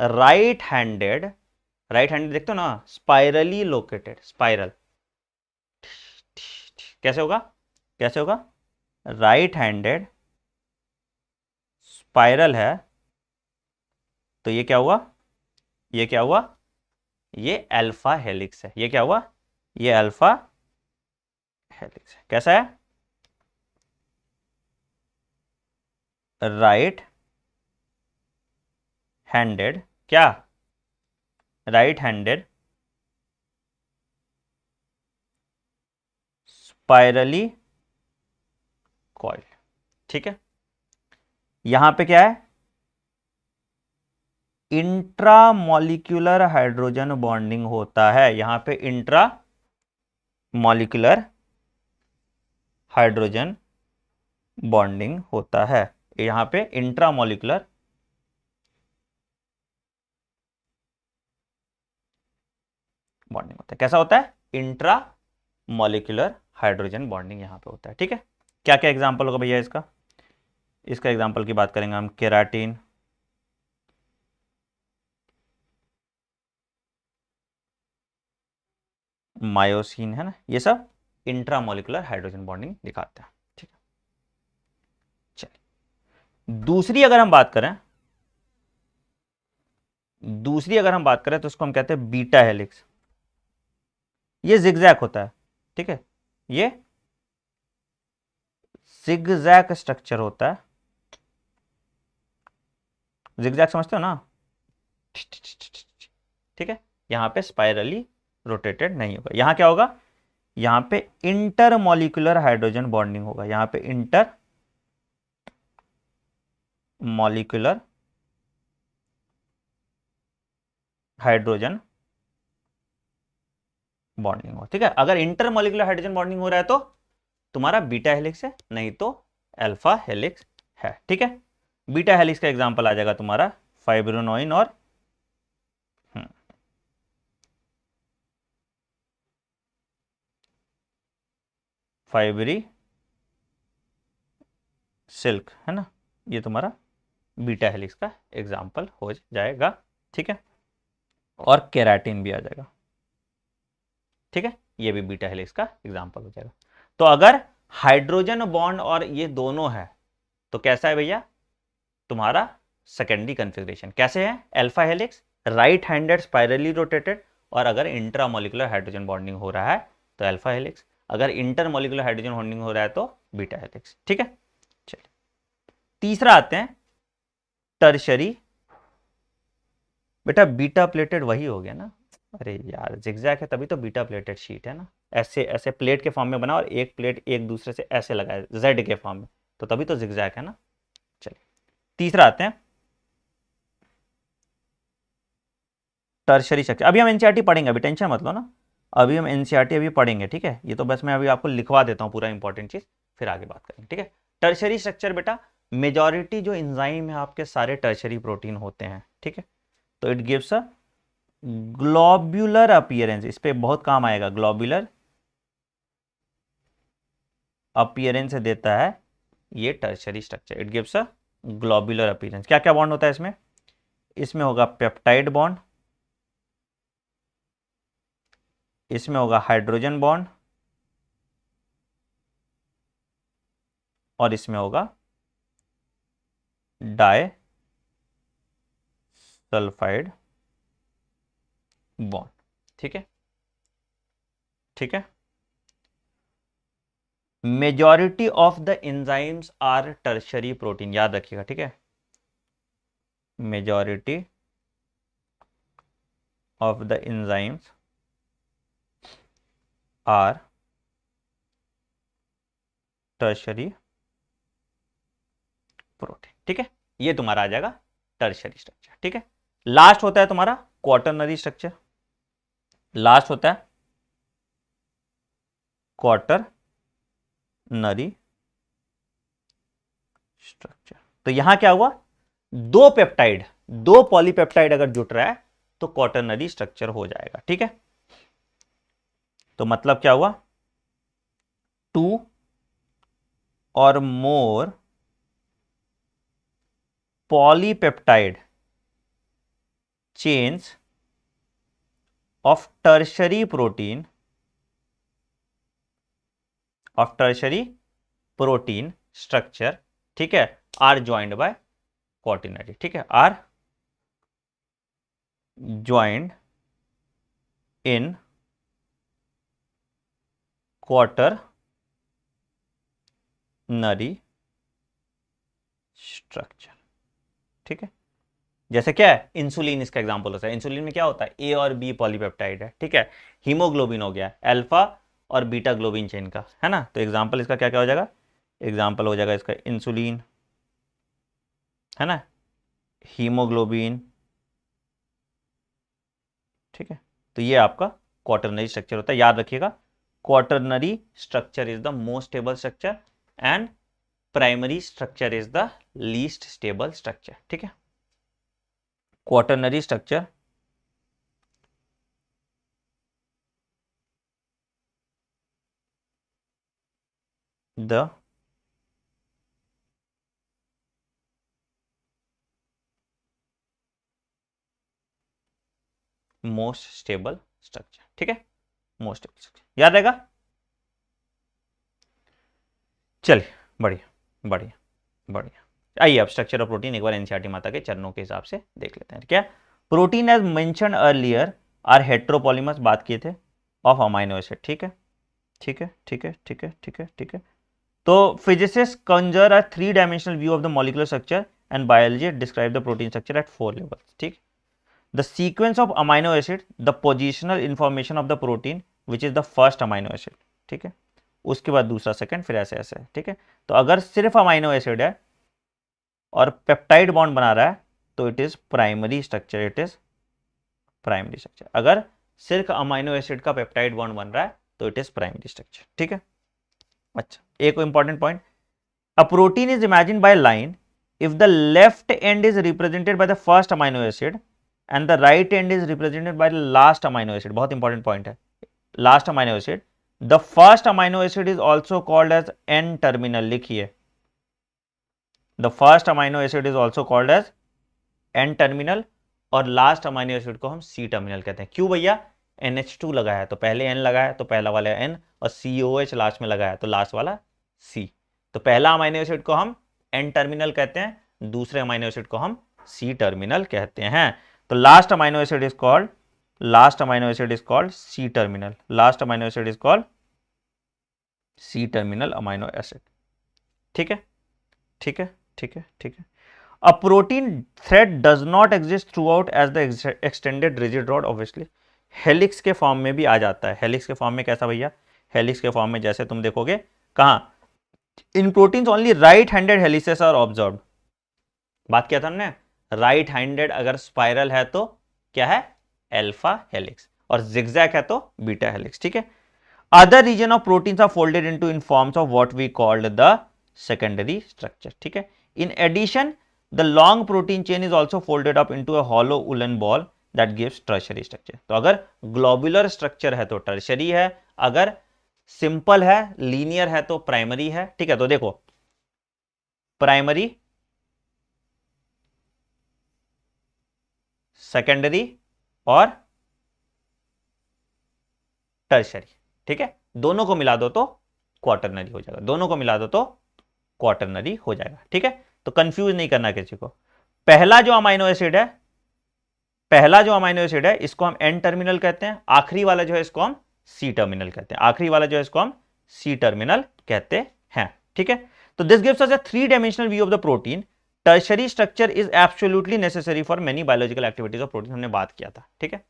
राइट हैंडेड, राइट हैंडेड देखते हो ना, स्पाइरली लोकेटेड, स्पाइरल, कैसे होगा, कैसे होगा, राइट हैंडेड स्पाइरल है, तो ये क्या हुआ, ये क्या हुआ, ये अल्फा हेलिक्स है, ये क्या हुआ, ये अल्फा हेलिक्स है, कैसा है, राइट हैंडेड, क्या, राइट हैंडेड स्पाइरली कॉइल। ठीक है, यहां पे क्या है, इंट्रामॉलिक्यूलर हाइड्रोजन बॉन्डिंग होता है। यहां पे इंट्रा मॉलिक्यूलर हाइड्रोजन बॉन्डिंग होता है, यहां पे इंट्रामॉलिक्यूलर बॉन्डिंग होता है। कैसा होता है, इंट्रा मॉलिक्यूलर हाइड्रोजन बॉन्डिंग यहां पे होता है। ठीक है, क्या क्या एग्जांपल होगा भैया इसका, इसका एग्जांपल की बात करेंगे हम, केराटिन, मायोसिन, है ना, ये सब इंट्रामॉलिक्यूलर हाइड्रोजन बॉन्डिंग दिखाते हैं। ठीक है, चलिए दूसरी अगर हम बात करें, दूसरी अगर हम बात करें तो उसको हम कहते हैं बीटा हेलिक्स। ये जिगजैग होता है। ठीक है, ये जिगजैग स्ट्रक्चर होता है। जिगजैग समझते हो ना, ठीक है, यहां पे स्पाइरली रोटेटेड नहीं होगा। यहां क्या होगा, यहां पे इंटरमॉलिक्यूलर हाइड्रोजन बॉन्डिंग होगा। यहां पे इंटर मॉलिक्यूलर हाइड्रोजन बॉन्डिंग हो। ठीक है, अगर इंटरमॉलिक्यूलर हाइड्रोजन बॉन्डिंग हो रहा है तो तुम्हारा बीटा हेलिक्स है, नहीं तो अल्फा हेलिक्स है। ठीक है, बीटा हेलिक्स का एग्जांपल आ जाएगा तुम्हारा फाइब्रोनोइन और फाइबरी सिल्क, है ना, ये तुम्हारा बीटा हेलिक्स का एग्जांपल हो जाएगा। ठीक है, और केराटिन भी आ जाएगा। ठीक है, ये भी बीटा हेलिक्स का एग्जांपल हो जाएगा। तो अगर हाइड्रोजन बॉन्ड और ये दोनों है तो कैसा है भैया तुम्हारा सेकेंडरी कॉन्फ़िगरेशन, कैसे है, alpha helix, right handed spirally rotated, और अगर इंट्रामॉलिक्यूलर हाइड्रोजन बॉन्डिंग हो रहा है तो अल्फा हेलिक्स, अगर इंटरमॉलिक्यूलर हाइड्रोजन बॉन्डिंग हो रहा है तो बीटा हेलिक्स। ठीक है, चलिए तीसरा आते हैं टर्शरी। बेटा बीटा प्लेटेड वही हो गया ना, अरे यार जिगजैग है तभी तो बीटा प्लेटेड शीट है ना, ऐसे ऐसे प्लेट के फॉर्म में बना और एक प्लेट एक दूसरे से ऐसे लगाए जेड के फॉर्म में, तो तभी तो जिगजैग है ना। चलिए तीसरा आते हैं टर्शरी स्ट्रक्चर। अभी हम एनसीईआरटी पढ़ेंगे, अभी टेंशन मत लो ना, अभी हम एनसीईआरटी अभी पढ़ेंगे। ठीक है, ये तो बस मैं अभी आपको लिखवा देता हूँ पूरा इंपॉर्टेंट चीज, फिर आगे बात करेंगे। ठीक है, टर्शरी स्ट्रक्चर बेटा, मेजॉरिटी जो इंजाइम है आपके सारे टर्शरी प्रोटीन होते हैं। ठीक है, तो it gives a globular appearance, इस पे बहुत काम आएगा, ग्लोब्यूलर अपीयरेंस देता है ये tertiary structure, it gives a globular appearance. क्या क्या बॉन्ड होता है इसमें, इसमें होगा पेप्टाइड बॉन्ड, इसमें होगा हाइड्रोजन बॉन्ड, और इसमें होगा डाई सल्फाइड बॉन्ड। ठीक है, ठीक है, majority of the enzymes are tertiary protein, याद रखिएगा। ठीक है, majority of the enzymes are tertiary protein. ठीक है, ये तुम्हारा आ जाएगा टर्शरी स्ट्रक्चर। ठीक है, लास्ट होता है तुम्हारा क्वाटरनरी स्ट्रक्चर, लास्ट होता है क्वाटरनरी स्ट्रक्चर। तो यहां क्या हुआ, दो पेप्टाइड, दो पॉलीपेप्टाइड अगर जुट रहा है तो क्वाटरनरी स्ट्रक्चर हो जाएगा। ठीक है, तो मतलब क्या हुआ, two or more polypeptide chains of tertiary protein, of tertiary protein structure, ठीक है, आर ज्वाइंड बाय क्वाटरनरी। ठीक है, are joined in quaternary structure. ठीक है, जैसे क्या है, इंसुलिन इसका एग्जांपल होता है। इंसुलिन में क्या होता है, ए और बी पॉलीपेप्टाइड है। ठीक है, हीमोग्लोबिन हो गया अल्फा और बीटा ग्लोबिन चेन का, है ना। तो एग्जांपल इसका क्या क्या हो जाएगा, एग्जांपल हो जाएगा इसका इंसुलिन, है ना, हीमोग्लोबिन। ठीक है, तो ये आपका क्वाटरनरी स्ट्रक्चर होता है। याद रखिएगा, quaternary structure is the most stable structure and primary structure is the least stable structure. ठीक है, quaternary structure the most stable structure. ठीक है, मोस्ट स्टेबल स्ट्रक्चर याद रहेगा। चलिए, बढ़िया बढ़िया बढ़िया। आइए अब स्ट्रक्चर ऑफ प्रोटीन एक बार एनसीईआरटी माता के चरणों के हिसाब से देख लेते हैं। क्या, protein as mentioned earlier are heteropolymers, बात किए थे, ऑफ अमाइनो एसिड। ठीक है ठीक है ठीक है ठीक है ठीक है ठीक है। तो physicist conjure a 3 dimensional view of the molecular structure and biology describe the protein structure at 4 levels. ठीक, the sequence of amino acid, the positional information of the protein which is the first amino acid. ठीक है, उसके बाद दूसरा, second, फिर ऐसे ऐसे। ठीक है, तो अगर सिर्फ अमाइनो एसिड है और पेप्टाइड बॉन्ड बना रहा है तो it is primary structure, it is primary structure. अगर सिर्फ अमाइनो एसिड का पेप्टाइड बॉन्ड बन रहा है तो इट इज प्राइमरी स्ट्रक्चर। ठीक है, अच्छा, एक important point, a protein is imagine by line if the left end is represented by the first amino acid and the right end is represented by the last amino acid. बहुत important point है, last amino acid. The first amino acid is also called as N terminal, लिखिए, the first amino acid is also called as N terminal और last amino acid को हम C terminal कहते हैं। क्यों भैया, NH2 लगाया तो पहले N लगाया तो पहला वाला N और COH लास्ट में लगाया तो लास्ट वाला C। तो पहला अमाइनो एसिड को हम N टर्मिनल कहते हैं, दूसरे अमाइनो एसिड को हम C टर्मिनल कहते हैं। तो last amino acid is called C terminal, last amino acid is called C terminal amino acid. ठीक है ठीक है ठीक है ठीक है। A protein thread does not exist throughout as the extended rigid rod, obviously. Helix के फॉर्म में भी आ जाता है। हेलिक्स के फॉर्म में कैसा भैया, हेलिक्स के फॉर्म में जैसे तुम देखोगे कहां, in proteins only right handed helices are observed. बात किया था हमने, राइट हैंडेड अगर स्पाइरल है तो क्या है, अल्फा हेलिक्स, और जिगजैग है तो बीटा हेलिक्स। ठीक है, other region of proteins are folded into in forms of what we called the secondary structure. ठीक है, in addition the long protein chain is also folded up into a hollow woolen ball that gives tertiary structure। तो अगर globular structure है तो tertiary है, अगर simple है, linear है तो प्राइमरी है। ठीक है, तो देखो, प्राइमरी, सेकेंडरी और टर्शरी। ठीक है, दोनों को मिला दो तो क्वाटरनरी हो जाएगा, दोनों को मिला दो तो क्वाटरनरी हो जाएगा। ठीक है, तो कंफ्यूज नहीं करना किसी को। पहला जो अमाइनो एसिड है इसको हम एन टर्मिनल कहते हैं, आखिरी वाला जो है इसको हम सी टर्मिनल कहते हैं, आखिरी वाला जो है इसको हम सी टर्मिनल कहते हैं। ठीक है, तो this gives us a 3 dimensional view of the protein. Tertiary structure is absolutely necessary for many biological activities of protein, हमने बात किया था। ठीक है,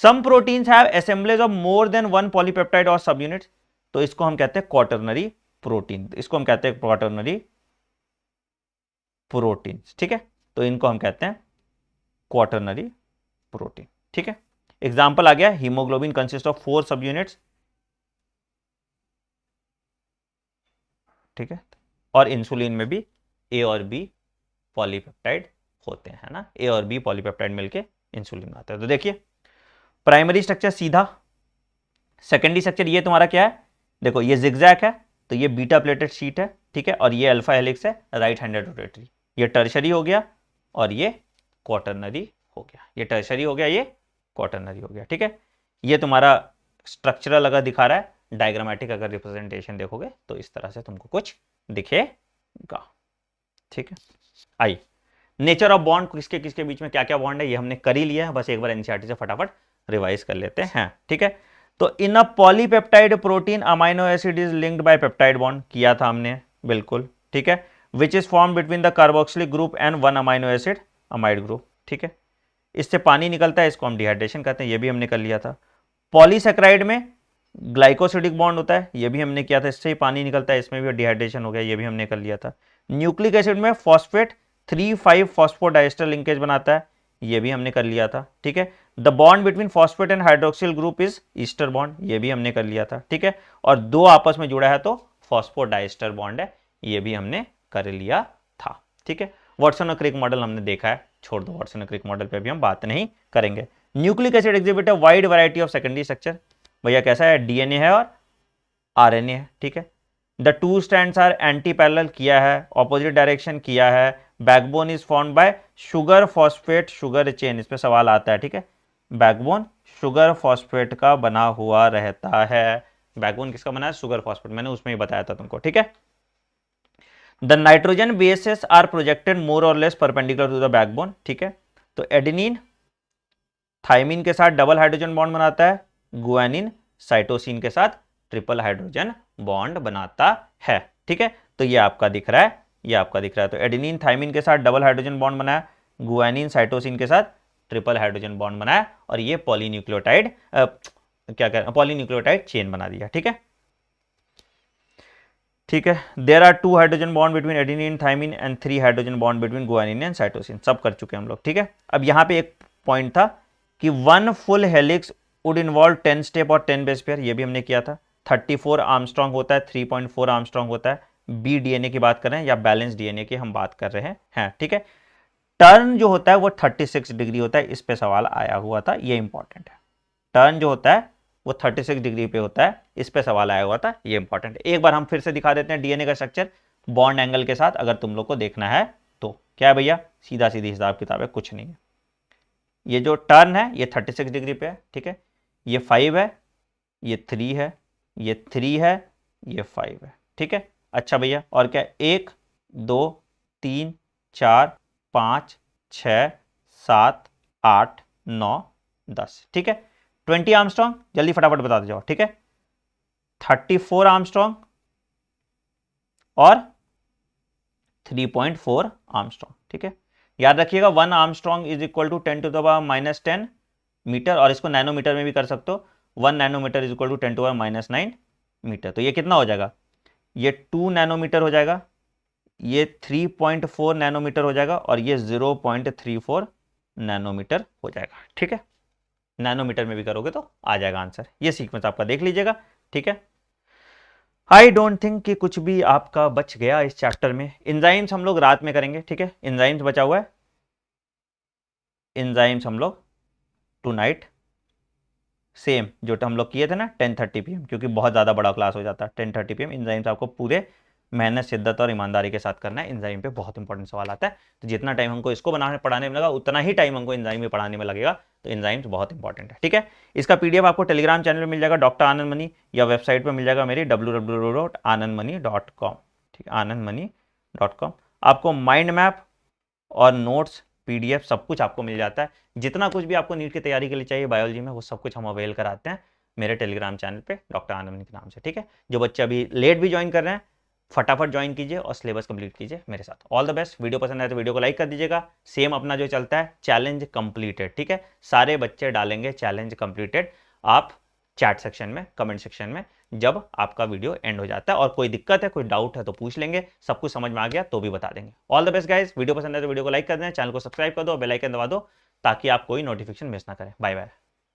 some proteins have assemblage of more than 1 polypeptide और सब यूनिट्स, तो इसको हम कहते हैं क्वाटरनरी प्रोटीन, इसको हम कहते हैं क्वाटरनरी प्रोटीन्स। ठीक है, तो इनको हम कहते हैं क्वाटरनरी प्रोटीन। ठीक है, एग्जांपल आ गया, हीमोग्लोबिन कंसिस्ट ऑफ 4 सब यूनिट्स। ठीक है, और इंसुलिन में भी ए और बी पॉलीपेप्टाइड होते हैं, है ना, ए और बी पॉलीपेप्टाइड मिलके इंसुलिन आता है। तो देखिए, प्राइमरी स्ट्रक्चर सीधा, सेकेंडरी स्ट्रक्चर ये तुम्हारा क्या है, देखो ये जिगजैग है तो ये बीटा प्लेटेड शीट है। ठीक है, और ये अल्फा हेलिक्स है, राइट हैंडेड रोटेटरी। ये टर्शरी हो गया और ये क्वाटरनरी हो गया, ये टर्शरी हो गया, ये क्वाटरनरी हो गया। ठीक है, ये तुम्हारा स्ट्रक्चरल अगर दिखा रहा है, डायग्रामेटिक अगर रिप्रेजेंटेशन देखोगे तो इस तरह से तुमको कुछ दिखेगा। ठीक है, आइए, नेचर ऑफ बॉन्ड, किसके किसके बीच में क्या क्या बॉन्ड है ये हमने कर ही लिया है, बस एक बार एनसीईआरटी से फटाफट रिवाइज कर लेते हैं। ठीक है, तो in a polypeptide protein amino acid is linked by peptide bond, किया था हमने, बिल्कुल। ठीक है, which is form between the carboxylic group and one amino acid amide group, ठीक है। इससे पानी निकलता है, इसको हम डिहाइड्रेशन कहते हैं, ये भी हमने कर लिया था। पॉलीसेक्राइड में ग्लाइकोसिडिक बॉन्ड होता है, ये भी हमने किया था, इससे ही पानी निकलता है, इसमें भी डिहाइड्रेशन हो गया, ये भी हमने कर लिया था। न्यूक्लिक एसिड में फॉस्फेट 3,5 फॉस्फोडाइस्टर लिंकेज बनाता है, ये भी हमने कर लिया था, ठीक है। The bond between phosphate and hydroxyl group is ester bond, ये भी हमने कर लिया था, ठीक है। और दो आपस में जुड़ा है तो फॉस्फोडाइस्टर बॉन्ड है, ये भी हमने कर लिया था, ठीक है। वाटसन और क्रिक मॉडल हमने देखा है, छोड़ दो, वाटसन और क्रिक मॉडल पे भी हम बात नहीं करेंगे। न्यूक्लिक एसिड एग्जिबिट है wide variety of secondary structure, भैया कैसा है, डीएनए है और आरएनए है, ठीक है। The two strands are anti parallel किया है, ऑपोजिट डायरेक्शन किया है। Backbone is formed by sugar phosphate sugar chain, इस पे सवाल आता है, ठीक है। बैकबोन शुगर फॉस्फेट का बना हुआ रहता है। बैकबोन किसका बना है, शुगर फॉस्फेट, मैंने उसमें ही बताया था तुमको, ठीक है। The nitrogen bases are projected more or less perpendicular to the backbone, ठीक है। तो एडेनिन थाइमिन के साथ डबल हाइड्रोजन बॉन्ड बनाता है, गुआनिन साइटोसिन के साथ ट्रिपल हाइड्रोजन बॉन्ड बनाता है, ठीक है। तो ये आपका दिख रहा है, ये आपका दिख रहा है। तो एडेनिन थाइमिन के साथ डबल हाइड्रोजन बॉन्ड बनाया, गुआनिन साइटोसिन के साथ ट्रिपल हाइड्रोजन बॉन्ड बनाया, और ये पॉलीन्यूक्लियोटाइड क्या कह पॉलीन्यूक्लियोटाइड चेन बना दिया, ठीक है, ठीक है। There are 2 hydrogen bond between adenine thymine and 3 hydrogen bond between guanine and cytosine, सब कर चुके हैं हम लोग, ठीक है। अब यहाँ पे एक पॉइंट था कि 1 full helix would involve 10 step और 10 बेस पेयर, ये भी हमने किया था। 34 आर्मस्ट्रॉन्ग होता है, 3.4 आर्मस्ट्रॉन्ग होता है। बी डीएनए की बात कर रहे हैं या बैलेंस डीएनए की हम बात कर रहे हैं, ठीक है। टर्न जो होता है वो 36 डिग्री होता है, इस पे सवाल आया हुआ था, ये इंपॉर्टेंट है। टर्न जो होता है वो 36 डिग्री पे होता है, इस पे सवाल आया हुआ था, ये इंपॉर्टेंट है। एक बार हम फिर से दिखा देते हैं डीएनए का स्ट्रक्चर बॉन्ड एंगल के साथ, अगर तुम लोग को देखना है तो। क्या है भैया, सीधा सीधी हिसाब किताब है, कुछ नहीं है। ये जो टर्न है ये 36 डिग्री पे है, ठीक है। ये 5 है, ये 3 है, ये 3 है, ये 5 है, ठीक है। अच्छा भैया, और क्या, 1 2 3 4 5 6 7 8 9 10, ठीक है। 20 आर्मस्ट्रॉन्ग, जल्दी फटाफट बता दो जाओ, ठीक है। 34 आर्मस्ट्रॉन्ग और 3.4 आर्मस्ट्रॉन्ग, ठीक है। याद रखिएगा 1 angstrom is equal to 10 to the power -10 metre, और इसको नैनोमीटर में भी कर सकते हो। 1 nanometre is equal to 10 to the power -9 metre. तो ये कितना हो जाएगा, ये 2 नैनोमीटर हो जाएगा, ये 3.4 नैनोमीटर हो जाएगा, और ये 0.34 नैनोमीटर हो जाएगा, ठीक है। नैनोमीटर में भी करोगे तो आ जाएगा आंसर। ये सीक्वेंस आपका देख लीजिएगा, ठीक है। आई डोंट थिंक कि कुछ भी आपका बच गया इस चैप्टर में। एंजाइम्स हम लोग रात में करेंगे, ठीक है। एंजाइम्स बचा हुआ है, एंजाइम्स हम लोग टुनाइट सेम जो हम लोग किए थे ना 10:30 PM, क्योंकि बहुत ज़्यादा बड़ा क्लास हो जाता है। 10:30 PM एंजाइम्स आपको पूरे मेहनत, शिद्दत और ईमानदारी के साथ करना है। एंजाइम पे बहुत इंपॉर्टेंट सवाल आता है, तो जितना टाइम हमको इसको पढ़ाने में लगा उतना ही टाइम हमको एंजाइम में पढ़ाने में लगेगा। तो एंजाइम्स बहुत इंपॉर्टेंट है, ठीक है। इसका PDF आपको टेलीग्राम चैनल में मिल जाएगा, डॉक्टर आनंद मनी, या वेबसाइट पर मिल जाएगा मेरी www.anandmani.com, ठीक है, anandmani.com। आपको माइंड मैप और नोट्स PDF सब कुछ आपको मिल जाता है। जितना कुछ भी आपको नीट की तैयारी के लिए चाहिए बायोलॉजी में, वो सब कुछ हम अवेल कराते हैं मेरे टेलीग्राम चैनल पे डॉक्टर आनंद मनी के नाम से, ठीक है। जो बच्चे अभी लेट भी ज्वाइन कर रहे हैं, फटाफट ज्वाइन कीजिए और सिलेबस कंप्लीट कीजिए मेरे साथ। All the best. वीडियो पसंद आए तो वीडियो को लाइक कर दीजिएगा। सेम अपना जो चलता है चैलेंज कंप्लीटेड, ठीक है। सारे बच्चे डालेंगे चैलेंज कंप्लीटेड आप चैट सेक्शन में, कमेंट सेक्शन में, जब आपका वीडियो एंड हो जाता है। और कोई दिक्कत है, कोई डाउट है तो पूछ लेंगे, सब कुछ समझ में आ गया तो भी बता देंगे। All the best guys. Video पसंद है तो वीडियो को लाइक कर दें, चैनल को सब्सक्राइब कर दो, बेल आइकन दबा दो, ताकि आप कोई नोटिफिकेशन मिस ना करें। Bye bye.